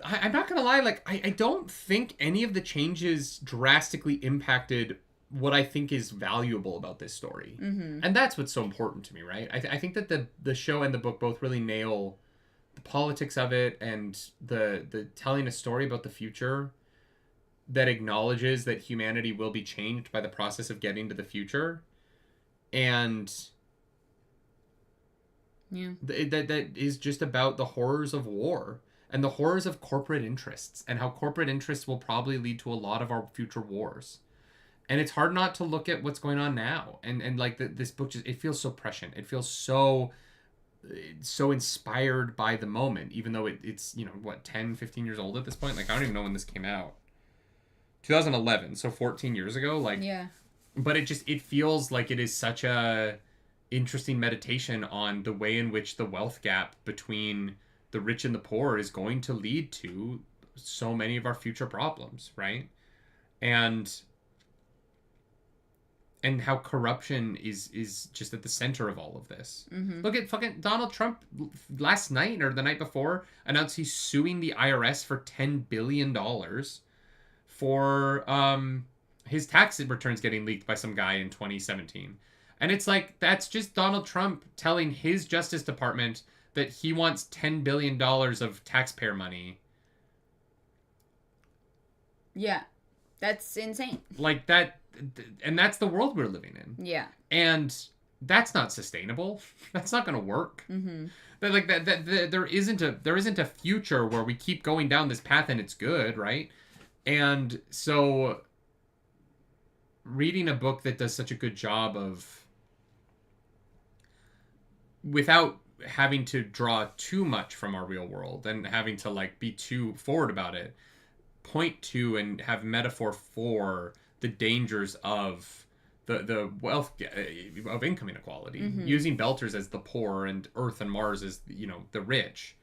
Speaker 1: I'm not gonna lie, like, I don't think any of the changes drastically impacted what I think is valuable about this story. Mm-hmm. And that's what's so important to me, right? I think that the show and the book both really nail politics of it and the telling a story about the future that acknowledges that humanity will be changed by the process of getting to the future. And that is just about the horrors of war and the horrors of corporate interests and how corporate interests will probably lead to a lot of our future wars. And it's hard not to look at what's going on now. And like this book just, it feels so prescient. It feels so inspired by the moment, even though it's 10, 15 years old at this point. Like, I don't even know when this came out. 2011, so 14 years ago. Like, yeah. But it feels like it is such a interesting meditation on the way in which the wealth gap between the rich and the poor is going to lead to so many of our future problems, right? And how corruption is just at the center of all of this. Mm-hmm. Look at fucking Donald Trump last night or the night before announced he's suing the IRS for $10 billion for his tax returns getting leaked by some guy in 2017. And it's like, that's just Donald Trump telling his Justice Department that he wants $10 billion of taxpayer money.
Speaker 2: Yeah. That's insane.
Speaker 1: Like that, and that's the world we're living in.
Speaker 2: Yeah.
Speaker 1: And that's not sustainable. That's not going to work. Mm-hmm. There isn't a future where we keep going down this path and it's good, right? And so reading a book that does such a good job of, without having to draw too much from our real world and having to like be too forward about it, point to and have metaphor for the dangers of the wealth of income inequality, mm-hmm. using Belters as the poor and Earth and Mars as the rich.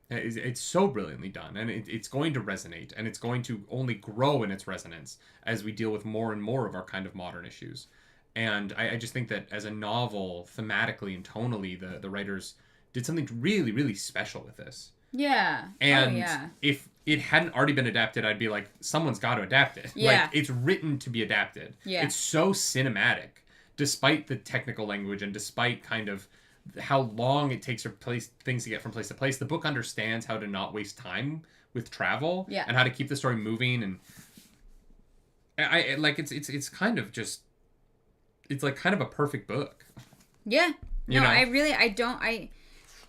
Speaker 1: It's so brilliantly done, and it's going to resonate, and it's going to only grow in its resonance as we deal with more and more of our kind of modern issues. And I just think that as a novel, thematically and tonally, the writers did something really, really special with this.
Speaker 2: Yeah.
Speaker 1: And if it hadn't already been adapted, I'd be like, someone's got to adapt it. Yeah. Like, it's written to be adapted. Yeah. It's so cinematic, despite the technical language and despite kind of how long it takes for things to get from place to place. The book understands how to not waste time with travel and how to keep the story moving. And I like, it's kind of just, it's like kind of a perfect book.
Speaker 2: Yeah.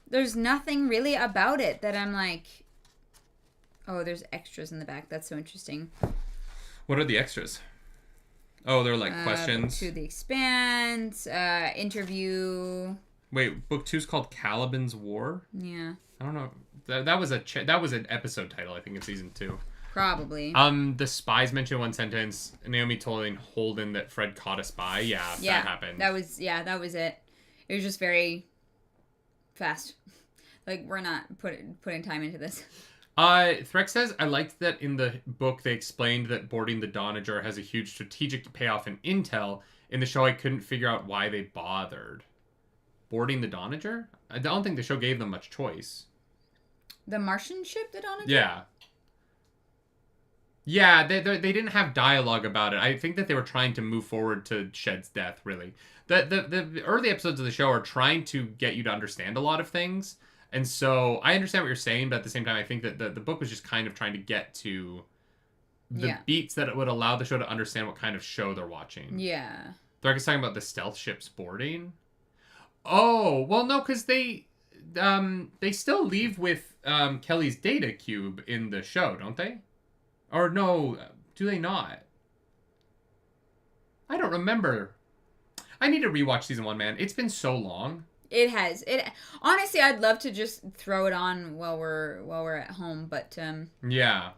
Speaker 2: There's nothing really about it that I'm like, oh, there's extras in the back. That's so interesting.
Speaker 1: What are the extras? Oh, they're like questions.
Speaker 2: To the Expanse, interview.
Speaker 1: Wait, book 2 is called Caliban's War?
Speaker 2: Yeah.
Speaker 1: I don't know. That was an episode title, I think, in season 2.
Speaker 2: Probably.
Speaker 1: The spies mentioned one sentence. Naomi told Holden that Fred caught a spy. Yeah, that happened.
Speaker 2: That was it. It was just very fast. Like, we're not putting time into this.
Speaker 1: Threx says, I liked that in the book they explained that boarding the Donager has a huge strategic payoff in intel. In the show, I couldn't figure out why they bothered. Boarding the Donager? I don't think the show gave them much choice.
Speaker 2: The Martian ship, the Donager?
Speaker 1: Yeah. Yeah, they didn't have dialogue about it. I think that they were trying to move forward to Shed's death, really. The early episodes of the show are trying to get you to understand a lot of things. And so I understand what you're saying, but at the same time, I think that the book was just kind of trying to get to the beats that would allow the show to understand what kind of show they're watching.
Speaker 2: Yeah.
Speaker 1: They're talking about the stealth ships boarding. Oh, well, no, because they still leave with Kelly's data cube in the show, don't they? Or no, do they not? I don't remember. I need to rewatch season 1, man. It's been so long.
Speaker 2: It has. Honestly, I'd love to just throw it on while we're at home, but
Speaker 1: yeah.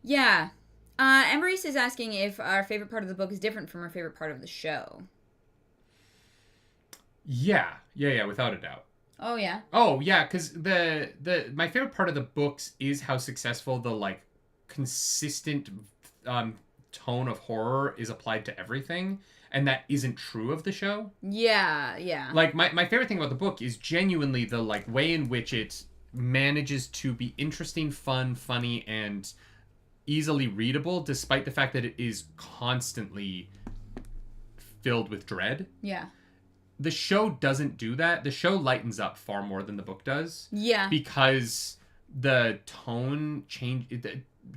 Speaker 2: Yeah. Emeryce is asking if our favorite part of the book is different from our favorite part of the show.
Speaker 1: Yeah, without a doubt.
Speaker 2: Oh yeah.
Speaker 1: Oh yeah, because my favorite part of the books is how successful the like consistent tone of horror is applied to everything, and that isn't true of the show.
Speaker 2: Yeah.
Speaker 1: Like my favorite thing about the book is genuinely the like way in which it manages to be interesting, fun, funny, and easily readable, despite the fact that it is constantly filled with dread.
Speaker 2: Yeah.
Speaker 1: the show doesn't do that. The show lightens up far more than the book does.
Speaker 2: Yeah.
Speaker 1: Because the tone change,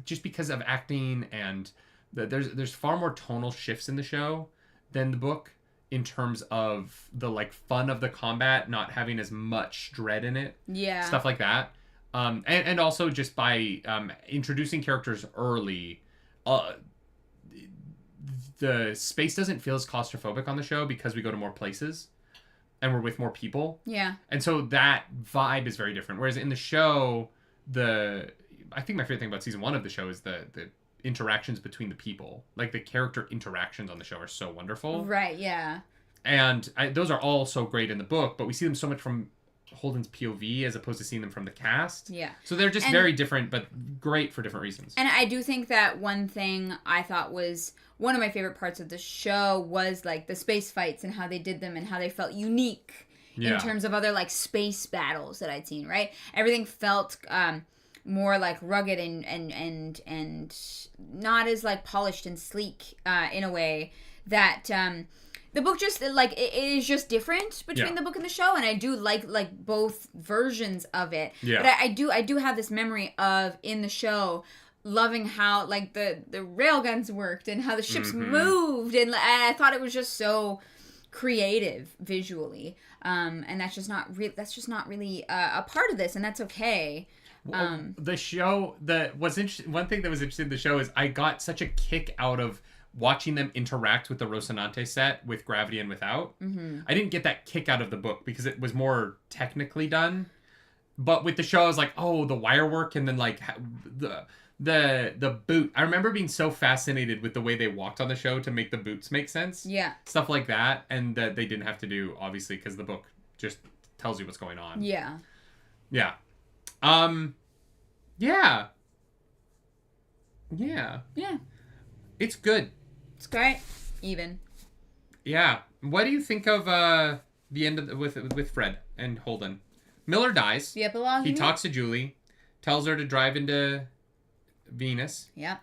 Speaker 1: just because of acting, and there's far more tonal shifts in the show than the book, in terms of the like fun of the combat not having as much dread in it.
Speaker 2: Yeah.
Speaker 1: Stuff like that. And also just by introducing characters early, the space doesn't feel as claustrophobic on the show because we go to more places and we're with more people.
Speaker 2: Yeah.
Speaker 1: And so that vibe is very different. Whereas in the show, I think my favorite thing about season 1 of the show is the interactions between the people. Like, the character interactions on the show are so wonderful.
Speaker 2: Right, yeah.
Speaker 1: And those are all so great in the book, but we see them so much from Holden's POV as opposed to seeing them from the cast.
Speaker 2: Yeah.
Speaker 1: So they're just very different, but great for different reasons.
Speaker 2: And I do think that one thing I thought was one of my favorite parts of the show was, like, the space fights and how they did them and how they felt unique in terms of other, like, space battles that I'd seen, right? Everything felt more, like, rugged and not as, like, polished and sleek in a way that... the book just, like, it is just different between the book and the show, and I do like both versions of it. Yeah. But I do have this memory of, in the show, loving how, like, the railguns worked and how the ships moved, and I thought it was just so creative visually. And that's just not really a part of this, and that's okay.
Speaker 1: The show, what's interesting, one thing that was interesting in the show is I got such a kick out of watching them interact with the Rocinante set with Gravity and Without. I didn't get that kick out of the book because it was more technically done. But with the show, I was like, oh, the wire work, and then like the boot. I remember being so fascinated with the way they walked on the show to make the boots make sense.
Speaker 2: Yeah.
Speaker 1: Stuff like that, and that they didn't have to do, obviously, because the book just tells you what's going on.
Speaker 2: Yeah.
Speaker 1: Yeah. Yeah. Yeah.
Speaker 2: Yeah.
Speaker 1: It's good.
Speaker 2: It's great. Even.
Speaker 1: Yeah. What do you think of the end of with Fred and Holden? Miller dies.
Speaker 2: The epilogue.
Speaker 1: He talks to Julie, tells her to drive into Venus.
Speaker 2: Yeah.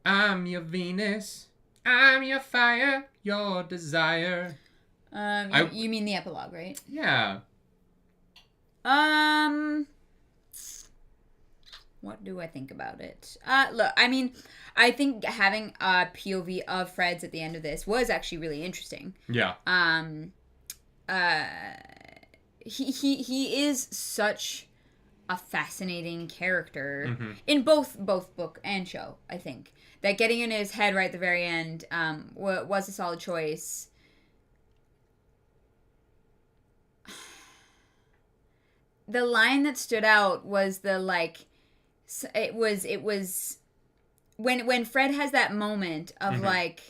Speaker 1: I'm your Venus. I'm your fire. Your desire.
Speaker 2: You mean the epilogue, right?
Speaker 1: Yeah.
Speaker 2: What do I think about it? Look, I mean, I think having a POV of Fred's at the end of this was actually really interesting.
Speaker 1: Yeah.
Speaker 2: He is such a fascinating character in both book and show, I think. That getting in his head right at the very end was a solid choice. The line that stood out was the, like... It was when Fred has that moment of like,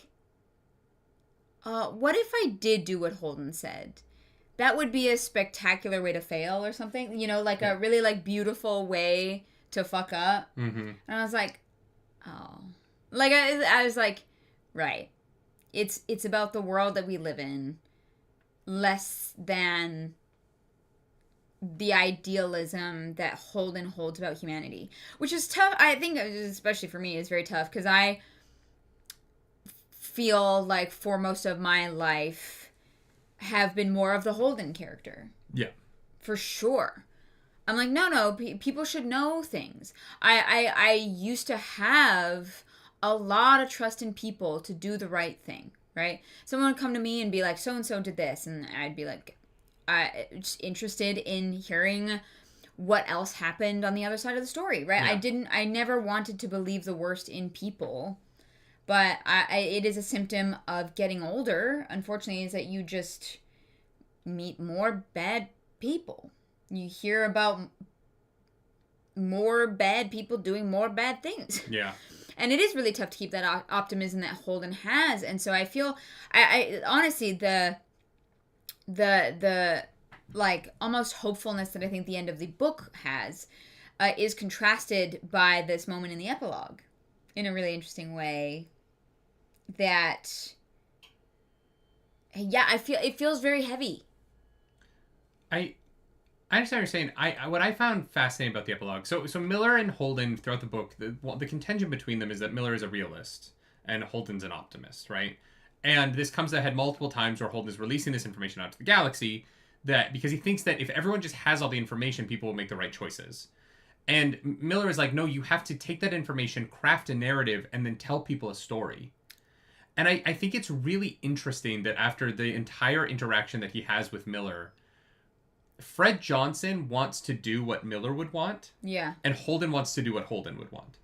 Speaker 2: what if I did do what Holden said? That would be a spectacular way to fail or something, you know, like a really like beautiful way to fuck up. And I was like, oh, like I was like, right. It's about the world that we live in, less than the idealism that Holden holds about humanity, which is tough. I think, especially for me, is very tough because I feel like for most of my life have been more of the Holden character.
Speaker 1: Yeah,
Speaker 2: for sure. I'm like, no, people should know things. I used to have a lot of trust in people to do the right thing, right? Someone would come to me and be like, so and so did this, and I'd be like, just interested in hearing what else happened on the other side of the story, right? Yeah. I never wanted to believe the worst in people, but it is a symptom of getting older, unfortunately, is that you just meet more bad people. You hear about more bad people doing more bad things.
Speaker 1: Yeah.
Speaker 2: And it is really tough to keep that optimism that Holden has. And so I feel, I honestly, the like almost hopefulness that I think the end of the book has is contrasted by this moment in the epilogue in a really interesting way that, yeah, I feel it feels very heavy.
Speaker 1: I understand what you're saying. What I found fascinating about the epilogue, so Miller and Holden throughout the book, the contention between them is that Miller is a realist and Holden's an optimist, right? And this comes ahead multiple times where Holden is releasing this information out to the galaxy because he thinks that if everyone just has all the information, people will make the right choices. And Miller is like, no, you have to take that information, craft a narrative, and then tell people a story. And I think it's really interesting that after the entire interaction that he has with Miller, Fred Johnson wants to do what Miller would want. Yeah. And Holden wants to do what Holden would want.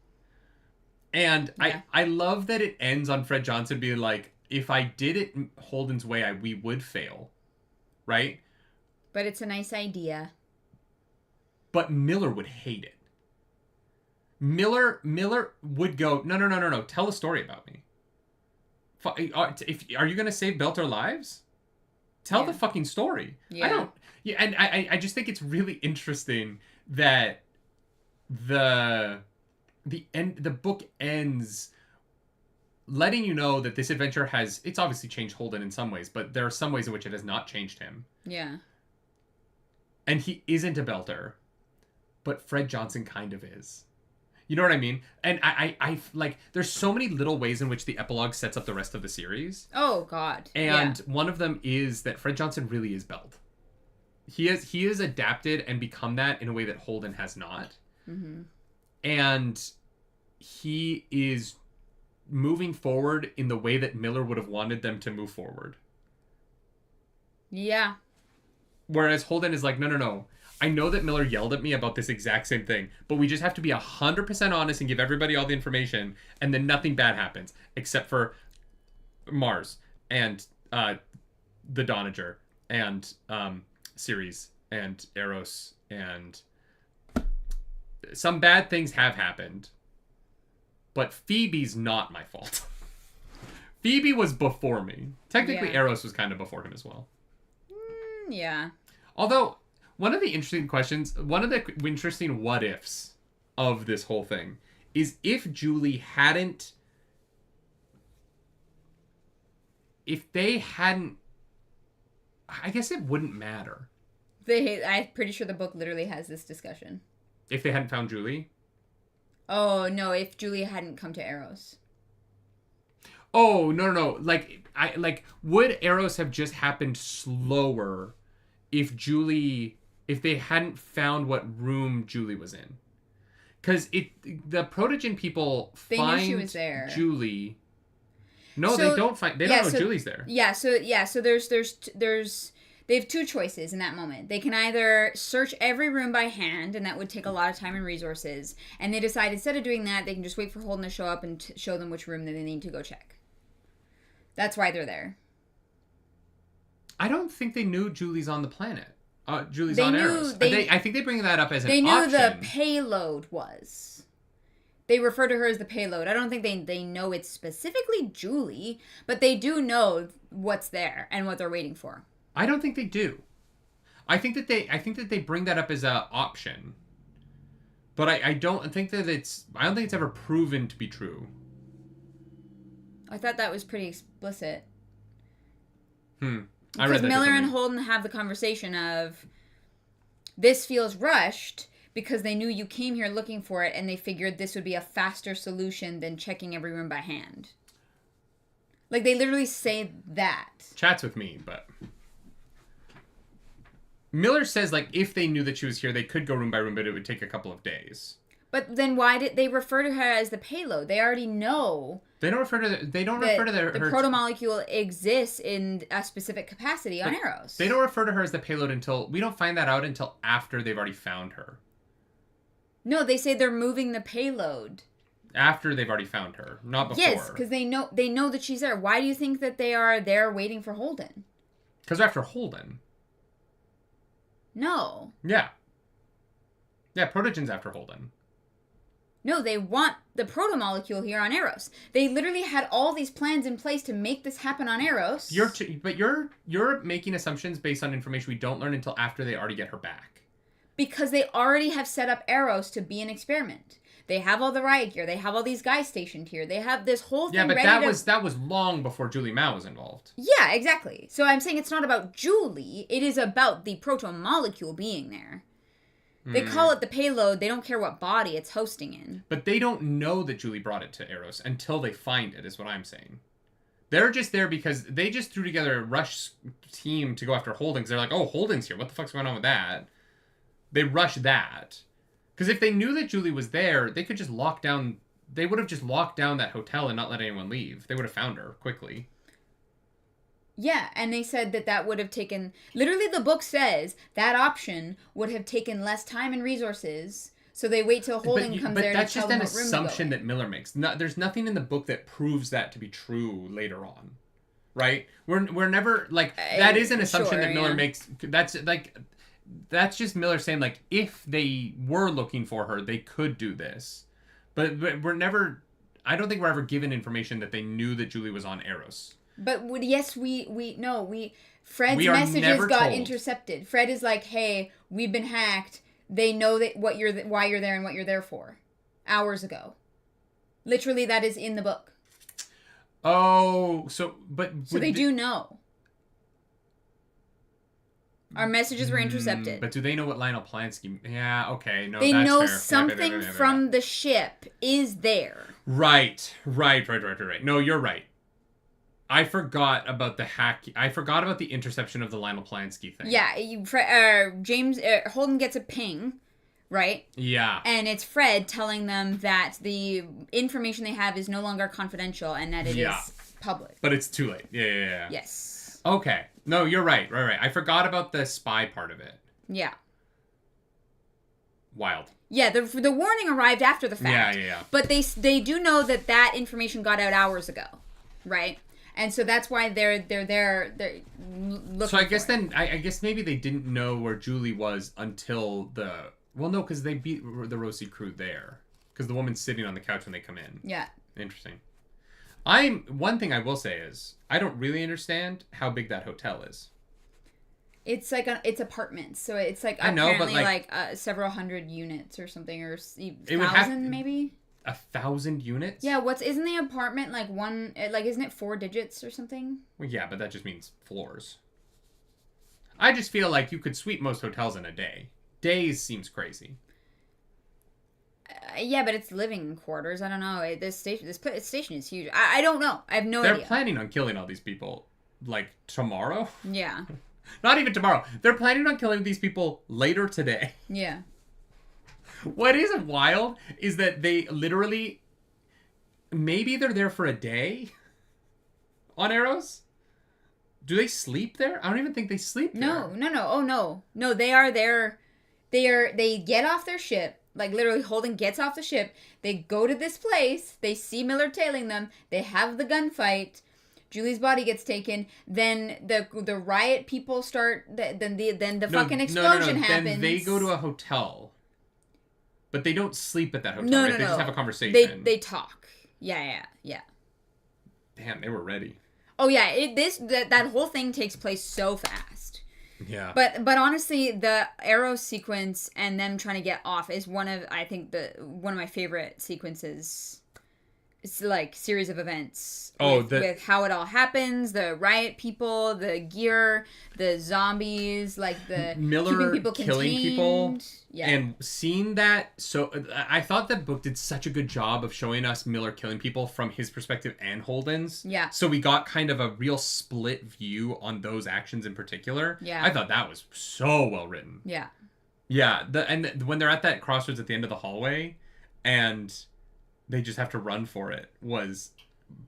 Speaker 1: And yeah. I love that it ends on Fred Johnson being like, if I did it Holden's way, we would fail. Right?
Speaker 2: But it's a nice idea.
Speaker 1: But Miller would hate it. Miller would go, no. Tell a story about me. Are you going to save Belter lives? Tell the fucking story. Yeah. And I just think it's really interesting that the book ends letting you know that this adventure it's obviously changed Holden in some ways, but there are some ways in which it has not changed him. Yeah. And he isn't a Belter, but Fred Johnson kind of is. You know what I mean? And I like, there's so many little ways in which the epilogue sets up the rest of the series.
Speaker 2: Oh, God.
Speaker 1: And one of them is that Fred Johnson really is Belt. He has adapted and become that in a way that Holden has not. Mm-hmm. And he is moving forward in the way that Miller would have wanted them to move forward. Yeah. Whereas Holden is like, no. I know that Miller yelled at me about this exact same thing, but we just have to be 100% honest and give everybody all the information, and then nothing bad happens, except for Mars and the Donager and Ceres and Eros, and some bad things have happened. But Phoebe's not my fault. Phoebe was before me. Technically, Eros was kind of before him as well. Yeah. Although, one of the interesting what-ifs of this whole thing is if they hadn't, I guess it wouldn't matter.
Speaker 2: I'm pretty sure the book literally has this discussion.
Speaker 1: If they hadn't found Julie?
Speaker 2: Oh, no, if Julie hadn't come to Eros.
Speaker 1: Oh, no. Would Eros have just happened slower if they hadn't found what room Julie was in? Because the Protogen people find she was there. Julie. No, they don't know Julie's there. Yeah, so there's they have two choices in that moment. They can either search every room by hand, and that would take a lot of time and resources. And they decide instead of doing that, they can just wait for Holden to show up and show them which room that they need to go check. That's why they're there. I don't think they knew Julie's on the planet. Julie's on Eros. I think they bring that up as an option. They knew
Speaker 2: the payload was. They refer to her as the payload. I don't think they know it's specifically Julie, but they do know what's there and what they're waiting for.
Speaker 1: I don't think they do. I think that they bring that up as an option. But I don't think it's ever proven to be true.
Speaker 2: I thought that was pretty explicit.
Speaker 1: I read that.
Speaker 2: Because Miller and Holden have the conversation of, this feels rushed because they knew you came here looking for it and they figured this would be a faster solution than checking every room by hand. Like, they literally say that.
Speaker 1: Chats with me, but Miller says, like, if they knew that she was here, they could go room by room, but it would take a couple of days.
Speaker 2: But then why did they refer to her as the payload? They already know.
Speaker 1: They don't refer to the
Speaker 2: protomolecule exists in a specific capacity on Eros.
Speaker 1: They don't refer to her as the payload until we don't find that out until after they've already found her.
Speaker 2: No, they say they're moving the payload.
Speaker 1: After they've already found her, not before.
Speaker 2: Yes, because they know that she's there. Why do you think that they are there waiting for Holden?
Speaker 1: Because they're after Holden.
Speaker 2: No.
Speaker 1: Yeah. Yeah, Protogen's after Holden.
Speaker 2: No, they want the protomolecule here on Eros. They literally had all these plans in place to make this happen on Eros.
Speaker 1: You're making assumptions based on information we don't learn until after they already get her back.
Speaker 2: Because they already have set up Eros to be an experiment. They have all the riot gear. They have all these guys stationed here. They have this whole thing.
Speaker 1: Yeah, but that was long before Julie Mao was involved.
Speaker 2: Yeah, exactly. So I'm saying it's not about Julie. It is about the protomolecule being there. They call it the payload. They don't care what body it's hosting in.
Speaker 1: But they don't know that Julie brought it to Eros until they find it, is what I'm saying. They're just there because they just threw together a rush team to go after Holden. They're like, oh, Holden's here. What the fuck's going on with that? They rushed that. Because if they knew that Julie was there, they could just lock down... They would have just locked down that hotel and not let anyone leave. They would have found her quickly.
Speaker 2: Yeah, and they said that would have taken... Literally, the book says that option would have taken less time and resources... So they wait till Holden comes there to tell them what room to go in. But that's just an assumption
Speaker 1: that Miller makes. There's nothing in the book that proves that to be true later on, right? We're never like that is an assumption that Miller makes. That's just Miller saying like if they were looking for her, they could do this, but we're never. I don't think we're ever given information that they knew that Julie was on Eros.
Speaker 2: But yes, Fred's messages got intercepted. Fred is like, hey, we've been hacked. They know that why you're there and what you're there for. Hours ago. Literally, that is in the book.
Speaker 1: Oh, so
Speaker 2: they do know. Our messages were intercepted.
Speaker 1: But do they know what Lionel Plansky... Yeah, okay. No,
Speaker 2: they
Speaker 1: that's
Speaker 2: know
Speaker 1: fair.
Speaker 2: something from the ship is there.
Speaker 1: Right. No, you're right. I forgot about the hack. I forgot about the interception of the Lionel Plansky thing.
Speaker 2: Yeah, Holden gets a ping, right?
Speaker 1: Yeah.
Speaker 2: And it's Fred telling them that the information they have is no longer confidential and that it is public.
Speaker 1: But it's too late. Yeah.
Speaker 2: Yes.
Speaker 1: Okay. No, you're right. Right. I forgot about the spy part of it.
Speaker 2: Yeah.
Speaker 1: Wild.
Speaker 2: Yeah, the warning arrived after the fact.
Speaker 1: Yeah.
Speaker 2: But they do know that information got out hours ago, right? And so that's why they're looking. So
Speaker 1: I guess I guess maybe they didn't know where Julie was until no, because they beat the Rosie crew there because the woman's sitting on the couch when they come in.
Speaker 2: Yeah.
Speaker 1: Interesting. One thing I will say is I don't really understand how big that hotel is.
Speaker 2: It's like it's apartments, so it's like
Speaker 1: I know,
Speaker 2: apparently
Speaker 1: but
Speaker 2: like several hundred units or something, or 1,000 maybe.
Speaker 1: 1,000 units?
Speaker 2: Yeah, isn't the apartment like one, like isn't it 4 digits or something?
Speaker 1: Well, yeah, but that just means floors. I just feel like you could sweep most hotels in a day. Days seems crazy.
Speaker 2: Yeah, but it's living quarters. I don't know. This station is huge. I don't know. I have no idea.
Speaker 1: They're planning on killing all these people, like, tomorrow?
Speaker 2: Yeah.
Speaker 1: Not even tomorrow. They're planning on killing these people later today.
Speaker 2: Yeah.
Speaker 1: What is wild is that they literally, maybe they're there for a day on Eros. Do they sleep there? I don't even think they sleep there.
Speaker 2: No. Oh, no. No, they are there. They get off their ship. Like, literally, Holden gets off the ship. They go to this place. They see Miller tailing them. They have the gunfight. Julie's body gets taken. Then the riot people start. Then the fucking explosion happens.
Speaker 1: Then they go to a hotel. But they don't sleep at that hotel, right? They just have a conversation.
Speaker 2: They talk. Yeah.
Speaker 1: Damn, they were ready.
Speaker 2: Oh yeah, that whole thing takes place so fast.
Speaker 1: Yeah.
Speaker 2: But honestly, the arrow sequence and them trying to get off is one of my favorite sequences. It's like series of events with how it all happens, the riot people, the gear, the zombies, like the
Speaker 1: Miller
Speaker 2: keeping people
Speaker 1: killing
Speaker 2: contained.
Speaker 1: People,
Speaker 2: yeah.
Speaker 1: And seeing that. So I thought the book did such a good job of showing us Miller killing people from his perspective and Holden's.
Speaker 2: Yeah.
Speaker 1: So we got kind of a real split view on those actions in particular.
Speaker 2: Yeah.
Speaker 1: I thought that was so well written.
Speaker 2: Yeah.
Speaker 1: Yeah. When they're at that crossroads at the end of the hallway, and they just have to run for it was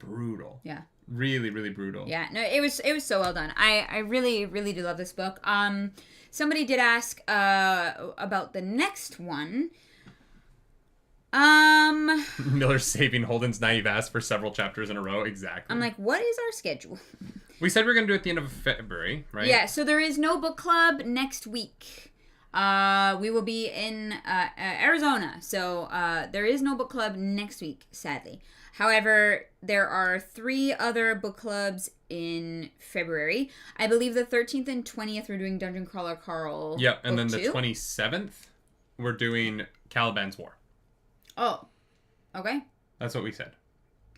Speaker 1: brutal.
Speaker 2: Yeah.
Speaker 1: Really, really brutal.
Speaker 2: Yeah. No, it was so well done. I really, really do love this book. Somebody did ask about the next one.
Speaker 1: Miller saving Holden's naive ass for several chapters in a row. Exactly.
Speaker 2: I'm like, what is our schedule?
Speaker 1: We said we were going to do it at the end of February, right?
Speaker 2: Yeah, so there is no book club next week. We will be in Arizona, so there is no book club next week, sadly. However, there are 3 other book clubs in February. I believe the 13th and 20th we're doing Dungeon Crawler Carl.
Speaker 1: Yep, and then the 27th we're doing Caliban's War.
Speaker 2: Oh, okay.
Speaker 1: That's what we said.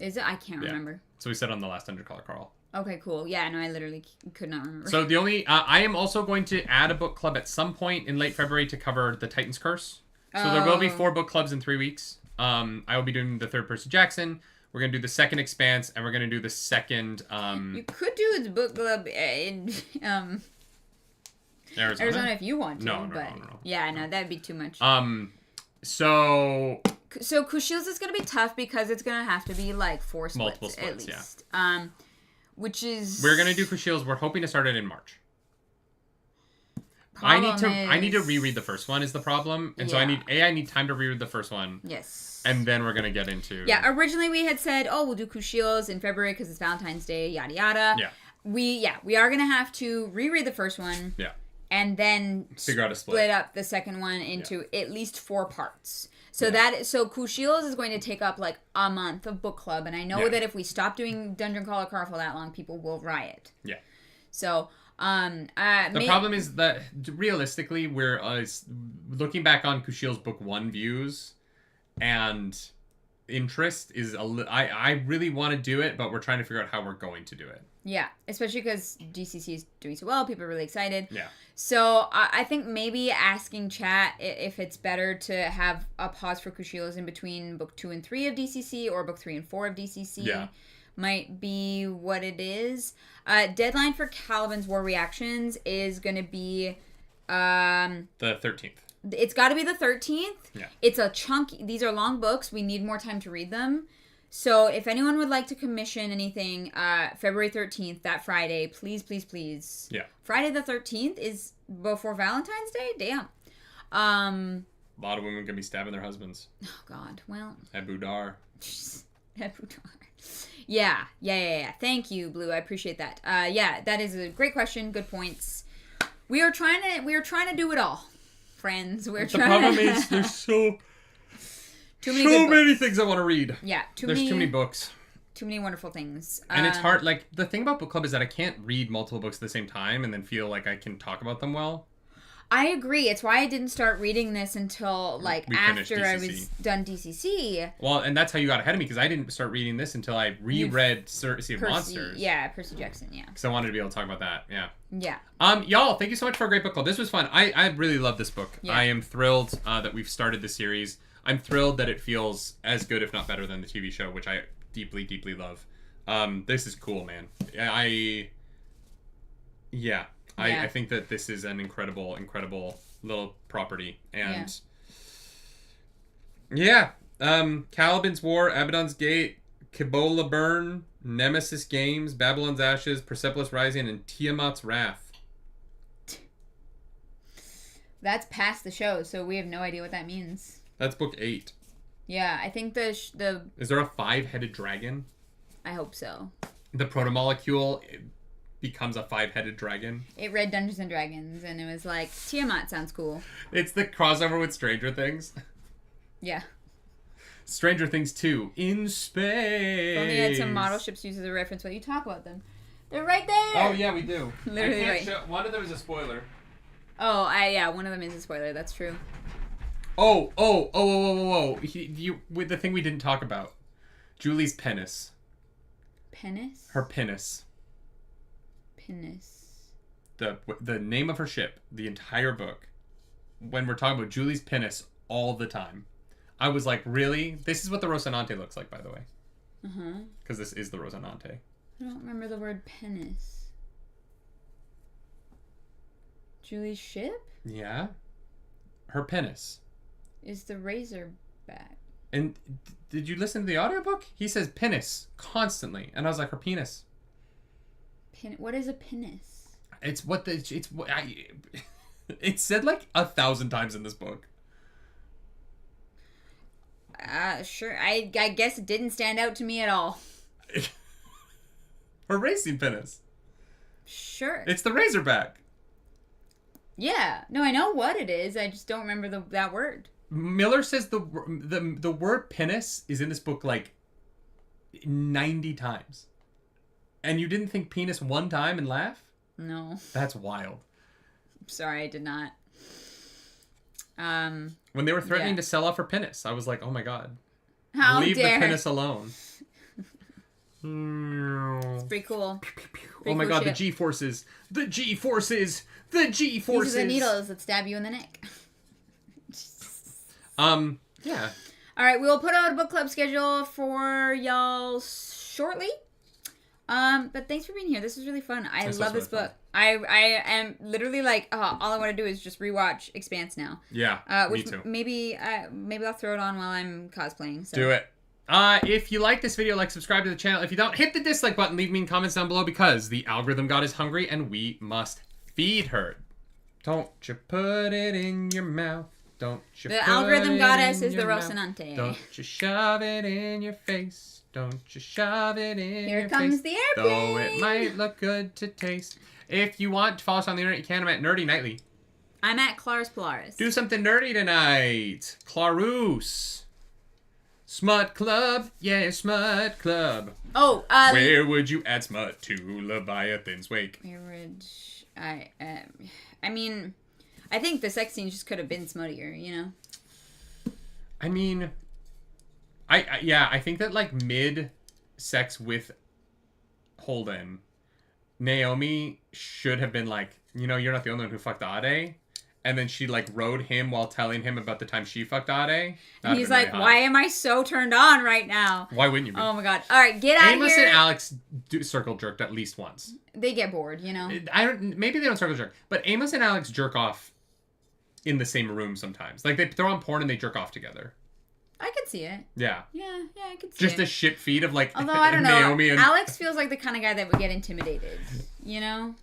Speaker 2: Is it? I can't remember.
Speaker 1: So we said on the last Dungeon Crawler Carl.
Speaker 2: Okay, cool. Yeah, no, I literally could not remember.
Speaker 1: So the only... I am also going to add a book club at some point in late February to cover the Titan's Curse. So there will be 4 book clubs in 3 weeks. I will be doing the Third Percy Jackson. We're going to do the second Expanse, and we're going to do the second...
Speaker 2: you could do the book club in Arizona if you want to. No. Yeah, no, that'd be too much.
Speaker 1: So
Speaker 2: Kushiels is going to be tough because it's going to have to be like 4 splits,
Speaker 1: multiple splits,
Speaker 2: at least. Yeah. Which is...
Speaker 1: We're going to do Kushiels. We're hoping to start it in March. I need to reread the first one is the problem. And so I need time to reread the first one.
Speaker 2: Yes.
Speaker 1: And then we're going to get into...
Speaker 2: Yeah, originally we had said, we'll do Kushiels in February because it's Valentine's Day, yada yada.
Speaker 1: Yeah.
Speaker 2: We are going to have to reread the first one.
Speaker 1: Yeah.
Speaker 2: And then
Speaker 1: figure out a split
Speaker 2: up the second one into at least 4 parts. So Kushiels is going to take up like a month of book club. And I know that if we stop doing Dungeon Crawler Car for that long, people will riot.
Speaker 1: Yeah.
Speaker 2: So...
Speaker 1: the problem is that realistically we're looking back on Kushiel's book 1 views and interest is I really want to do it, but we're trying to figure out how we're going to do it.
Speaker 2: Yeah, especially because DCC is doing so well, people are really excited.
Speaker 1: Yeah.
Speaker 2: So I think maybe asking chat if it's better to have a pause for Kushiels in between book 2 and 3 of DCC or book 3 and 4 of DCC might be what it is. Deadline for Caliban's War Reactions is going to be...
Speaker 1: the 13th.
Speaker 2: It's got to be the 13th.
Speaker 1: Yeah.
Speaker 2: It's a chunky... These are long books. We need more time to read them. So if anyone would like to commission anything, February 13th, that Friday, please, please, please.
Speaker 1: Yeah.
Speaker 2: Friday the 13th is before Valentine's Day? Damn.
Speaker 1: A lot of women going to be stabbing their husbands.
Speaker 2: Oh, God. Well...
Speaker 1: At Boudar.
Speaker 2: At Boudar. Yeah. Thank you, Blue. I appreciate that. That is a great question. Good points. We are trying to do it all, friends. The
Speaker 1: problem is there's so many things I want to read.
Speaker 2: Yeah,
Speaker 1: too many books.
Speaker 2: Too many wonderful things.
Speaker 1: And it's hard. Like, the thing about book club is that I can't read multiple books at the same time and then feel like I can talk about them well.
Speaker 2: I agree. It's why I didn't start reading this until, after I was done DCC.
Speaker 1: Well, and that's how you got ahead of me, because I didn't start reading this until I reread Sea of Monsters.
Speaker 2: Yeah, Percy Jackson, yeah.
Speaker 1: Because I wanted to be able to talk about that, yeah.
Speaker 2: Yeah.
Speaker 1: Y'all, thank you so much for a great book club. This was fun. I really love this book.
Speaker 2: Yeah.
Speaker 1: I am thrilled that we've started this series. I'm thrilled that it feels as good, if not better, than the TV show, which I deeply, deeply love. This is cool, man. I think that this is an incredible, incredible little property. And Caliban's War, Abaddon's Gate, Kibola Burn, Nemesis Games, Babylon's Ashes, Persepolis Rising, and Tiamat's Wrath.
Speaker 2: That's past the show, so we have no idea what that means.
Speaker 1: That's book 8.
Speaker 2: Yeah, I think the...
Speaker 1: Is there a 5-headed dragon?
Speaker 2: I hope so.
Speaker 1: The Protomolecule becomes a 5-headed dragon.
Speaker 2: It read Dungeons and Dragons, and it was like, Tiamat sounds cool.
Speaker 1: It's the crossover with Stranger Things.
Speaker 2: Yeah.
Speaker 1: Stranger Things 2 in space.
Speaker 2: Only had some model ships used as a reference while you talk about them. They're right there.
Speaker 1: Oh yeah, we do.
Speaker 2: Literally right.
Speaker 1: One of them is a spoiler.
Speaker 2: Oh, one of them is a spoiler. That's true.
Speaker 1: Whoa. With the thing we didn't talk about. Julie's penis.
Speaker 2: Penis?
Speaker 1: Her penis.
Speaker 2: Penis.
Speaker 1: The name of her ship, the entire book. When we're talking about Julie's penis all the time. I was like, really? This is what the Rocinante looks like, by the way.
Speaker 2: Uh-huh.
Speaker 1: Because this is the Rocinante.
Speaker 2: I don't remember the word penis. Julie's ship?
Speaker 1: Yeah. Her penis.
Speaker 2: Is the Razorback.
Speaker 1: And did you listen to the audiobook? He says penis constantly. And I was like, her penis.
Speaker 2: What is a penis?
Speaker 1: It's said like 1,000 times in this book.
Speaker 2: Sure. I guess it didn't stand out to me at all.
Speaker 1: Her racing penis.
Speaker 2: Sure.
Speaker 1: It's the Razorback.
Speaker 2: Yeah. No, I know what it is. I just don't remember that word.
Speaker 1: Miller says the word penis is in this book like 90 times. And you didn't think penis one time and laugh?
Speaker 2: No.
Speaker 1: That's wild.
Speaker 2: Sorry, I did not.
Speaker 1: When they were threatening to sell off her penis, I was like, oh my god.
Speaker 2: Leave
Speaker 1: the penis alone.
Speaker 2: It's pretty cool.
Speaker 1: Oh my god, the G-forces. The G-forces. The G-forces.
Speaker 2: These are the needles that stab you in the neck.
Speaker 1: Yeah.
Speaker 2: All right, we'll put out a book club schedule for y'all shortly. But thanks for being here. This was really fun. I love this book. I am literally like, all I want to do is just rewatch Expanse now.
Speaker 1: Yeah,
Speaker 2: which
Speaker 1: me too.
Speaker 2: Maybe I'll throw it on while I'm cosplaying. So.
Speaker 1: Do it. If you like this video, subscribe to the channel. If you don't, hit the dislike button. Leave me comments down below because the algorithm god is hungry and we must feed her. Don't you put it in your mouth. Don't you
Speaker 2: the
Speaker 1: put
Speaker 2: algorithm
Speaker 1: it
Speaker 2: goddess
Speaker 1: in
Speaker 2: is the
Speaker 1: your mouth.
Speaker 2: Rocinante.
Speaker 1: Don't you shove it in your face. Don't you shove it in your face.
Speaker 2: Here comes the airplane.
Speaker 1: Though it might look good to taste. If you want to follow us on the internet, you can. I'm at nerdynightly.
Speaker 2: I'm at Claris Polaris.
Speaker 1: Do something nerdy tonight. Clarus. Smut Club. Yeah, Smut Club.
Speaker 2: Oh,
Speaker 1: where would you add smut to Leviathan's Wake?
Speaker 2: Where would I mean, I think the sex scene just could have been smuttier, you know?
Speaker 1: I mean, I think that, mid-sex with Holden, Naomi should have been like, you're not the only one who fucked Ade. And then she, rode him while telling him about the time she fucked Ade.
Speaker 2: And he's like, why am I so turned on right now?
Speaker 1: Why wouldn't you be?
Speaker 2: Oh, my God. All right, get out of here.
Speaker 1: Amos and Alex circle jerked at least once.
Speaker 2: They get bored, you know?
Speaker 1: Maybe they don't circle jerk. But Amos and Alex jerk off in the same room sometimes. They throw on porn and they jerk off together.
Speaker 2: I could see it.
Speaker 1: Yeah.
Speaker 2: Yeah, I could see
Speaker 1: Just
Speaker 2: it.
Speaker 1: a shit feed of,
Speaker 2: Although, I don't know.
Speaker 1: Naomi and...
Speaker 2: Alex feels like the kind of guy that would get intimidated, you know?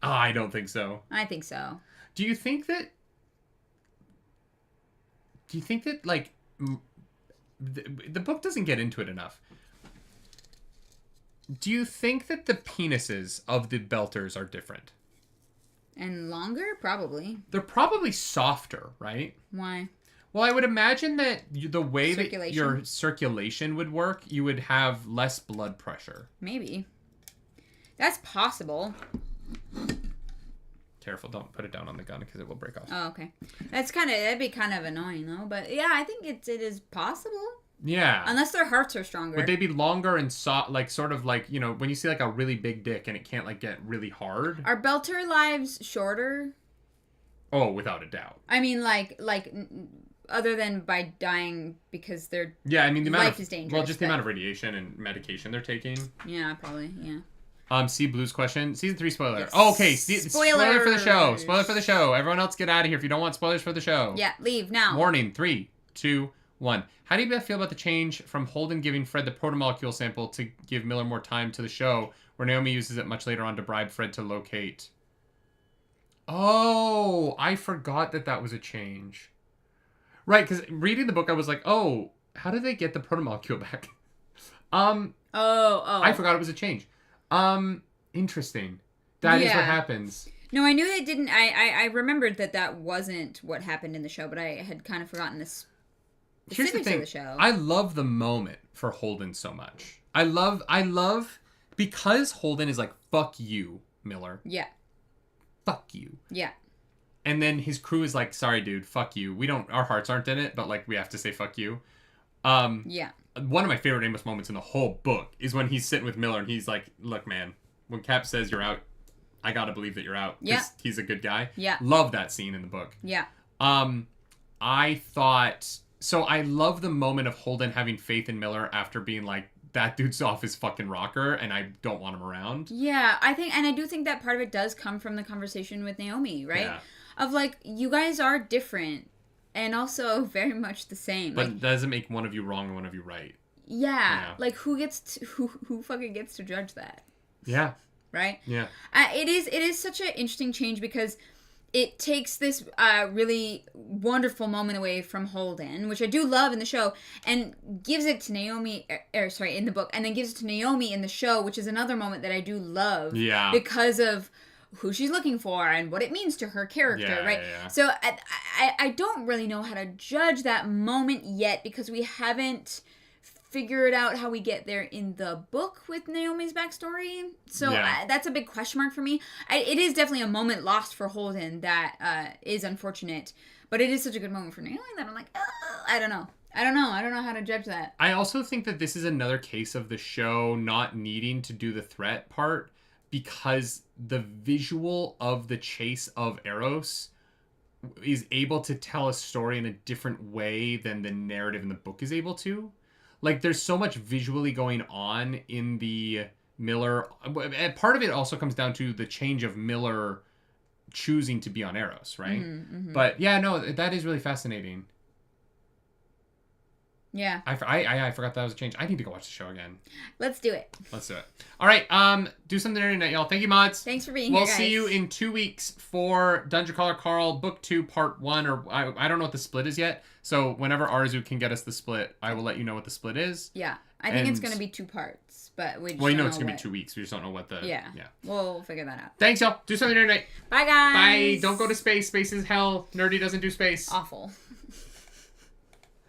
Speaker 1: Oh, I don't think so.
Speaker 2: I think so.
Speaker 1: Do you think that, the book doesn't get into it enough. Do you think that the penises of the belters are different?
Speaker 2: And longer? Probably.
Speaker 1: They're probably softer, right?
Speaker 2: Why?
Speaker 1: Well, I would imagine that the way that your circulation would work, you would have less blood pressure.
Speaker 2: Maybe. That's possible.
Speaker 1: Careful, don't put it down on the gun because it will break off.
Speaker 2: Oh, okay. That'd be kind of annoying though. But yeah, I think it is possible.
Speaker 1: Yeah.
Speaker 2: Unless their hearts are stronger.
Speaker 1: Would they be longer and soft, when you see a really big dick and it can't get really hard?
Speaker 2: Are belter lives shorter?
Speaker 1: Oh, without a doubt.
Speaker 2: I mean, other than by dying because their life is dangerous.
Speaker 1: Well, just the amount of radiation and medication they're taking.
Speaker 2: Yeah, probably. Yeah.
Speaker 1: See Blue's question. Season 3 spoiler.
Speaker 2: Yes.
Speaker 1: Oh, okay. Spoiler for the show. Spoiler for the show. Everyone else get out of here if you don't want spoilers for the show.
Speaker 2: Yeah, leave now.
Speaker 1: Warning. 3, 2, 1. How do you feel about the change from Holden giving Fred the protomolecule sample to give Miller more time to the show, where Naomi uses it much later on to bribe Fred to locate? Oh, I forgot that was a change. Right, because reading the book, I was like, oh, how did they get the protomolecule back? I forgot it was a change. Interesting. That is what happens.
Speaker 2: No, I knew they didn't. I remembered that wasn't what happened in the show, but I had kind of forgotten this.
Speaker 1: Here's the thing.
Speaker 2: Of the show.
Speaker 1: I love the moment for Holden so much. I love because Holden is like, fuck you, Miller.
Speaker 2: Yeah.
Speaker 1: Fuck you.
Speaker 2: Yeah.
Speaker 1: And then his crew is like, sorry, dude, fuck you. Our hearts aren't in it, but we have to say fuck you.
Speaker 2: Yeah.
Speaker 1: One of my favorite Amos moments in the whole book is when he's sitting with Miller and he's like, look, man, when Cap says you're out, I gotta believe that you're out.
Speaker 2: Yeah.
Speaker 1: He's a good guy.
Speaker 2: Yeah.
Speaker 1: Love that scene in the book.
Speaker 2: Yeah.
Speaker 1: I love the moment of Holden having faith in Miller after being like, that dude's off his fucking rocker and I don't want him around.
Speaker 2: Yeah, I do think that part of it does come from the conversation with Naomi, right? Yeah. Of you guys are different. And also very much the same.
Speaker 1: But it doesn't make one of you wrong and one of you right.
Speaker 2: Yeah. Who fucking gets to judge that?
Speaker 1: Yeah.
Speaker 2: Right?
Speaker 1: Yeah.
Speaker 2: It is such an interesting change because it takes this really wonderful moment away from Holden, which I do love in the show, and gives it to Naomi, in the book, and then gives it to Naomi in the show, which is another moment that I do love.
Speaker 1: Yeah.
Speaker 2: Because of who she's looking for and what it means to her character, right?
Speaker 1: Yeah.
Speaker 2: So I don't really know how to judge that moment yet because we haven't figured out how we get there in the book with Naomi's backstory. So that's a big question mark for me. It is definitely a moment lost for Holden that is unfortunate, but it is such a good moment for Naomi that I'm like, I don't know. I don't know how to judge that.
Speaker 1: I also think that this is another case of the show not needing to do the threat part, because the visual of the chase of Eros is able to tell a story in a different way than the narrative in the book is able to. Like, there's so much visually going on in the Miller. And part of it also comes down to the change of Miller choosing to be on Eros, right? But yeah, no, that is really fascinating.
Speaker 2: Yeah.
Speaker 1: I forgot that was a change. I need to go watch the show again.
Speaker 2: Let's do it.
Speaker 1: All right. Do something nerdy tonight, y'all. Thank you, mods.
Speaker 2: Thanks for being here, guys.
Speaker 1: We'll see you in 2 weeks for Dungeon Crawler Carl Book 2 Part 1. Or I don't know what the split is yet. So whenever Arzu can get us the split, I will let you know what the split is.
Speaker 2: Yeah. I think it's going to be 2 parts. But we just
Speaker 1: well, you know it's going to be 2 weeks. We just don't know what the...
Speaker 2: Yeah. We'll figure that out.
Speaker 1: Thanks, y'all. Do something nerdy tonight.
Speaker 2: Bye, guys.
Speaker 1: Bye. Don't go to space. Space is hell. Nerdy doesn't do space.
Speaker 2: Awful.